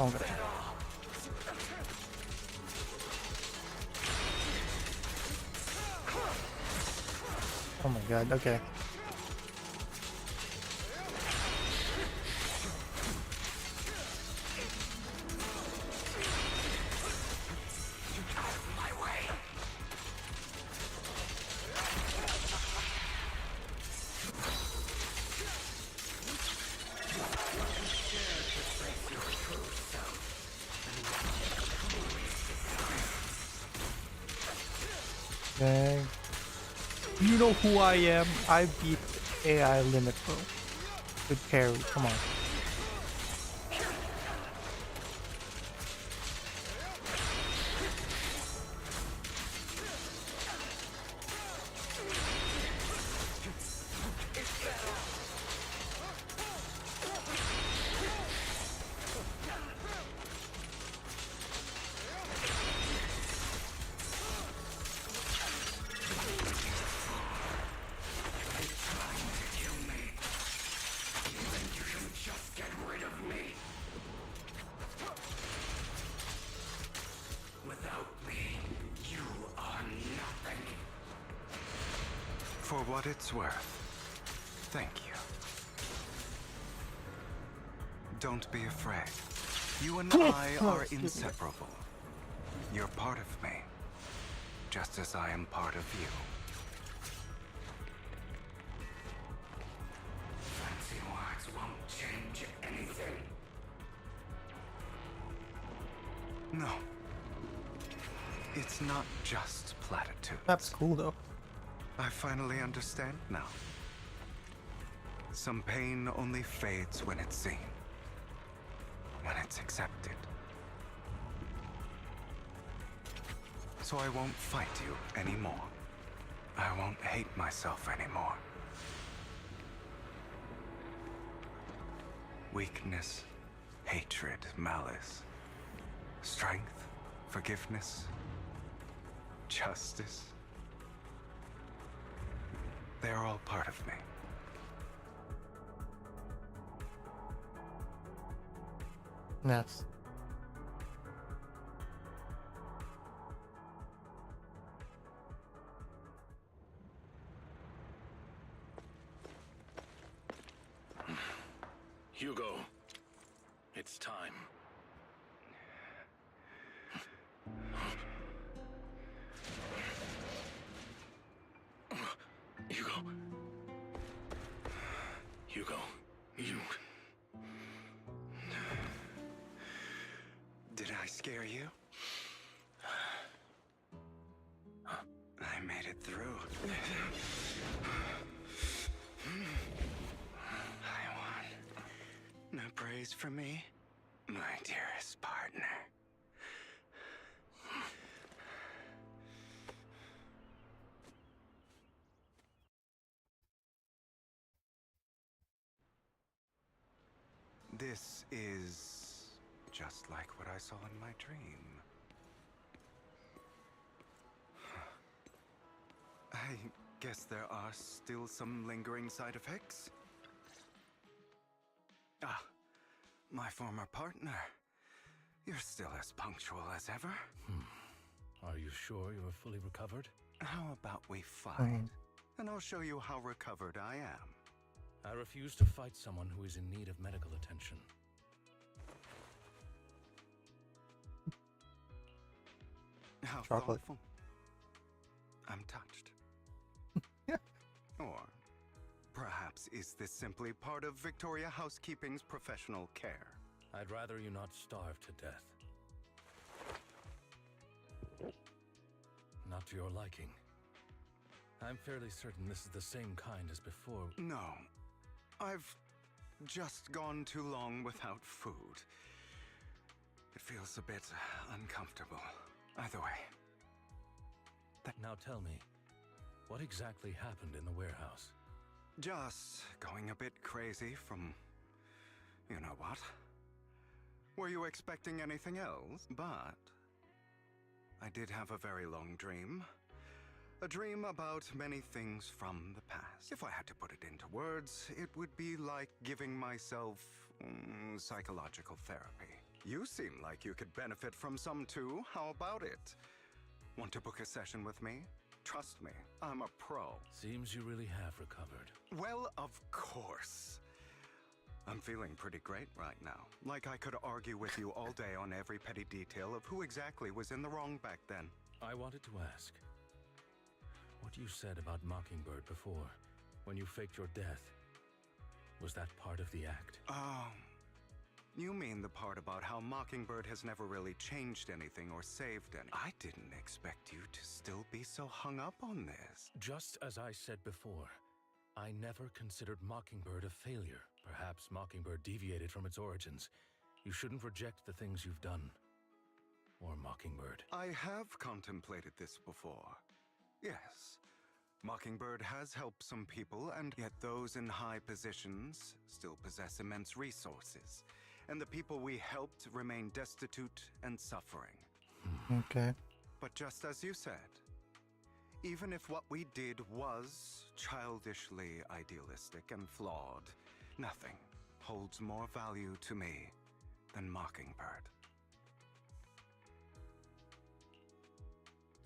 Okay. Oh my god, okay. Okay. You know who I am. I beat AI limit, bro. Good parry. Come on. For what it's worth, thank you. Don't be afraid. You and I are inseparable. You're part of me, just as I am part of you. Fancy words won't change anything. No. It's not just platitudes. That's cool though. I finally understand now. Some pain only fades when it's seen, when it's accepted. So I won't fight you anymore. I won't hate myself anymore. Weakness, hatred, malice, strength, forgiveness, justice. They are all part of me. Yes. Hugo, it's time. Hugo. Hugo, you... Did I scare you? I made it through. I won. No praise for me, my dearest partner. This is just like what I saw in my dream. I guess there are still some lingering side effects. Ah, my former partner. You're still as punctual as ever. Are you sure you're fully recovered? How about we fight? And I'll show you how recovered I am. I refuse to fight someone who is in need of medical attention. How Chocolate. thoughtful. I'm touched. Or perhaps is this simply part of Victoria Housekeeping's professional care? I'd rather you not starve to death. Not to your liking. I'm fairly certain this is the same kind as before. No. I've just gone too long without food. It feels a bit uncomfortable. Either way. Now tell me, what exactly happened in the warehouse? Just going a bit crazy from... you know what? Were you expecting anything else? But... I did have a very long dream. A dream about many things from the past. If I had to put it into words, it would be like giving myself psychological therapy. You seem like you could benefit from some too. How about it? Want to book a session with me? Trust me, I'm a pro. Seems you really have recovered. Well, of course. I'm feeling pretty great right now. Like I could argue with you all day on every petty detail of who exactly was in the wrong back then. I wanted to ask, what you said about Mockingbird before, when you faked your death, was that part of the act? Oh, you mean the part about how Mockingbird has never really changed anything or saved any. I didn't expect you to still be so hung up on this. Just as I said before, I never considered Mockingbird a failure. Perhaps Mockingbird deviated from its origins. You shouldn't reject the things you've done. Or Mockingbird. I have contemplated this before. Yes. Mockingbird has helped some people, and yet those in high positions still possess immense resources. And the people we helped remain destitute and suffering. Okay. But just as you said, even if what we did was childishly idealistic and flawed, nothing holds more value to me than Mockingbird.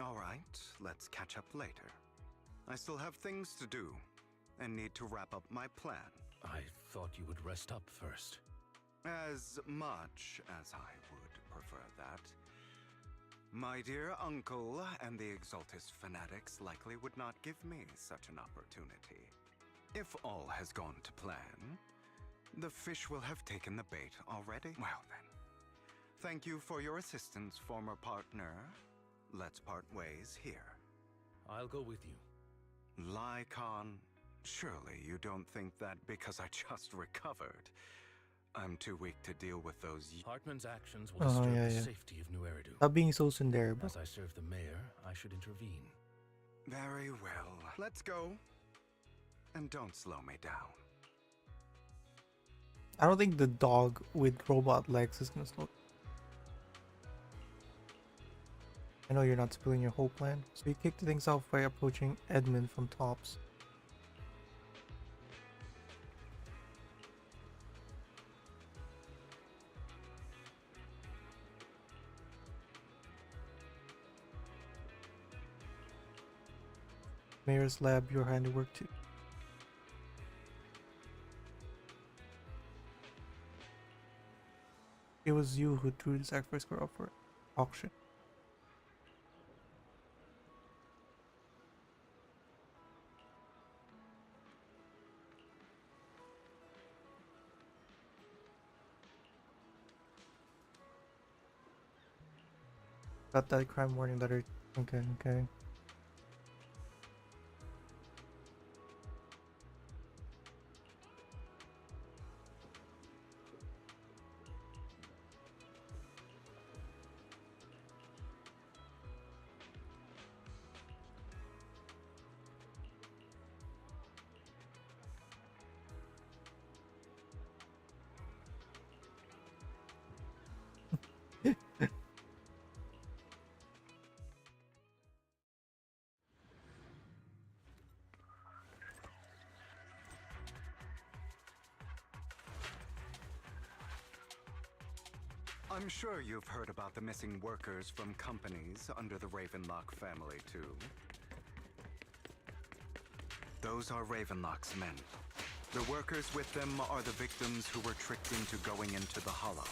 All right, let's catch up later. I still have things to do and need to wrap up my plan. I thought you would rest up first. As much as I would prefer that. My dear uncle and the Exaltus fanatics likely would not give me such an opportunity. If all has gone to plan, the fish will have taken the bait already. Well then, thank you for your assistance, former partner. Let's part ways here. I'll go with you. Lycon Surely you don't think that because I just recovered, I'm too weak to deal with those. Hartman's actions will disturb yeah, the yeah. safety of New Eridu. Stop being so tsundere, bro. As I serve the mayor, I should intervene. Very well. Let's go. And don't slow me down. I don't think the dog with robot legs is gonna slow. I know you're not spilling your whole plan, so you kicked things off by approaching Edmund from tops. Mayor's lab, your handiwork too. It was you who threw the sacrifice square up for auction. Got that crime warning letter. Okay, okay. I'm sure you've heard about the missing workers from companies under the Ravenlock family, too. Those are Ravenlock's men. The workers with them are the victims who were tricked into going into the Hollow.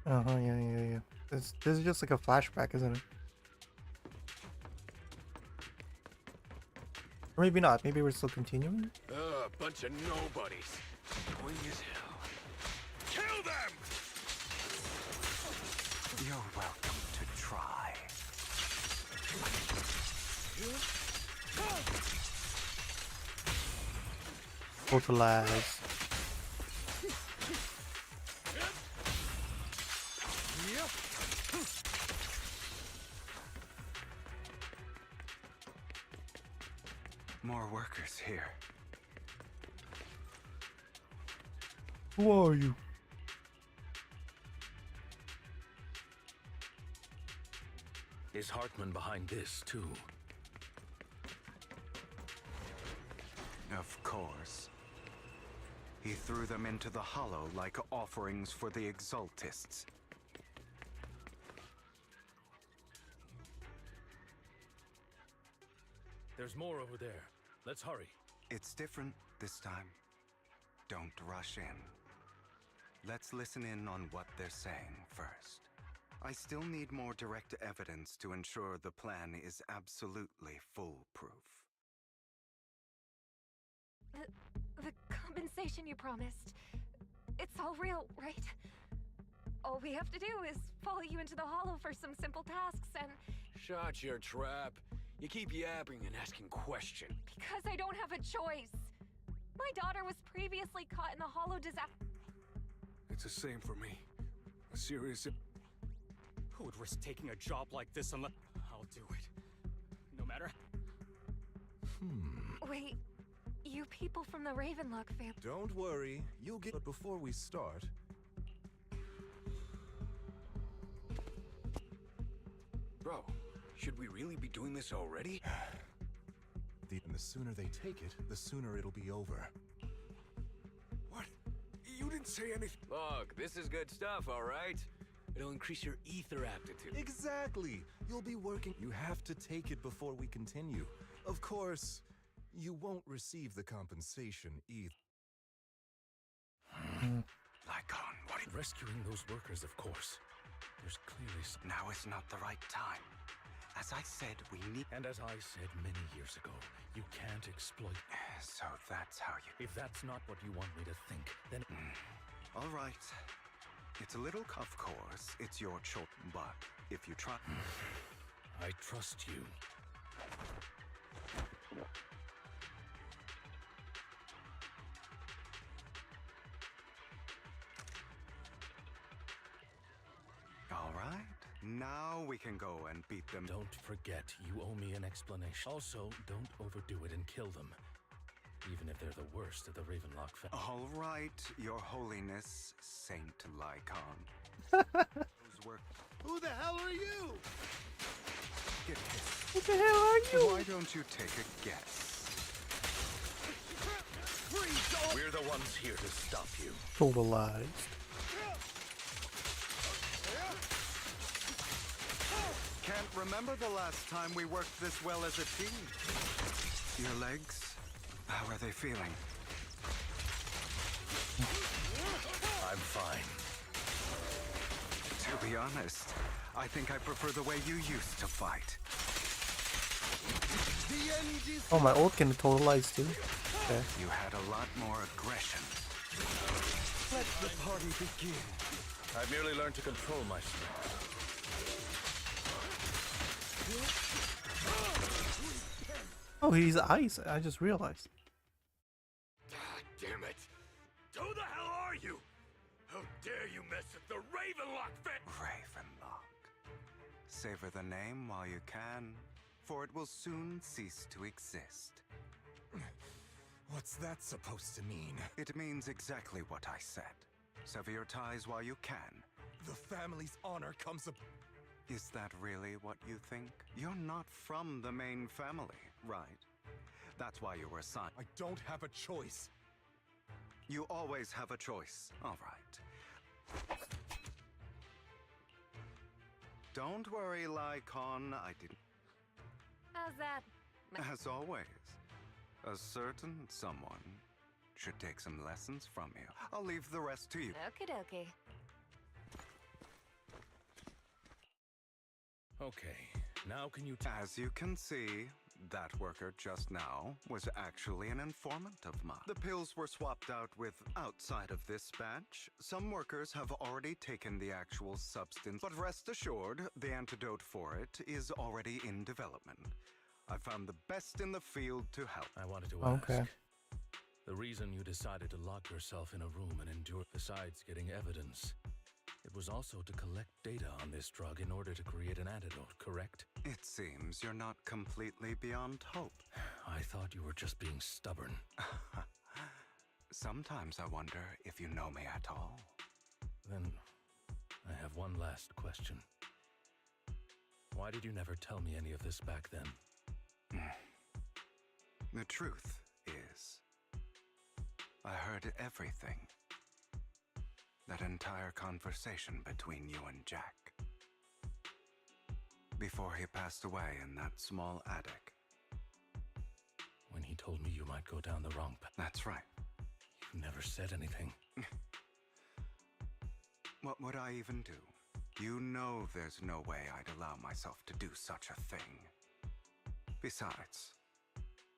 Yeah. This is just like a flashback, isn't it? Or maybe not. Maybe we're still continuing. Bunch of nobodies. Annoying as hell. Kill them! You're welcome to try. Totalize. More workers here. Who are you? Is Hartman behind this, too? Of course. He threw them into the Hollow like offerings for the Exaltists. There's more over there. Let's hurry. It's different this time. Don't rush in. Let's listen in on what they're saying first. I still need more direct evidence to ensure the plan is absolutely foolproof. The compensation you promised. It's all real, right? All we have to do is follow you into the Hollow for some simple tasks and... Shut your trap. You keep yapping and asking questions. Because I don't have a choice. My daughter was previously caught in the Hollow disaster. It's the same for me. A serious... Who would risk taking a job like this unless... I'll do it. No matter... Wait, you people from the Ravenlock family... Don't worry, you'll get... But before we start... Bro, should we really be doing this already? And the sooner they take it, the sooner it'll be over. What? You didn't say anything. Look, this is good stuff, all right? It'll increase your ether aptitude. Exactly! You'll be working... You have to take it before we continue. Of course, you won't receive the compensation either. Lycon, what are you... Rescuing those workers, of course. There's clearly some... Now is not the right time. As I said, we need... And as I said many years ago, you can't exploit... So that's how you... If that's not what you want me to think, then... All right. It's a little... Of course, it's your choice, but if you try... I trust you. All right. Now we can go and beat them. Don't forget, you owe me an explanation. Also, don't overdo it and kill them. Even if they're the worst of the Ravenlock family. All right, Your Holiness, Saint Lycon. Who the hell are you? Get this. What the hell are you? Why don't you take a guess? We're the ones here to stop you. Totalized. Can't remember the last time we worked this well as a team. Your legs? How are they feeling? I'm fine. To be honest, I think I prefer the way you used to fight. The end is... Oh, my ult can totalize too. Okay. You had a lot more aggression. Let the party begin. I've merely learned to control my strength. Oh, he's ice. I just realized. Damn it! Who the hell are you? How dare you mess with the Ravenlock Ravenlock. Savor the name while you can, for it will soon cease to exist. What's that supposed to mean? It means exactly what I said. Sever your ties while you can. The family's honor comes up. Is that really what you think? You're not from the main family, right? That's why you were assigned. I don't have a choice. You always have a choice. All right. Don't worry, Lycon. I didn't... How's that? As always, a certain someone should take some lessons from you. I'll leave the rest to you. Okie dokie. Okay, now can you... As you can see, that worker just now was actually an informant of mine. The pills were swapped out with outside of this batch. Some workers have already taken the actual substance, but rest assured, the antidote for it is already in development. I found the best in the field to help. I wanted to ask. The reason you decided to lock yourself in a room and endure, besides getting evidence, it was also to collect data on this drug in order to create an antidote, correct? It seems you're not completely beyond hope. I thought you were just being stubborn. Sometimes I wonder if you know me at all. Then, I have one last question. Why did you never tell me any of this back then? The truth is, I heard everything. That entire conversation between you and Jack. Before he passed away in that small attic. When he told me you might go down the wrong path. That's right. You never said anything. What would I even do? You know there's no way I'd allow myself to do such a thing. Besides,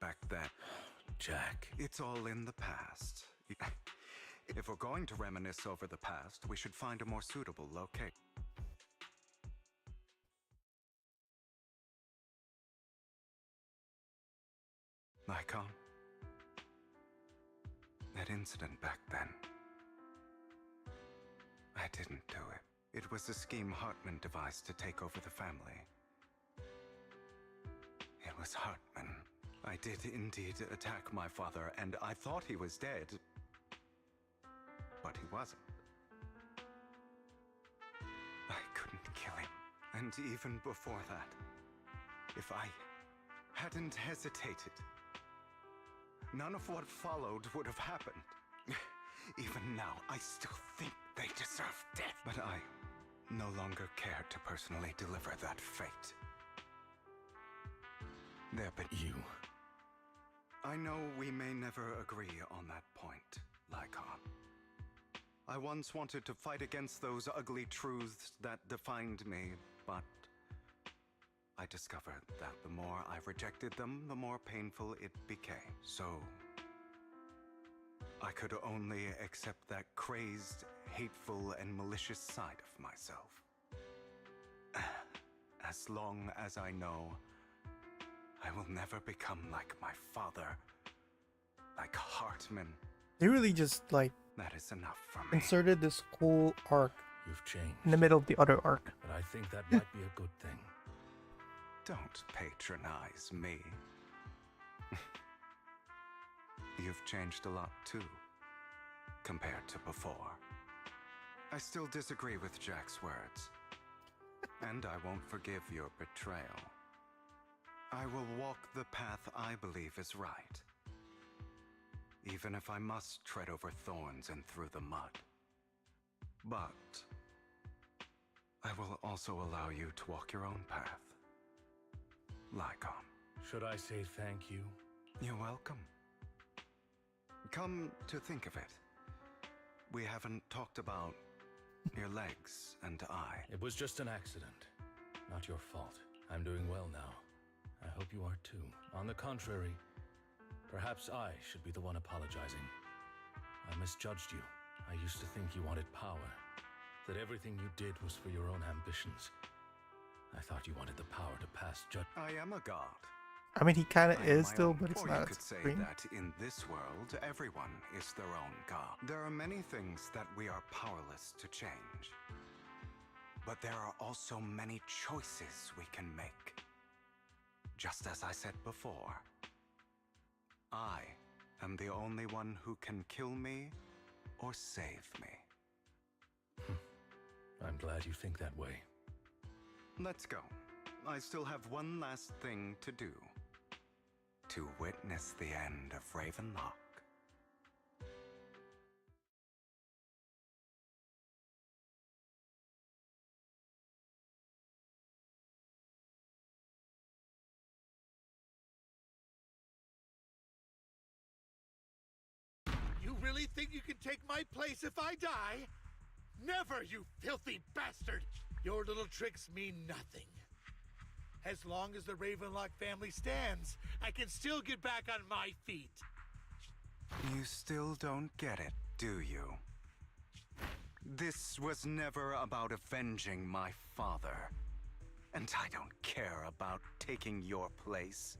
back then... Jack. It's all in the past. If we're going to reminisce over the past, we should find a more suitable location. Lycon, that incident back then, I didn't do it. It was a scheme Hartman devised to take over the family. It was Hartman. I did indeed attack my father, and I thought he was dead. But he wasn't. I couldn't kill him. And even before that, if I hadn't hesitated, none of what followed would have happened. Even now, I still think they deserve death. But I no longer care to personally deliver that fate. You. I know we may never agree on that point, Lycon. I once wanted to fight against those ugly truths that defined me, but I discovered that the more I rejected them, the more painful it became. So I could only accept that crazed, hateful, and malicious side of myself. As long as I know I will never become like my father, like Hartman. They really just like that is enough for me. Inserted this cool arc You've changed in the middle of the other arc. But I think that might be a good thing. Don't patronize me. You've changed a lot too, compared to before. I still disagree with Jack's words. And I won't forgive your betrayal. I will walk the path I believe is right. Even if I must tread over thorns and through the mud. But I will also allow you to walk your own path. Lycon. Should I say thank you? You're welcome. Come to think of it, we haven't talked about your legs and eye. It was just an accident. Not your fault. I'm doing well now. I hope you are too. On the contrary, perhaps I should be the one apologizing. I misjudged you. I used to think you wanted power, that everything you did was for your own ambitions. I thought you wanted the power to pass judgment. I am a god. I mean, he kind of I am is my still, own. but it's Or not you as could say supreme. that in this world, everyone is their own god. There are many things that we are powerless to change. But there are also many choices we can make. Just as I said before, I am the only one who can kill me or save me. I'm glad you think that way. Let's go. I still have one last thing to do. To witness the end of Ravenlock. You really think you can take my place if I die? Never, you filthy bastard! Your little tricks mean nothing. As long as the Ravenlock family stands, I can still get back on my feet. You still don't get it, do you? This was never about avenging my father. And I don't care about taking your place.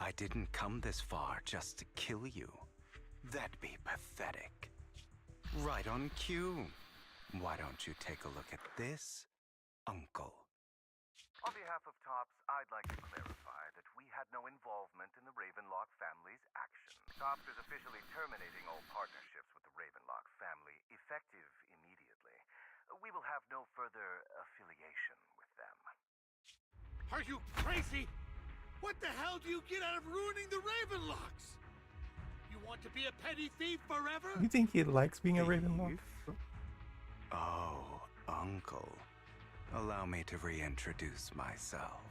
I didn't come this far just to kill you. That'd be pathetic. Right on cue. Why don't you take a look at this, Uncle? On behalf of TOPS, I'd like to clarify that we had no involvement in the Ravenlock family's actions. TOPS is officially terminating all partnerships with the Ravenlock family, effective immediately. We will have no further affiliation with them. Are you crazy? What the hell do you get out of ruining the Ravenlocks? You want to be a petty thief forever? You think he likes being a Ravenlock? Oh, Uncle. Allow me to reintroduce myself.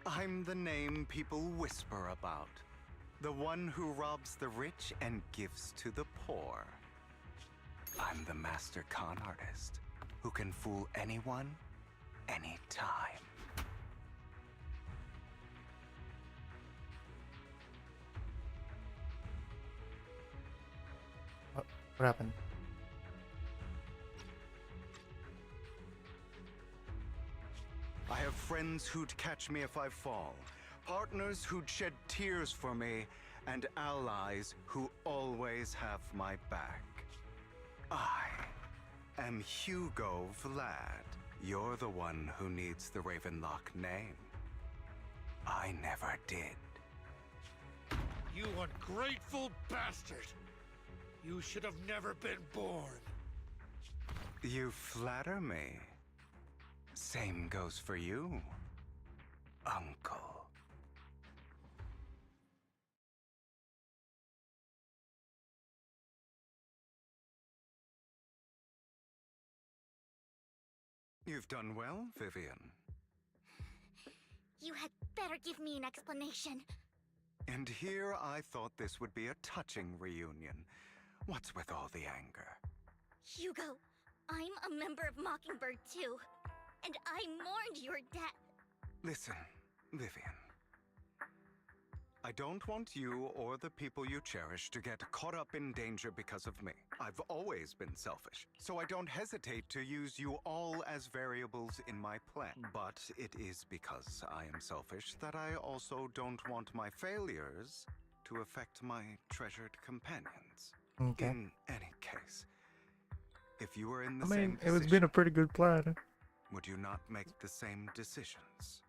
I'm the name people whisper about. The one who robs the rich and gives to the poor. I'm the master con artist who can fool anyone, anytime. What happened? I have friends who'd catch me if I fall, partners who'd shed tears for me, and allies who always have my back. I am Hugo Vlad. You're the one who needs the Ravenlock name. I never did. You ungrateful bastard! You should have never been born. You flatter me. Same goes for you, Uncle. You've done well, Vivian. You had better give me an explanation. And here I thought this would be a touching reunion. What's with all the anger? Hugo, I'm a member of Mockingbird too. And I mourned your death. Listen, Vivian. I don't want you or the people you cherish to get caught up in danger because of me. I've always been selfish, so I don't hesitate to use you all as variables in my plan. But it is because I am selfish that I also don't want my failures to affect my treasured companions. Okay. In any case, if you were in the I same mean, position, it's been a pretty good plan. would you not make the same decisions?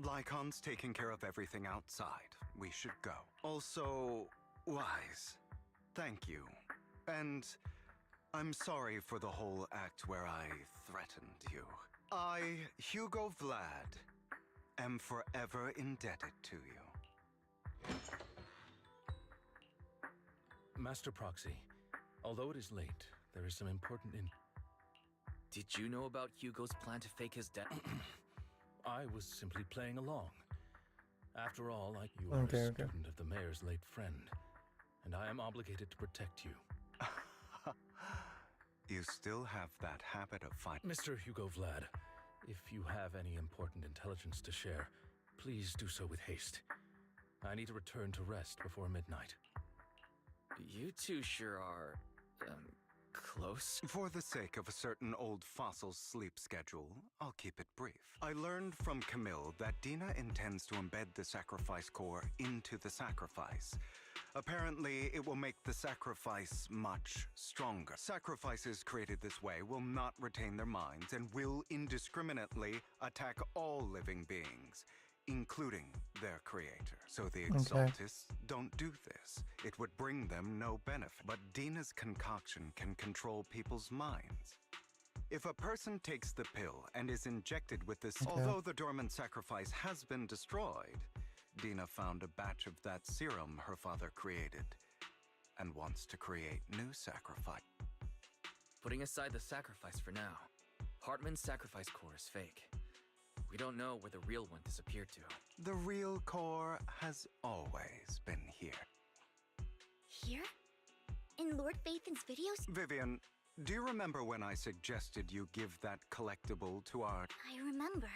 Lycon's taking care of everything outside. We should go. Also, Wise, thank you. And I'm sorry for the whole act where I threatened you. I, Hugo Vlad, am forever indebted to you. Master Proxy, although it is late, there is some important Did you know about Hugo's plan to fake his death? I was simply playing along. After all, you are a student of the mayor's late friend, and I am obligated to protect you. You still have that habit of fighting. Mr. Hugo Vlad, if you have any important intelligence to share, please do so with haste. I need to return to rest before midnight. You two sure are, close? For the sake of a certain old fossil's sleep schedule, I'll keep it brief. I learned from Camille that Dina intends to embed the sacrifice core into the sacrifice. Apparently, it will make the sacrifice much stronger. Sacrifices created this way will not retain their minds and will indiscriminately attack all living beings, including their creator. So the Exaltists don't do this. It would bring them no benefit. But Dina's concoction can control people's minds. If a person takes the pill and is injected with this, although the dormant sacrifice has been destroyed, Dina found a batch of that serum her father created and wants to create new sacrifice. Putting aside the sacrifice for now, Hartman's sacrifice core is fake. We don't know where the real one disappeared to. The real core has always been here. Here? In Lord Vathan's videos? Vivian, do you remember when I suggested you give that collectible to our... I remember.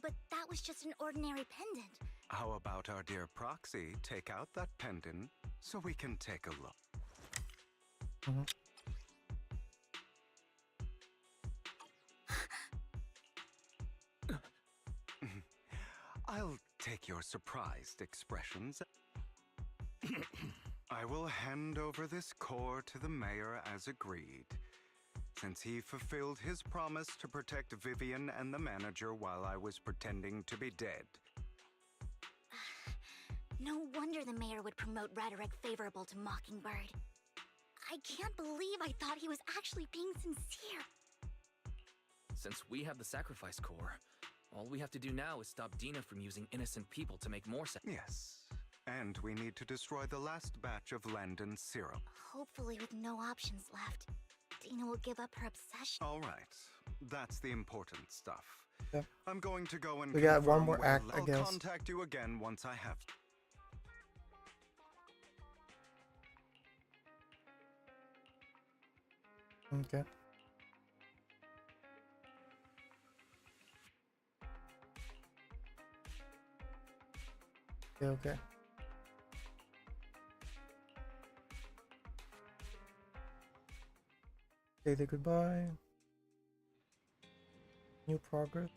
But that was just an ordinary pendant. How about our dear Proxy take out that pendant so we can take a look? I'll take your surprised expressions. I will hand over this core to the mayor as agreed, since he fulfilled his promise to protect Vivian and the manager while I was pretending to be dead. No wonder the mayor would promote rhetoric favorable to Mockingbird. I can't believe I thought he was actually being sincere. Since we have the sacrifice core, all we have to do now is stop Dina from using innocent people to make more Yes. And we need to destroy the last batch of Landon's serum. Hopefully with no options left, Dina will give up her obsession. All right. That's the important stuff. Yeah. I'm going to go and we got one confirm more where act, I I'll guess. contact you again once I have... Okay. Okay. Say the goodbye. New progress.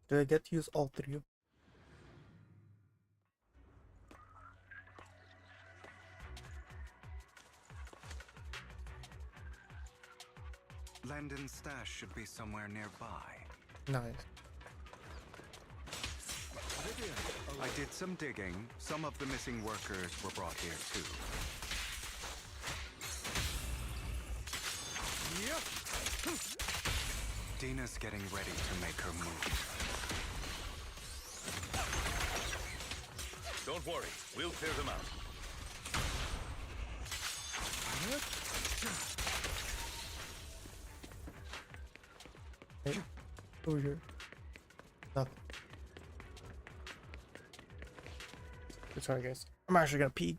Do I get to use all three? Landon's stash should be somewhere nearby. Nice. Vivian, I did some digging. Some of the missing workers were brought here too. Dina's getting ready to make her move. Don't worry, we'll clear them out. Hey, over here. Nothing. Sorry, guys. I'm actually gonna pee.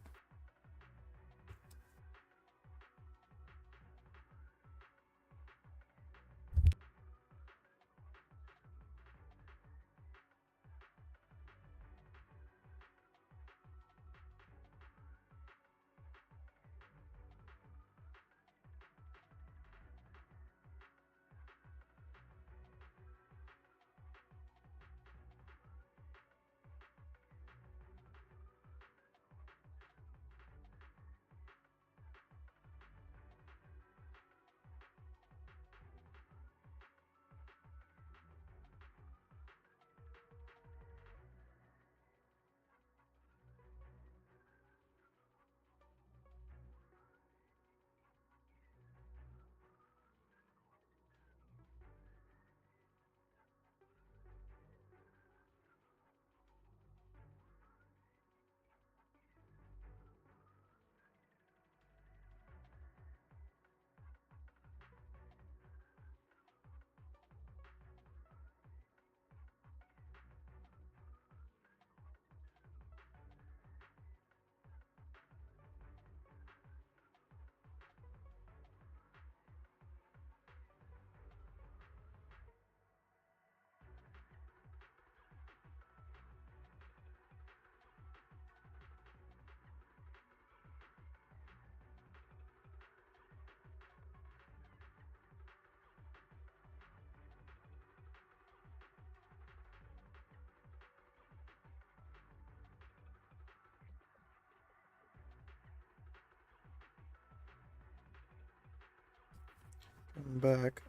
I'm back.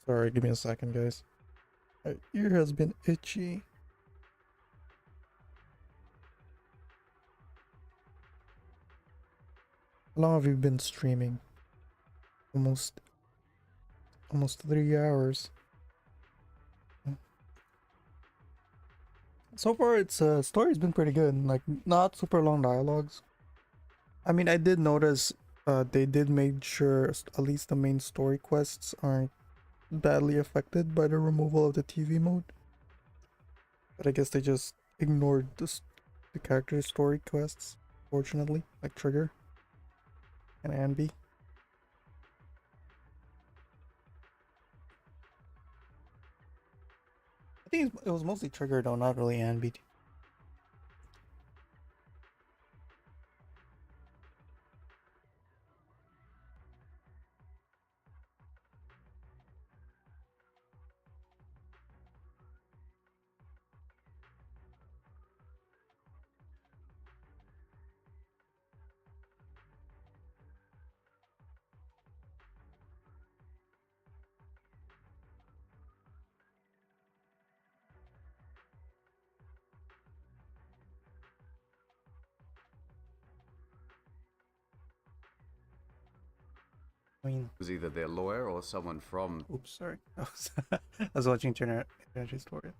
Sorry, give me a second, guys. My ear has been itchy. How long have you been streaming? Almost 3 hours. So far, its story's been pretty good. Like, not super long dialogues. I mean, I did notice they did make sure at least the main story quests aren't badly affected by the removal of the TV mode. But I guess they just ignored the character story quests, fortunately, like Trigger and Anby. I think it was mostly Trigger though, not really Anby. I mean, It was either their lawyer or someone from. oops, sorry. I was watching Internet Story.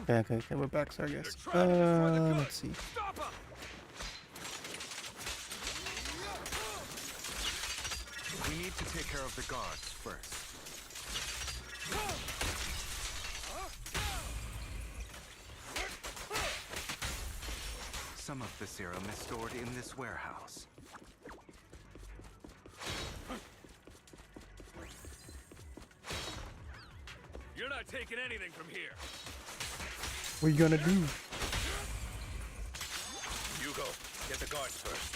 Okay, we're back, so I guess. Let's see. We need to take care of the guards first. Some of the serum is stored in this warehouse. You're not taking anything from here. What are you gonna do? Hugo, get the guards first.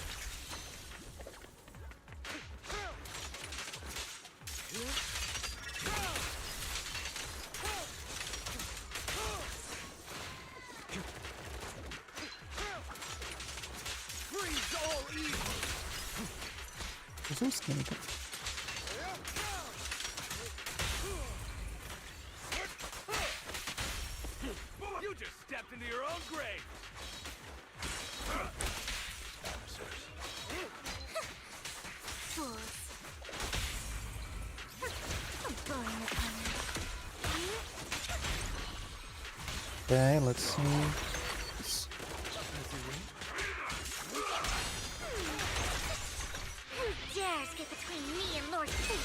Freeze all evil! They're so skinny. You just stepped into your own grave. Fools. A boring opponent. Okay, let's see. Who dares get between me and Lord Satan?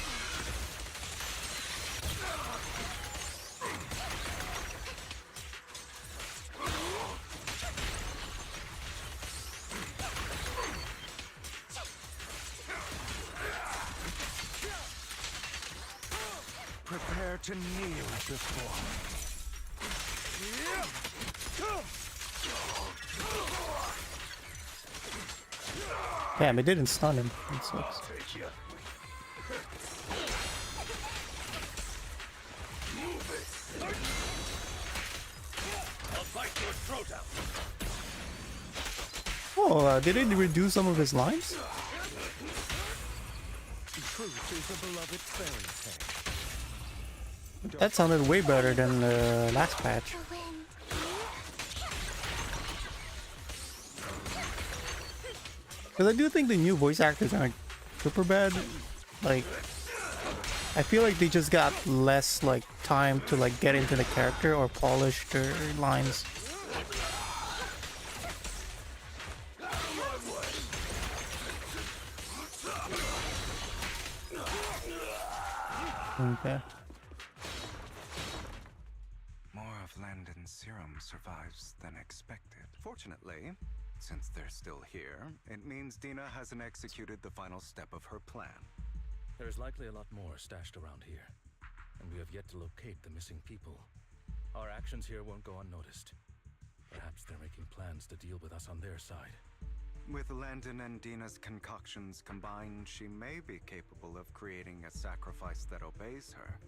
Prepare to kneel before me. Damn, it didn't stun him. That sucks. I'll bite your throat out. Oh, did it reduce some of his lines? Truth is a beloved fairy tale. That sounded way better than the last patch. Because I do think the new voice actors aren't super bad. Like, I feel like they just got less like time to like get into the character or polish their lines. Okay. More of Landon's serum survives than expected. Fortunately, since they're still here, it means Dina hasn't executed the final step of her plan. There's likely a lot more stashed around here, and we have yet to locate the missing people. Our actions here won't go unnoticed. Perhaps they're making plans to deal with us on their side. With Landon and Dina's concoctions combined, she may be capable of creating a sacrifice that obeys her.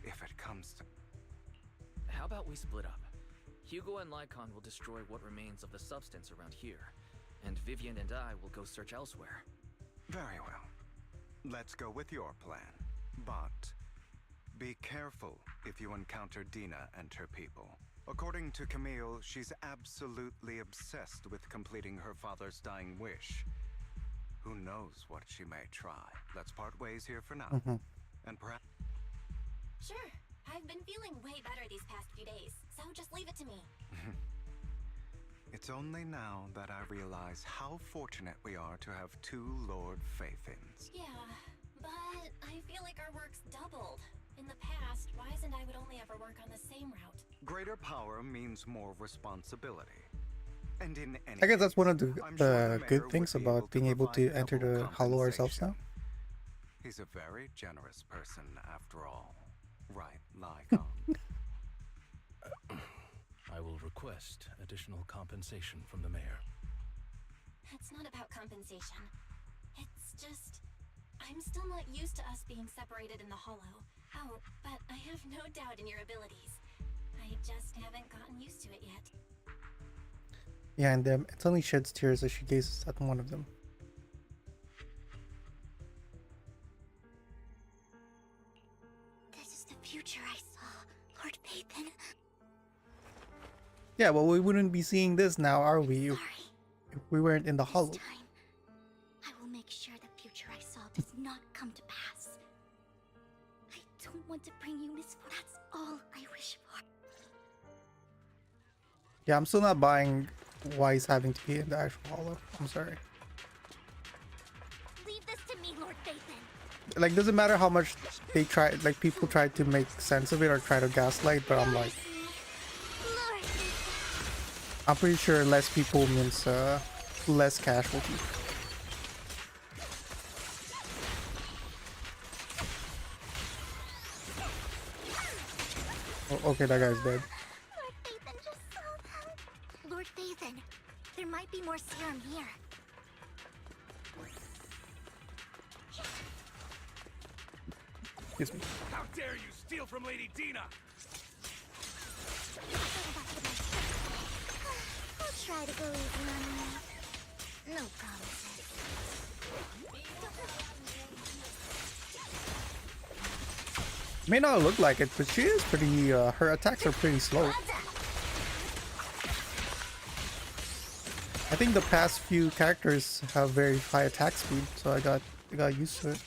If it comes to... How about we split up? Hugo and Lycon will destroy what remains of the substance around here, and Vivian and I will go search elsewhere. Very well. Let's go with your plan. But be careful if you encounter Dina and her people. According to Camille, she's absolutely obsessed with completing her father's dying wish. Who knows what she may try? Let's part ways here for now. And perhaps... Sure. I've been feeling way better these past few days, so just leave it to me. It's only now that I realize how fortunate we are to have two Lord Faithins. Yeah, but I feel like our work's doubled. In the past, Wise and I would only ever work on the same route. Greater power means more responsibility. And in any I guess that's one of the I'm sure the good mayor things would be about being able to provide enter double the Hollow ourselves now. He's a very generous person after all. Right, Lycon? I will request additional compensation from the mayor. It's not about compensation. It's just... I'm still not used to us being separated in the Hollow. Oh, but I have no doubt in your abilities. I just haven't gotten used to it yet. Yeah, and it only sheds tears as she gazes at one of them. This is the future I saw, Lord Pathan. Yeah, well, we wouldn't be seeing this now, are we? If we weren't in the Hollow. I will make sure the future I saw does not come to pass. I don't want to bring you misfortune. That's all I wish for. Yeah, I'm still not buying Wise having to be in the actual Hollow. I'm sorry. Leave this to me, Lord Pathan. Like, doesn't matter how much they try, like, people try to make sense of it or try to gaslight, but I'm like, I'm pretty sure less people means less casualty. Oh, okay, that guy's dead. Lord Phaethon, there might be more serum here. Excuse me. How dare you steal from Lady Dina? I'll try to go easy on you. No promises. May not look like it, but she is pretty. Her attacks are pretty slow. I think the past few characters have very high attack speed, so I got used to it.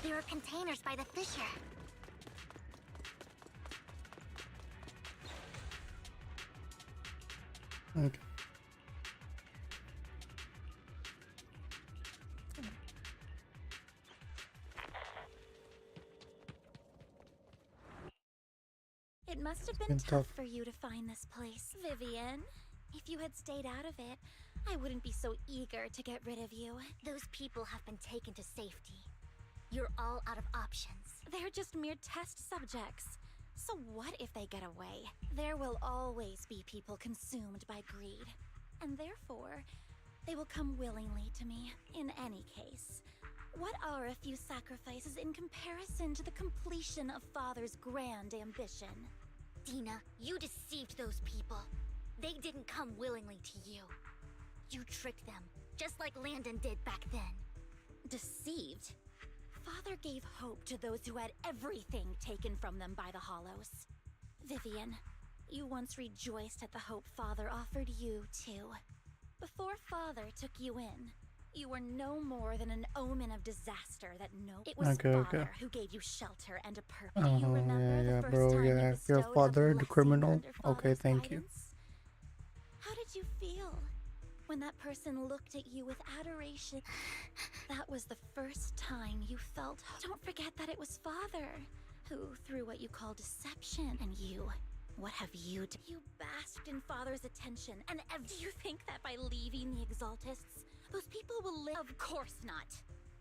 There are containers by the fissure. Okay. It must have been been tough. tough for you to find this place, Vivian. If you had stayed out of it, I wouldn't be so eager to get rid of you. Those people have been taken to safety. You're all out of options. They're just mere test subjects. So what if they get away? There will always be people consumed by greed. And therefore, they will come willingly to me. In any case, what are a few sacrifices in comparison to the completion of Father's grand ambition? Dina, you deceived those people. They didn't come willingly to you. You tricked them, just like Landon did back then. Deceived? Father gave hope to those who had everything taken from them by the Hollows. Vivian, you once rejoiced at the hope Father offered you, too. Before Father took you in, you were no more than an omen of disaster that it was Father who gave you shelter and a purpose. Oh, Do you remember yeah, the first bro, time yeah. you Your bestowed a father, the blessing criminal. under Okay, Father's thank you. guidance? How did you feel when that person looked at you with adoration? That was the first time you felt hope. Don't forget that it was Father who, through what you call deception, and you, what have you done? You basked in Father's attention, and do you think that by leaving the Exaltists, those people will live? Of course not.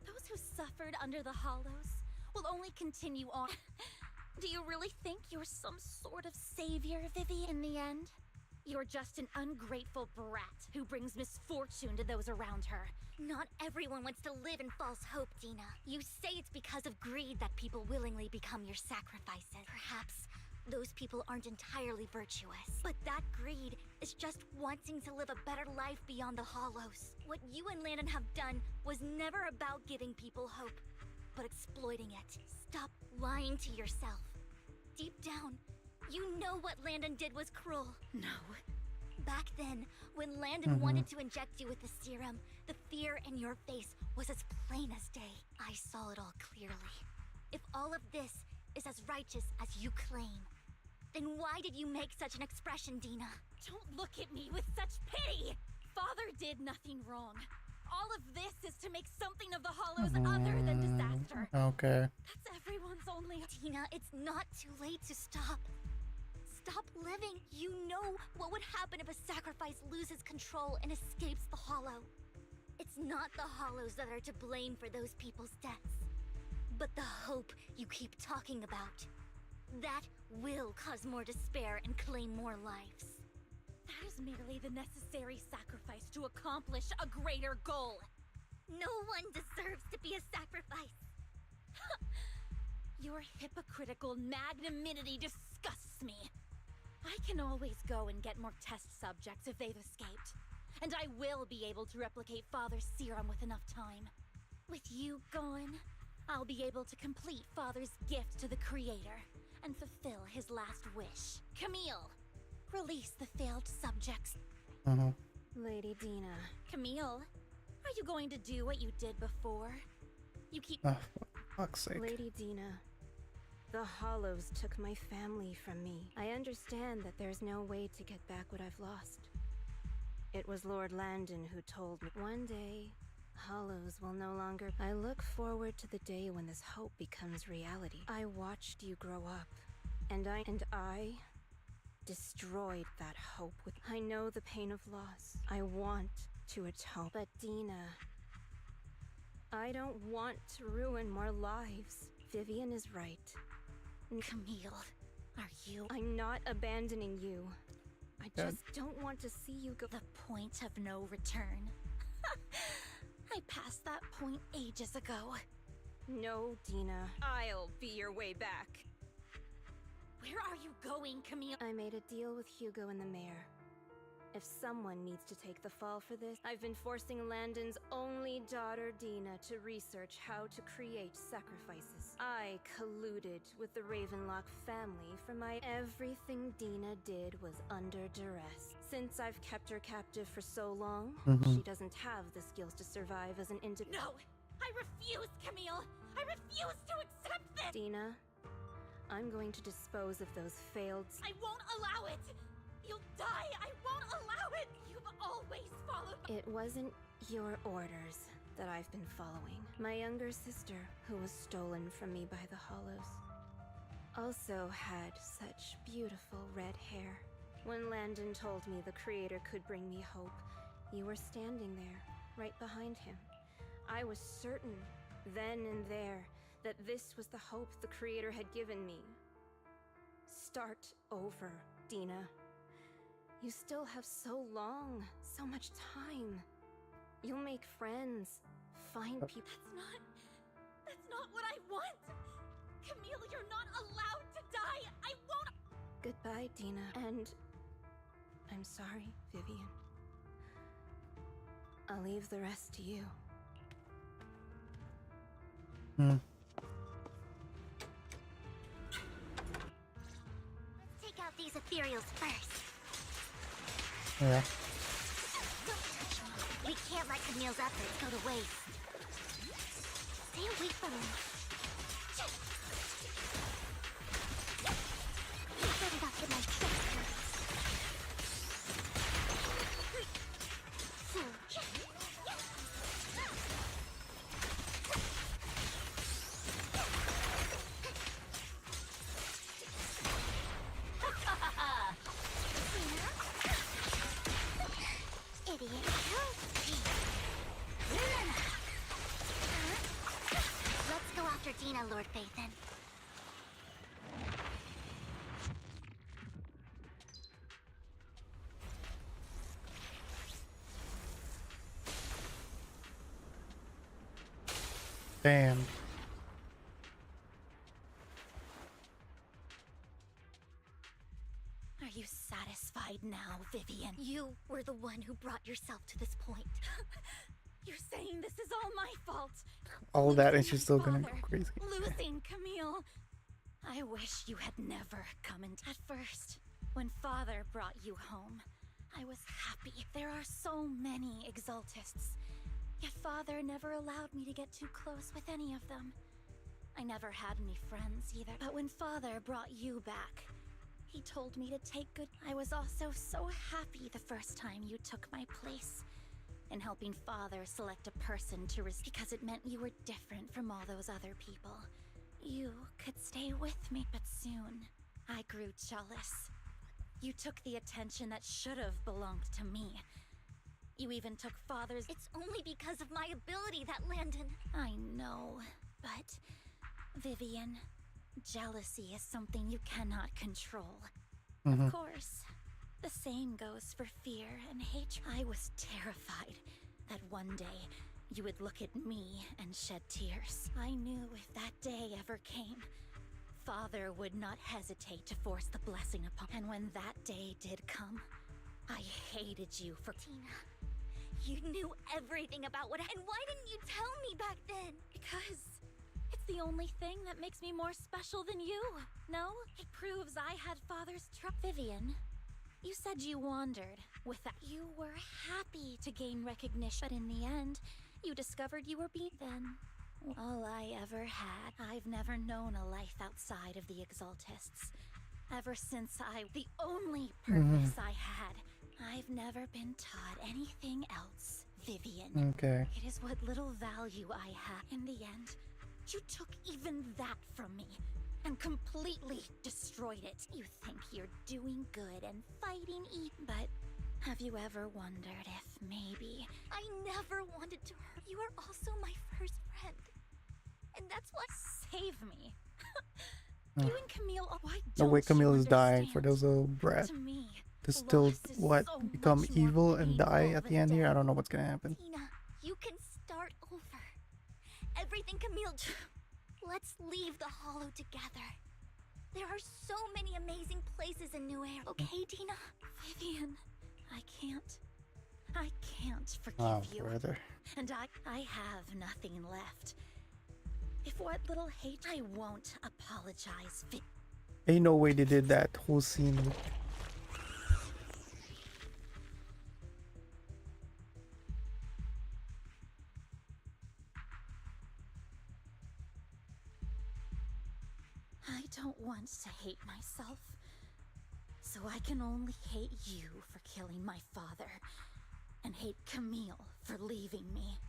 Those who suffered under the Hollows will only continue on. Do you really think you're some sort of savior, Vivi, in the end? You're just an ungrateful brat who brings misfortune to those around her. Not everyone wants to live in false hope, Dina. You say it's because of greed that people willingly become your sacrifices. Perhaps those people aren't entirely virtuous. But that greed is just wanting to live a better life beyond the Hollows. What you and Landon have done was never about giving people hope, but exploiting it. Stop lying to yourself. Deep down, you know what Landon did was cruel. No. Back then, when Landon wanted to inject you with the serum, the fear in your face was as plain as day. I saw it all clearly. If all of this is as righteous as you claim, then why did you make such an expression, Dina? Don't look at me with such pity! Father did nothing wrong. All of this is to make something of the Hollows other than disaster. Okay. That's everyone's only... Dina, it's not too late to stop. Stop living. You know what would happen if a sacrifice loses control and escapes the Hollow. It's not the Hollows that are to blame for those people's deaths, but the hope you keep talking about. That will cause more despair and claim more lives. That is merely the necessary sacrifice to accomplish a greater goal. No one deserves to be a sacrifice. Your hypocritical magnanimity disgusts me. I can always go and get more test subjects if they've escaped. And I will be able to replicate Father's serum with enough time. With you gone, I'll be able to complete Father's gift to the Creator and fulfill his last wish. Camille, release the failed subjects. Lady Dina. Camille, are you going to do what you did before? You keep... Oh, for fuck's sake. Lady Dina, The Hollows took my family from me. I understand that there's no way to get back what I've lost. It was Lord Landon who told me one day, Hollows will no longer. I look forward to the day when this hope becomes reality. I watched you grow up, and I destroyed that hope with. I know the pain of loss. I want to atone. But Dina, I don't want to ruin more lives. Vivian is right. Camille, are you? I'm not abandoning you. I Yeah. just don't want to see you go. The point of no return. I passed that point ages ago. No, Dina. I'll be your way back. Where are you going, Camille? I made a deal with Hugo and the mayor. If someone needs to take the fall for this, I've been forcing Landon's only daughter, Dina, to research how to create sacrifices. I colluded with the Ravenlock family for my. Everything Dina did was under duress. Since I've kept her captive for so long, she doesn't have the skills to survive as an individual. No! I refuse, Camille! I refuse to accept this! Dina, I'm going to dispose of those failed. I won't allow it! You'll die! I won't allow it! You've always followed. It wasn't your orders that I've been following. My younger sister, who was stolen from me by the Hollows, also had such beautiful red hair. When Landon told me the Creator could bring me hope, you were standing there, right behind him. I was certain, then and there, that this was the hope the Creator had given me. Start over, Dina. You still have so long, so much time. You'll make friends, find people. That's not what I want! Camille, you're not allowed to die! I won't. Goodbye, Dina. And I'm sorry, Vivian. I'll leave the rest to you. Let's take out these ethereals first. Yeah. We can't let Camille's efforts go to waste. Stay away from him. You better not get my tricks Idiot. Let's go after Dina, Lord Phaethon. Damn. Are you satisfied now, Vivian? You were the one who brought yourself to this point. You're saying this is all my fault. All that and she's still gonna go crazy. Losing Camille. I wish you had never come in. At first, when Father brought you home, I was happy. There are so many Exaltists. Yet Father never allowed me to get too close with any of them. I never had any friends either. But when Father brought you back, he told me to take good. I was also so happy the first time you took my place in helping Father select a person to because it meant you were different from all those other people. You could stay with me, but soon I grew jealous. You took the attention that should have belonged to me. You even took Father's. It's only because of my ability that Landon. I know, but Vivian, jealousy is something you cannot control. Of course, the same goes for fear and hatred. I was terrified that one day you would look at me and shed tears. I knew if that day ever came, Father would not hesitate to force the blessing upon. And when that day did come, I hated you for. Tina, you knew everything about what. And why didn't you tell me back then? Because it's the only thing that makes me more special than you. No? It proves I had Father's trust. Vivian, you said you wandered with that. You were happy to gain recognition, but in the end, you discovered you were beat. Then All I ever had. I've never known a life outside of the Exaltists. Ever since the only purpose I had. I've never been taught anything else, Vivian. Okay. It is what little value I have. In the end, you took even that from me and completely destroyed it. You think you're doing good and fighting but have you ever wondered if maybe I never wanted to hurt you? Are also my first friend. And that's what save me. You and Camille, why The don't way Camille you is dying understand? for those little brat To me, to still loss is what so become much more evil and die painful at the than end here. I death. don't know what's gonna happen. Tina, you can start over. Everything Camille. Let's leave the Hollow together. There are so many amazing places in New Air. Okay, Tina? Vivian, I can't forgive Oh, you. brother. And I have nothing left. If what little hate, I won't apologize. Ain't no way they did that whole scene. I don't want to hate myself. So I can only hate you for killing my father. And hate Camille for leaving me.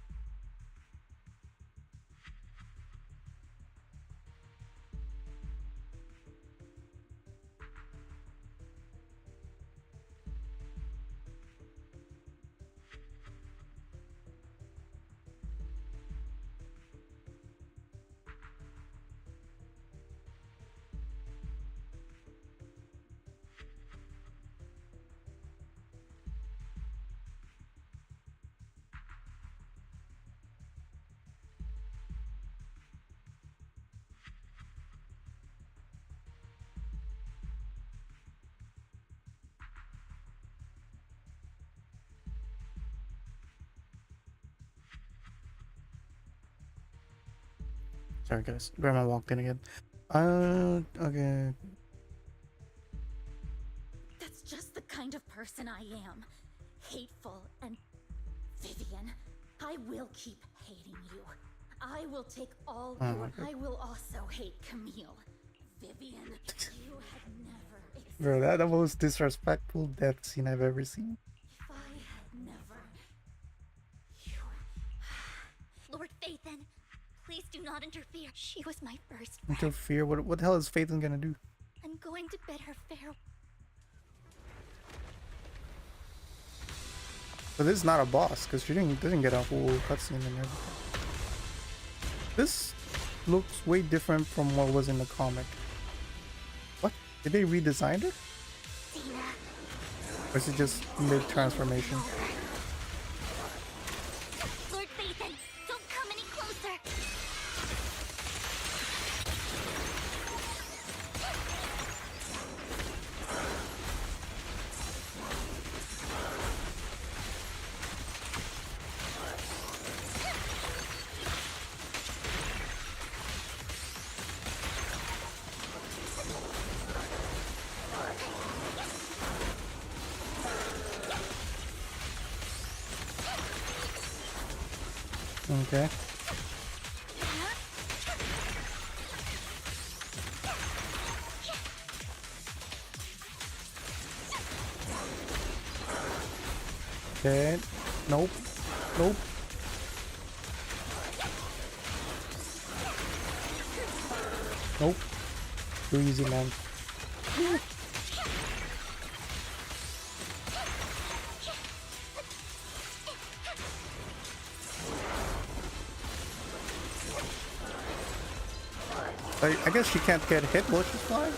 Sorry guys, Grandma walked in again. Okay. That's just the kind of person I am. Hateful and... Vivian, I will keep hating you. I will take all Oh your... my God. I will also hate Camille. Vivian, you have never existed. Bro, that's the most disrespectful death scene I've ever seen. If I had never... Lord Phaethon, please do not interfere. She was my first. Interfere? What the hell is Phaethon gonna do? I'm going to bid her farewell. But this is not a boss, because she didn't get a whole cutscene and everything. This looks way different from what was in the comic. What? Did they redesign it? Or is it just mid-transformation? Lord Phaethon, don't come any closer. Okay. Okay. Nope. Nope. Nope. Too easy, man. I guess she can't get hit while she's flying.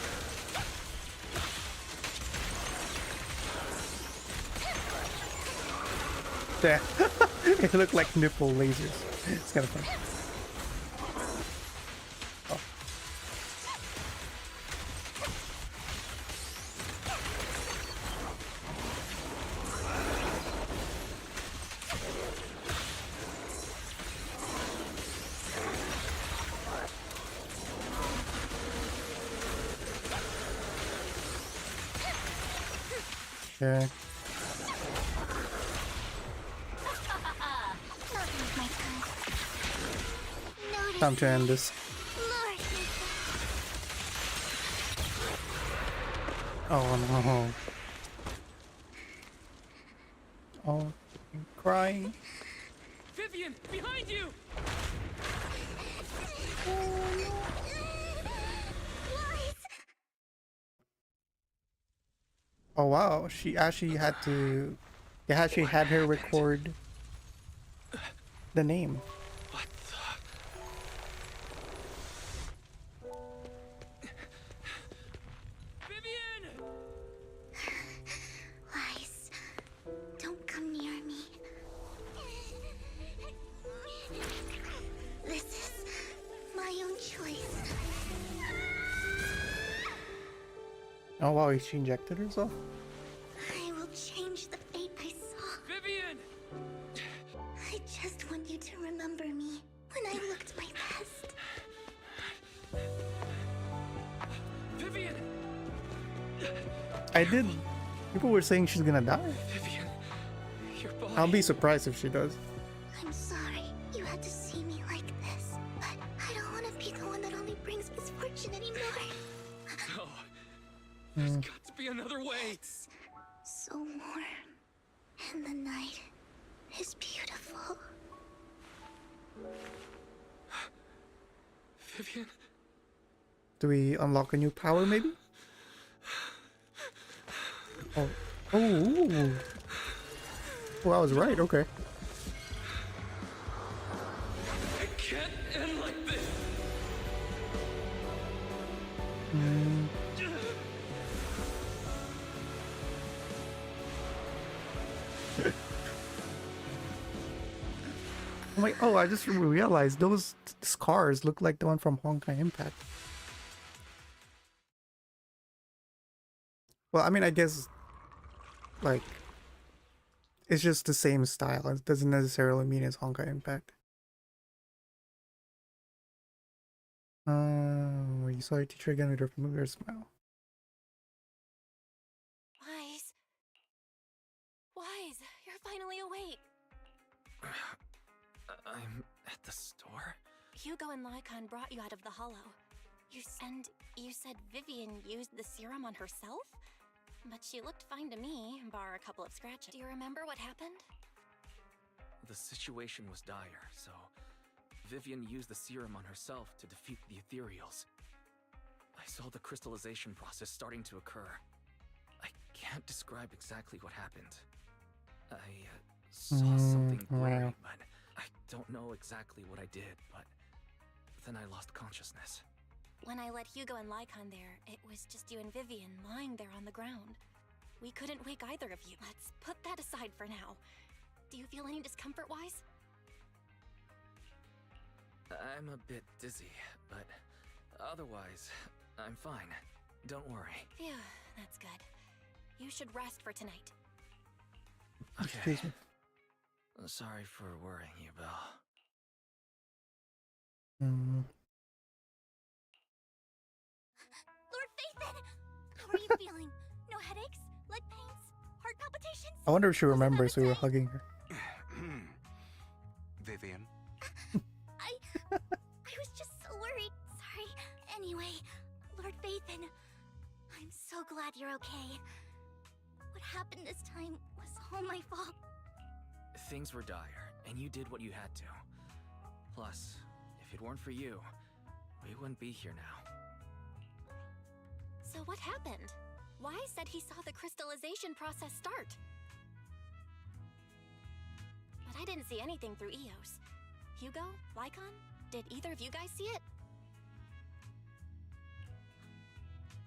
Yeah. It looked like nipple lasers. It's kind of fun. Oh. Okay. Nothing's my turn. No Time to end this. Oh no. Oh, I'm crying. Vivian, behind you! Oh wow, she actually had to. They actually had her record the name. What the? Vivian! Lies. Don't come near me. This is my own choice. Oh wow, she injected herself? I will change the fate I saw. Vivian! I just want you to remember me when I looked my best. Vivian! I did. People were saying she's gonna die. Vivian, your body. I'll be surprised if she does. I'm sorry you had to see me like this, but I don't want to be the one that only brings misfortune anymore. No. There's got to be another way. It's so warm, and the night is beautiful. Vivian? Do we unlock a new power, maybe? Oh. Oh. Ooh. Well, I was right. Okay. I can't end like this. I'm like, oh, I just realized those scars look like the one from Honkai Impact. Well, I mean, I guess, like, it's just the same style. It doesn't necessarily mean it's Honkai Impact. When you saw your teacher again with her familiar smile. Wise, you're finally awake. I'm at the store? Hugo and Lycon brought you out of the hollow. You said Vivian used the serum on herself? But she looked fine to me, bar a couple of scratches. Do you remember what happened? The situation was dire, so Vivian used the serum on herself to defeat the ethereals. I saw the crystallization process starting to occur. I can't describe exactly what happened. I saw something blurry, but I don't know exactly what I did, but then I lost consciousness. When I led Hugo and Lycon there, it was just you and Vivian lying there on the ground. We couldn't wake either of you. Let's put that aside for now. Do you feel any discomfort, Wise? I'm a bit dizzy, but otherwise, I'm fine. Don't worry. Phew, that's good. You should rest for tonight. Okay. Sorry for worrying you, Belle. Lord Phaethon! How are you feeling? No headaches? Leg pains? Heart palpitations? I wonder if she remembers we were hugging her. Vivian? I was just so worried. Sorry. Anyway, Lord Phaethon, I'm so glad you're okay. What happened this time was all my fault. Things were dire, and you did what you had to. Plus, if it weren't for you, we wouldn't be here now. So what happened? Wise said he saw the crystallization process start. But I didn't see anything through EOS. Hugo? Lycon? Did either of you guys see it?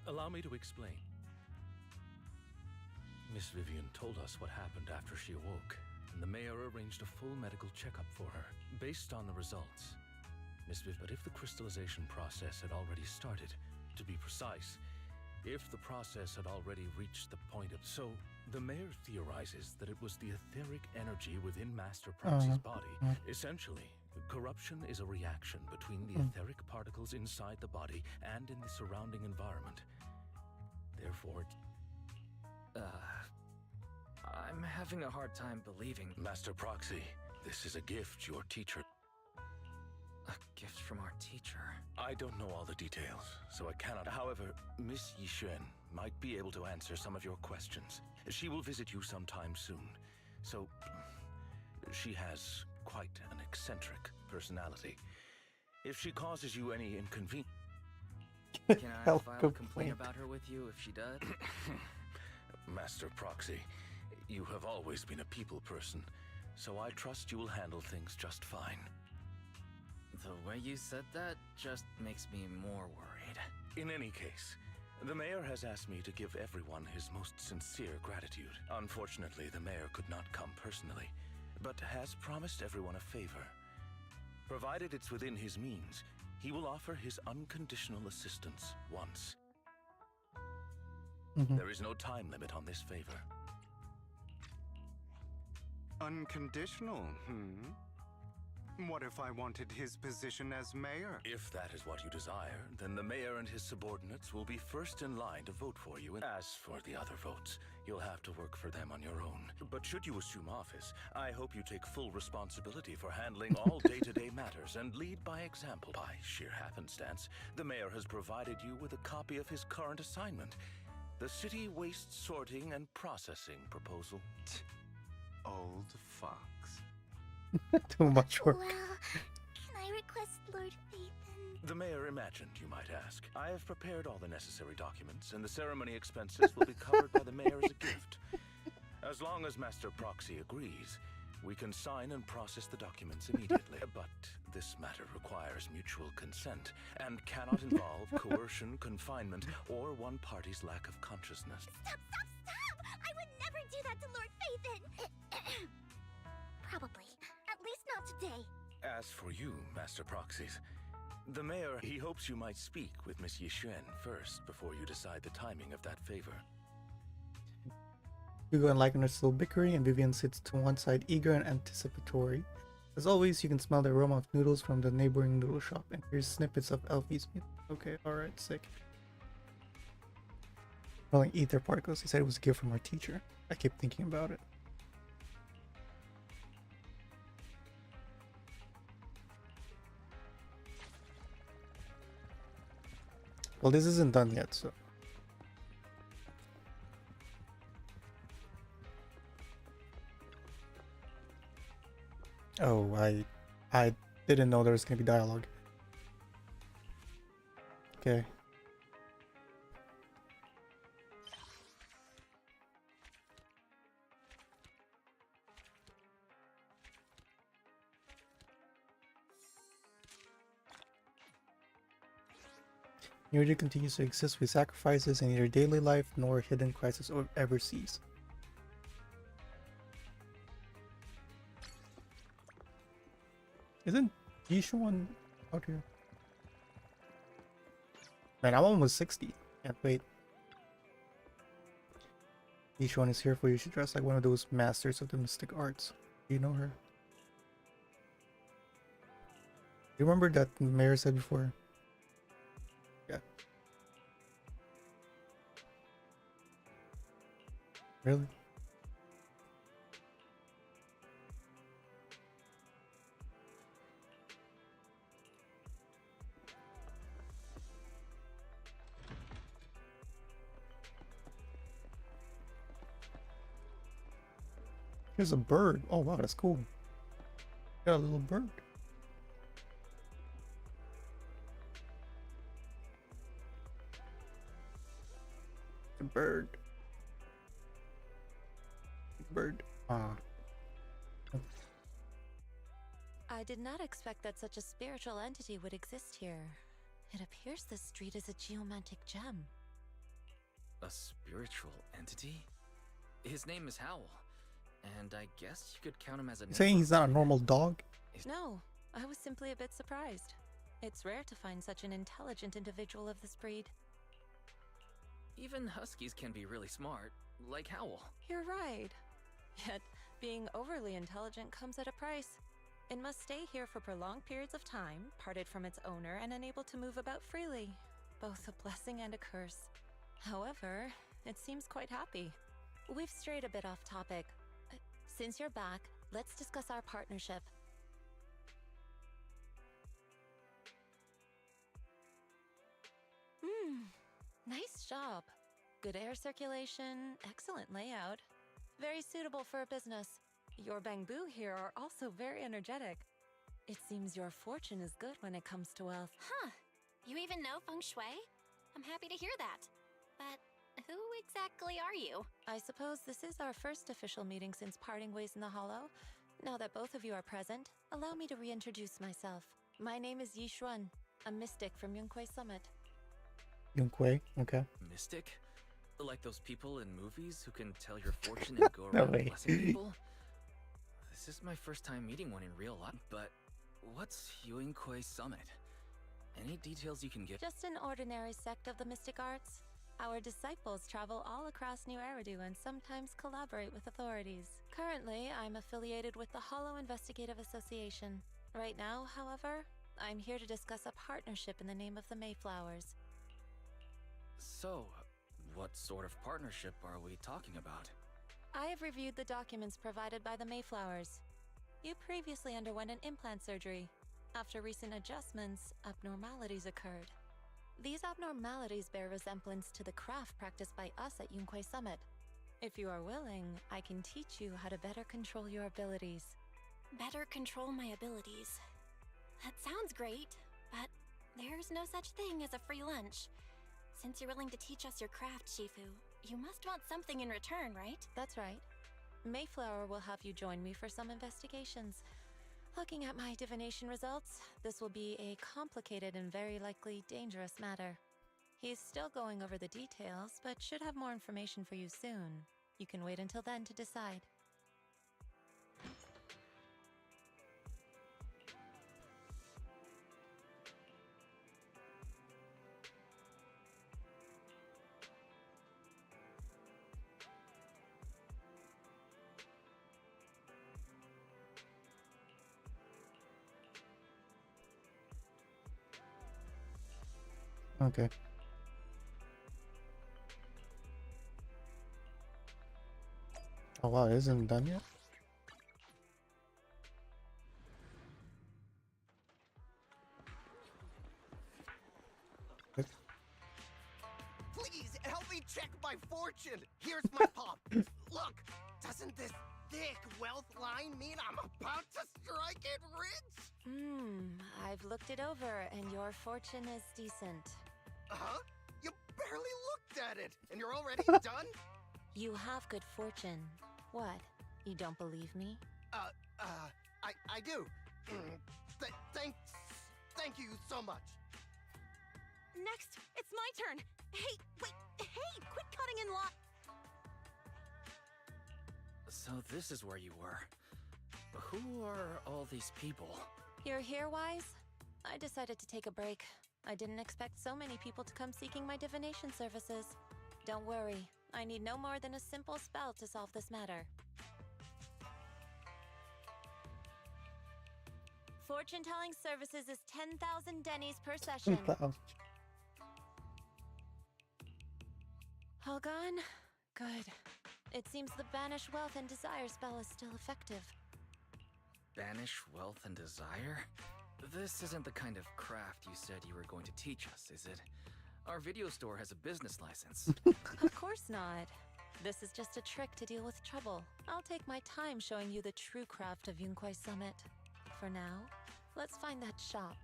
Allow me to explain. Miss Vivian told us what happened after she awoke, and the mayor arranged a full medical checkup for her, based on the results. But if the crystallization process had already started, to be precise, if the process had already reached the point of... So, the mayor theorizes that it was the etheric energy within Master Proxy's body. Essentially, corruption is a reaction between the etheric particles inside the body and in the surrounding environment. Therefore, I'm having a hard time believing... Master Proxy, this is a gift your teacher... A gift from our teacher. I don't know all the details, so I cannot. However, Miss Yixuan might be able to answer some of your questions. She will visit you sometime soon. So, she has quite an eccentric personality. If she causes you any inconvenience... Can I file a complaint about her with you if she does? Master Proxy, you have always been a people person, so I trust you will handle things just fine. The way you said that just makes me more worried. In any case, the mayor has asked me to give everyone his most sincere gratitude. Unfortunately, the mayor could not come personally, but has promised everyone a favor. Provided it's within his means, he will offer his unconditional assistance once. There is no time limit on this favor. Unconditional, What if I wanted his position as mayor? If that is what you desire, then the mayor and his subordinates will be first in line to vote for you. As for the other votes, you'll have to work for them on your own. But should you assume office, I hope you take full responsibility for handling all day-to-day matters and lead by example. By sheer happenstance, the mayor has provided you with a copy of his current assignment, the City Waste Sorting and Processing proposal. Old fox. Too much work. Well, can I request Lord Phaethon? The mayor imagined, you might ask. I have prepared all the necessary documents, and the ceremony expenses will be covered by the mayor as a gift. As long as Master Proxy agrees, we can sign and process the documents immediately. But this matter requires mutual consent and cannot involve coercion, confinement, or one party's lack of consciousness. Stop! I would never do that to Lord Phaethon! Probably. At least not today. As for you, Master Proxies, the mayor, he hopes you might speak with Miss Yixuan first before you decide the timing of that favor. Hugo and Lycan are still bickering, and Vivian sits to one side, eager and anticipatory. As always, you can smell the aroma of noodles from the neighboring noodle shop, and here's snippets of Elfie's meat. Okay, alright, sick. Rolling ether particles, he said it was a gift from our teacher. I kept thinking about it. Well, this isn't done yet, so... Oh, I didn't know there was gonna be dialogue. Okay. Unity continues to exist with sacrifices in neither daily life nor hidden crisis or ever cease. Isn't Yixuan out here? Man, I'm almost 60. Can't wait. Yixuan is here for you. She dressed like one of those masters of the mystic arts. Do you know her? You remember that Mayor said before? Yeah. Really? Here's a bird. Oh wow, that's cool. Got a little bird. A bird. Bird. Ah. I did not expect that such a spiritual entity would exist here. It appears this street is a geomantic gem. A spiritual entity? His name is Howl, and I guess you could count him as a... Saying he's not a normal dog? No, I was simply a bit surprised. It's rare to find such an intelligent individual of this breed. Even huskies can be really smart, like Howl. You're right. Yet, being overly intelligent comes at a price. It must stay here for prolonged periods of time, parted from its owner and unable to move about freely. Both a blessing and a curse. However, it seems quite happy. We've strayed a bit off topic. Since you're back, let's discuss our partnership. Nice job. Good air circulation, excellent layout. Very suitable for a business. Your bamboo here are also very energetic. It seems your fortune is good when it comes to wealth. Huh. You even know feng shui? I'm happy to hear that. But who exactly are you? I suppose this is our first official meeting since parting ways in the Hollow. Now that both of you are present, allow me to reintroduce myself. My name is Yi Xuan, a mystic from Yunquei Summit. Yunquei, okay. Mystic? Like those people in movies who can tell your fortune and go No around way. blessing people? This is my first time meeting one in real life, but what's Yunquei Summit? Any details you can give? Just an ordinary sect of the mystic arts. Our disciples travel all across New Eridu and sometimes collaborate with authorities. Currently, I'm affiliated with the Hollow Investigative Association. Right now, however, I'm here to discuss a partnership in the name of the Mayflowers. So, what sort of partnership are we talking about? I have reviewed the documents provided by the Mayflowers. You previously underwent an implant surgery. After recent adjustments, abnormalities occurred. These abnormalities bear resemblance to the craft practiced by us at Yunquei Summit. If you are willing, I can teach you how to better control your abilities. Better control my abilities. That sounds great, but there's no such thing as a free lunch. Since you're willing to teach us your craft, Shifu, you must want something in return, right? That's right. Mayflower will have you join me for some investigations. Looking at my divination results, this will be a complicated and very likely dangerous matter. He's still going over the details, but should have more information for you soon. You can wait until then to decide. Okay. Oh wow, it isn't done yet? Please help me check my fortune. Here's my palm. Look, doesn't this thick wealth line mean I'm about to strike it rich? I've looked it over, and your fortune is decent. Huh? You barely looked at it, and you're already done? You have good fortune. What? You don't believe me? I do. Thank you so much. Next, it's my turn. Hey, wait, hey, quit cutting in line. So this is where you were. But who are all these people? You're here, Wise? I decided to take a break. I didn't expect so many people to come seeking my divination services. Don't worry, I need no more than a simple spell to solve this matter. Fortune-telling services is 10,000 dennies per session. All gone? Good. It seems the Banish Wealth and Desire spell is still effective. Banish wealth and desire? This isn't the kind of craft you said you were going to teach us, is it? Our video store has a business license. Of course not. This is just a trick to deal with trouble. I'll take my time showing you the true craft of Yunquei Summit. For now, let's find that shop.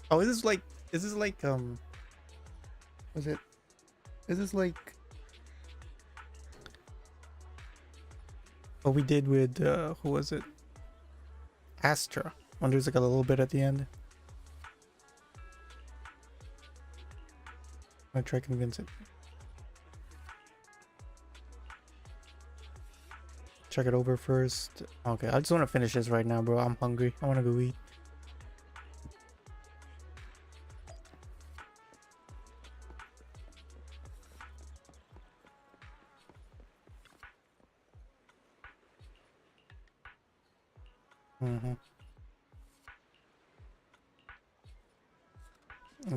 Oh, is this like was it? Is this like what we did with who was it? Astra. When there's like a little bit at the end. I'm gonna try to convince it. Check it over first. Okay, I just want to finish this right now, bro. I'm hungry. I want to go eat.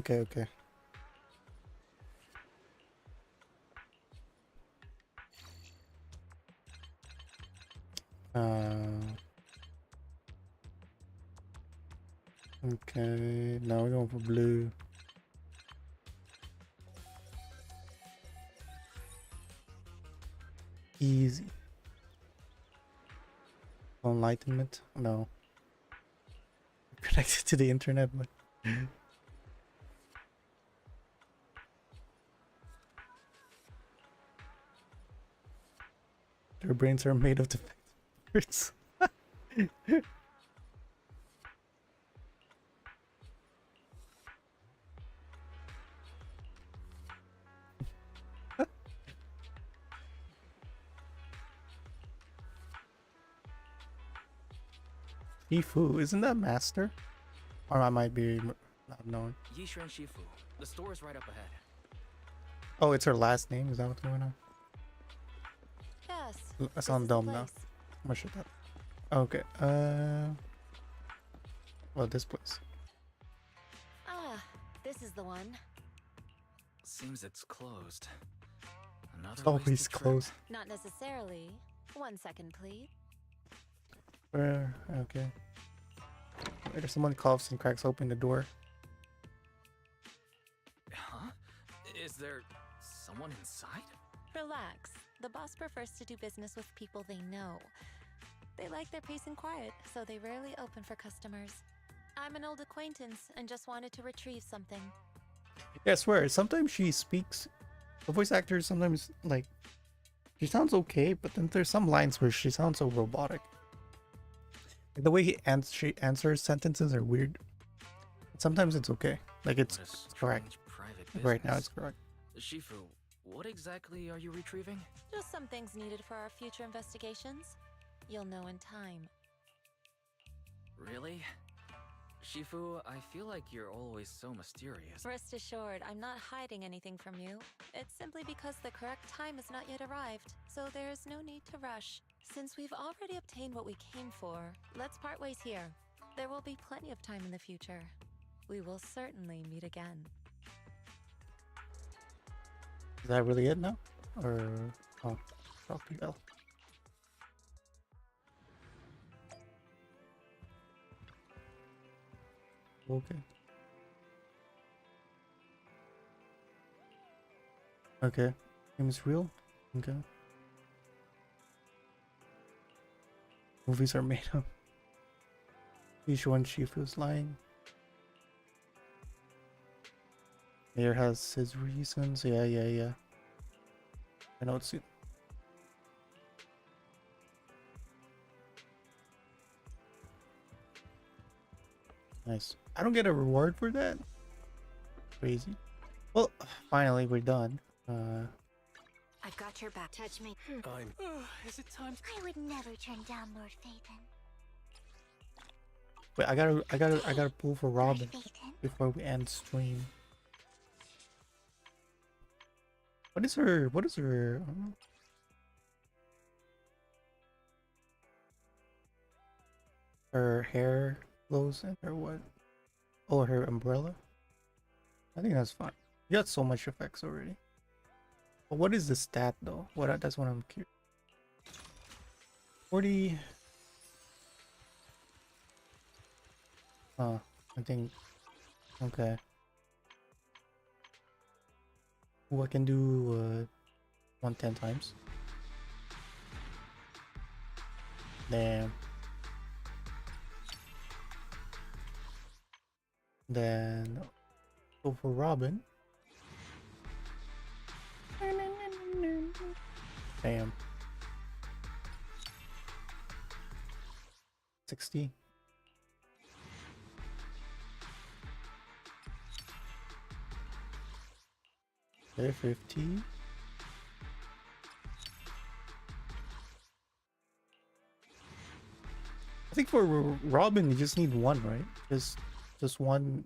Okay. Okay, now we're going for blue. Easy. Enlightenment? No. Connected to the internet, but their brains are made of defectors. Shifu, isn't that master? Or I might be not knowing. Yishuan Shifu. The store is right up ahead. Oh, it's her last name? Is that what's going on? Yes. I sound dumb now. I'm gonna shut that. Okay, well, this place. Ah, this is the one. Seems it's closed. Another It's always wasted trip. closed. Not necessarily. 1 second, please. Where? Okay. Later, someone coughs and cracks open the door. Huh? Is there someone inside? Relax. The boss prefers to do business with people they know. They like their peace and quiet, so they rarely open for customers. I'm an old acquaintance and just wanted to retrieve something. Yeah, I swear, sometimes she speaks. The voice actor sometimes, like, she sounds okay, but then there's some lines where she sounds so robotic. Like the way she answers sentences are weird. But sometimes it's okay. Like, it's correct. Right now, it's correct. Shifu, what exactly are you retrieving? Just some things needed for our future investigations. You'll know in time. Really? Shifu, I feel like you're always so mysterious. Rest assured, I'm not hiding anything from you. It's simply because the correct time has not yet arrived, so there is no need to rush. Since we've already obtained what we came for, let's part ways here. There will be plenty of time in the future. We will certainly meet again. Is that really it now? Or... oh, drop the bell. Okay. Okay. Game is real? Okay. Movies are made up. Yishuan Shifu's lying. Mayor has his reasons. Yeah. I know it's it. Nice. I don't get a reward for that. Crazy. Well, finally we're done. I've got your back. Touch me. Is it time? I would never turn down Lord Phaeton. Wait, I gotta pull for Robin before we end stream. What is her? Her hair glows and her what? Oh, her umbrella. I think that's fine. You got so much effects already. But what is the stat though? That's what I'm curious. 40. I think. Okay. Ooh, I can do 110 times. Damn. Then go for Robin. Damn. 60. Okay, 50. I think for Robin you just need one, right? Just one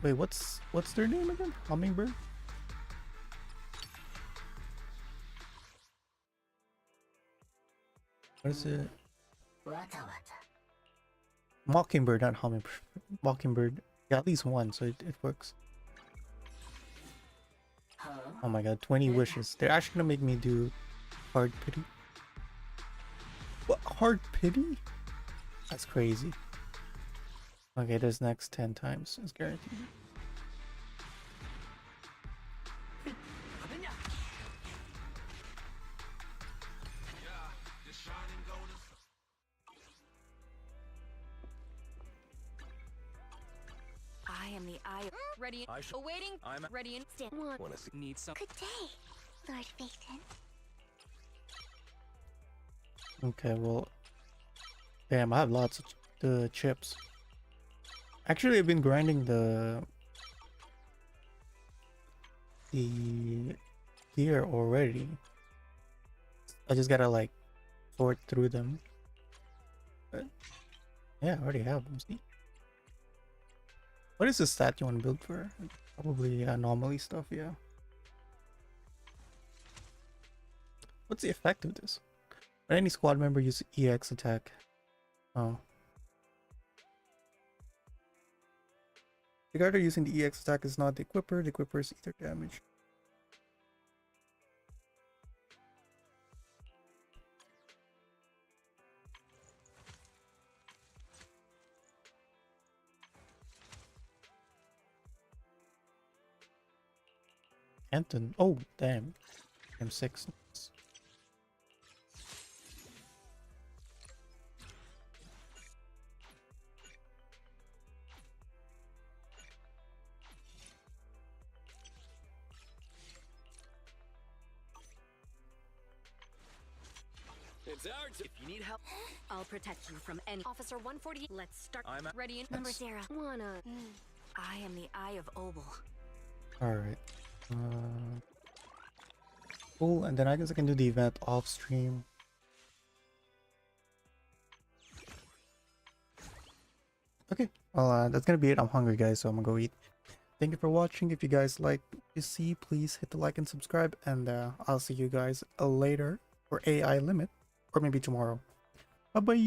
wait, what's their name again? Hummingbird? What is it? Mockingbird, not hummingbird. Mockingbird. Yeah, at least one, so it works. Huh? Oh my god, 20 wishes. They're actually gonna make me do hard pity. What? Hard pity? That's crazy. Okay, this next 10 times is guaranteed. I am the eye. Ready. Awaiting. I'm ready and Stand. wanna see. Need some. Good day, Lord Phaeton. Okay, well, damn, I have lots of the chips. Actually, I've been grinding the gear already. I just gotta like sort through them. But yeah, I already have them. See? What is the stat you want to build for? Probably anomaly stuff, yeah. What's the effect of this? When any squad member uses EX attack. Oh. The guard using the EX attack is not the equipper. The equipper is ether damage. Anton. Oh, damn. M6. It's our If you need help, I'll protect you from any. Officer 140. Let's start. I'm ready and Number 0. wanna. I am the Eye of Obel. Alright. Cool, and then I guess I can do the event off stream. Okay, well, that's gonna be it. I'm hungry, guys, so I'm gonna go eat. Thank you for watching. If you guys like to see, please hit the like and subscribe, and I'll see you guys later for AI Limit, or maybe tomorrow. Bye bye.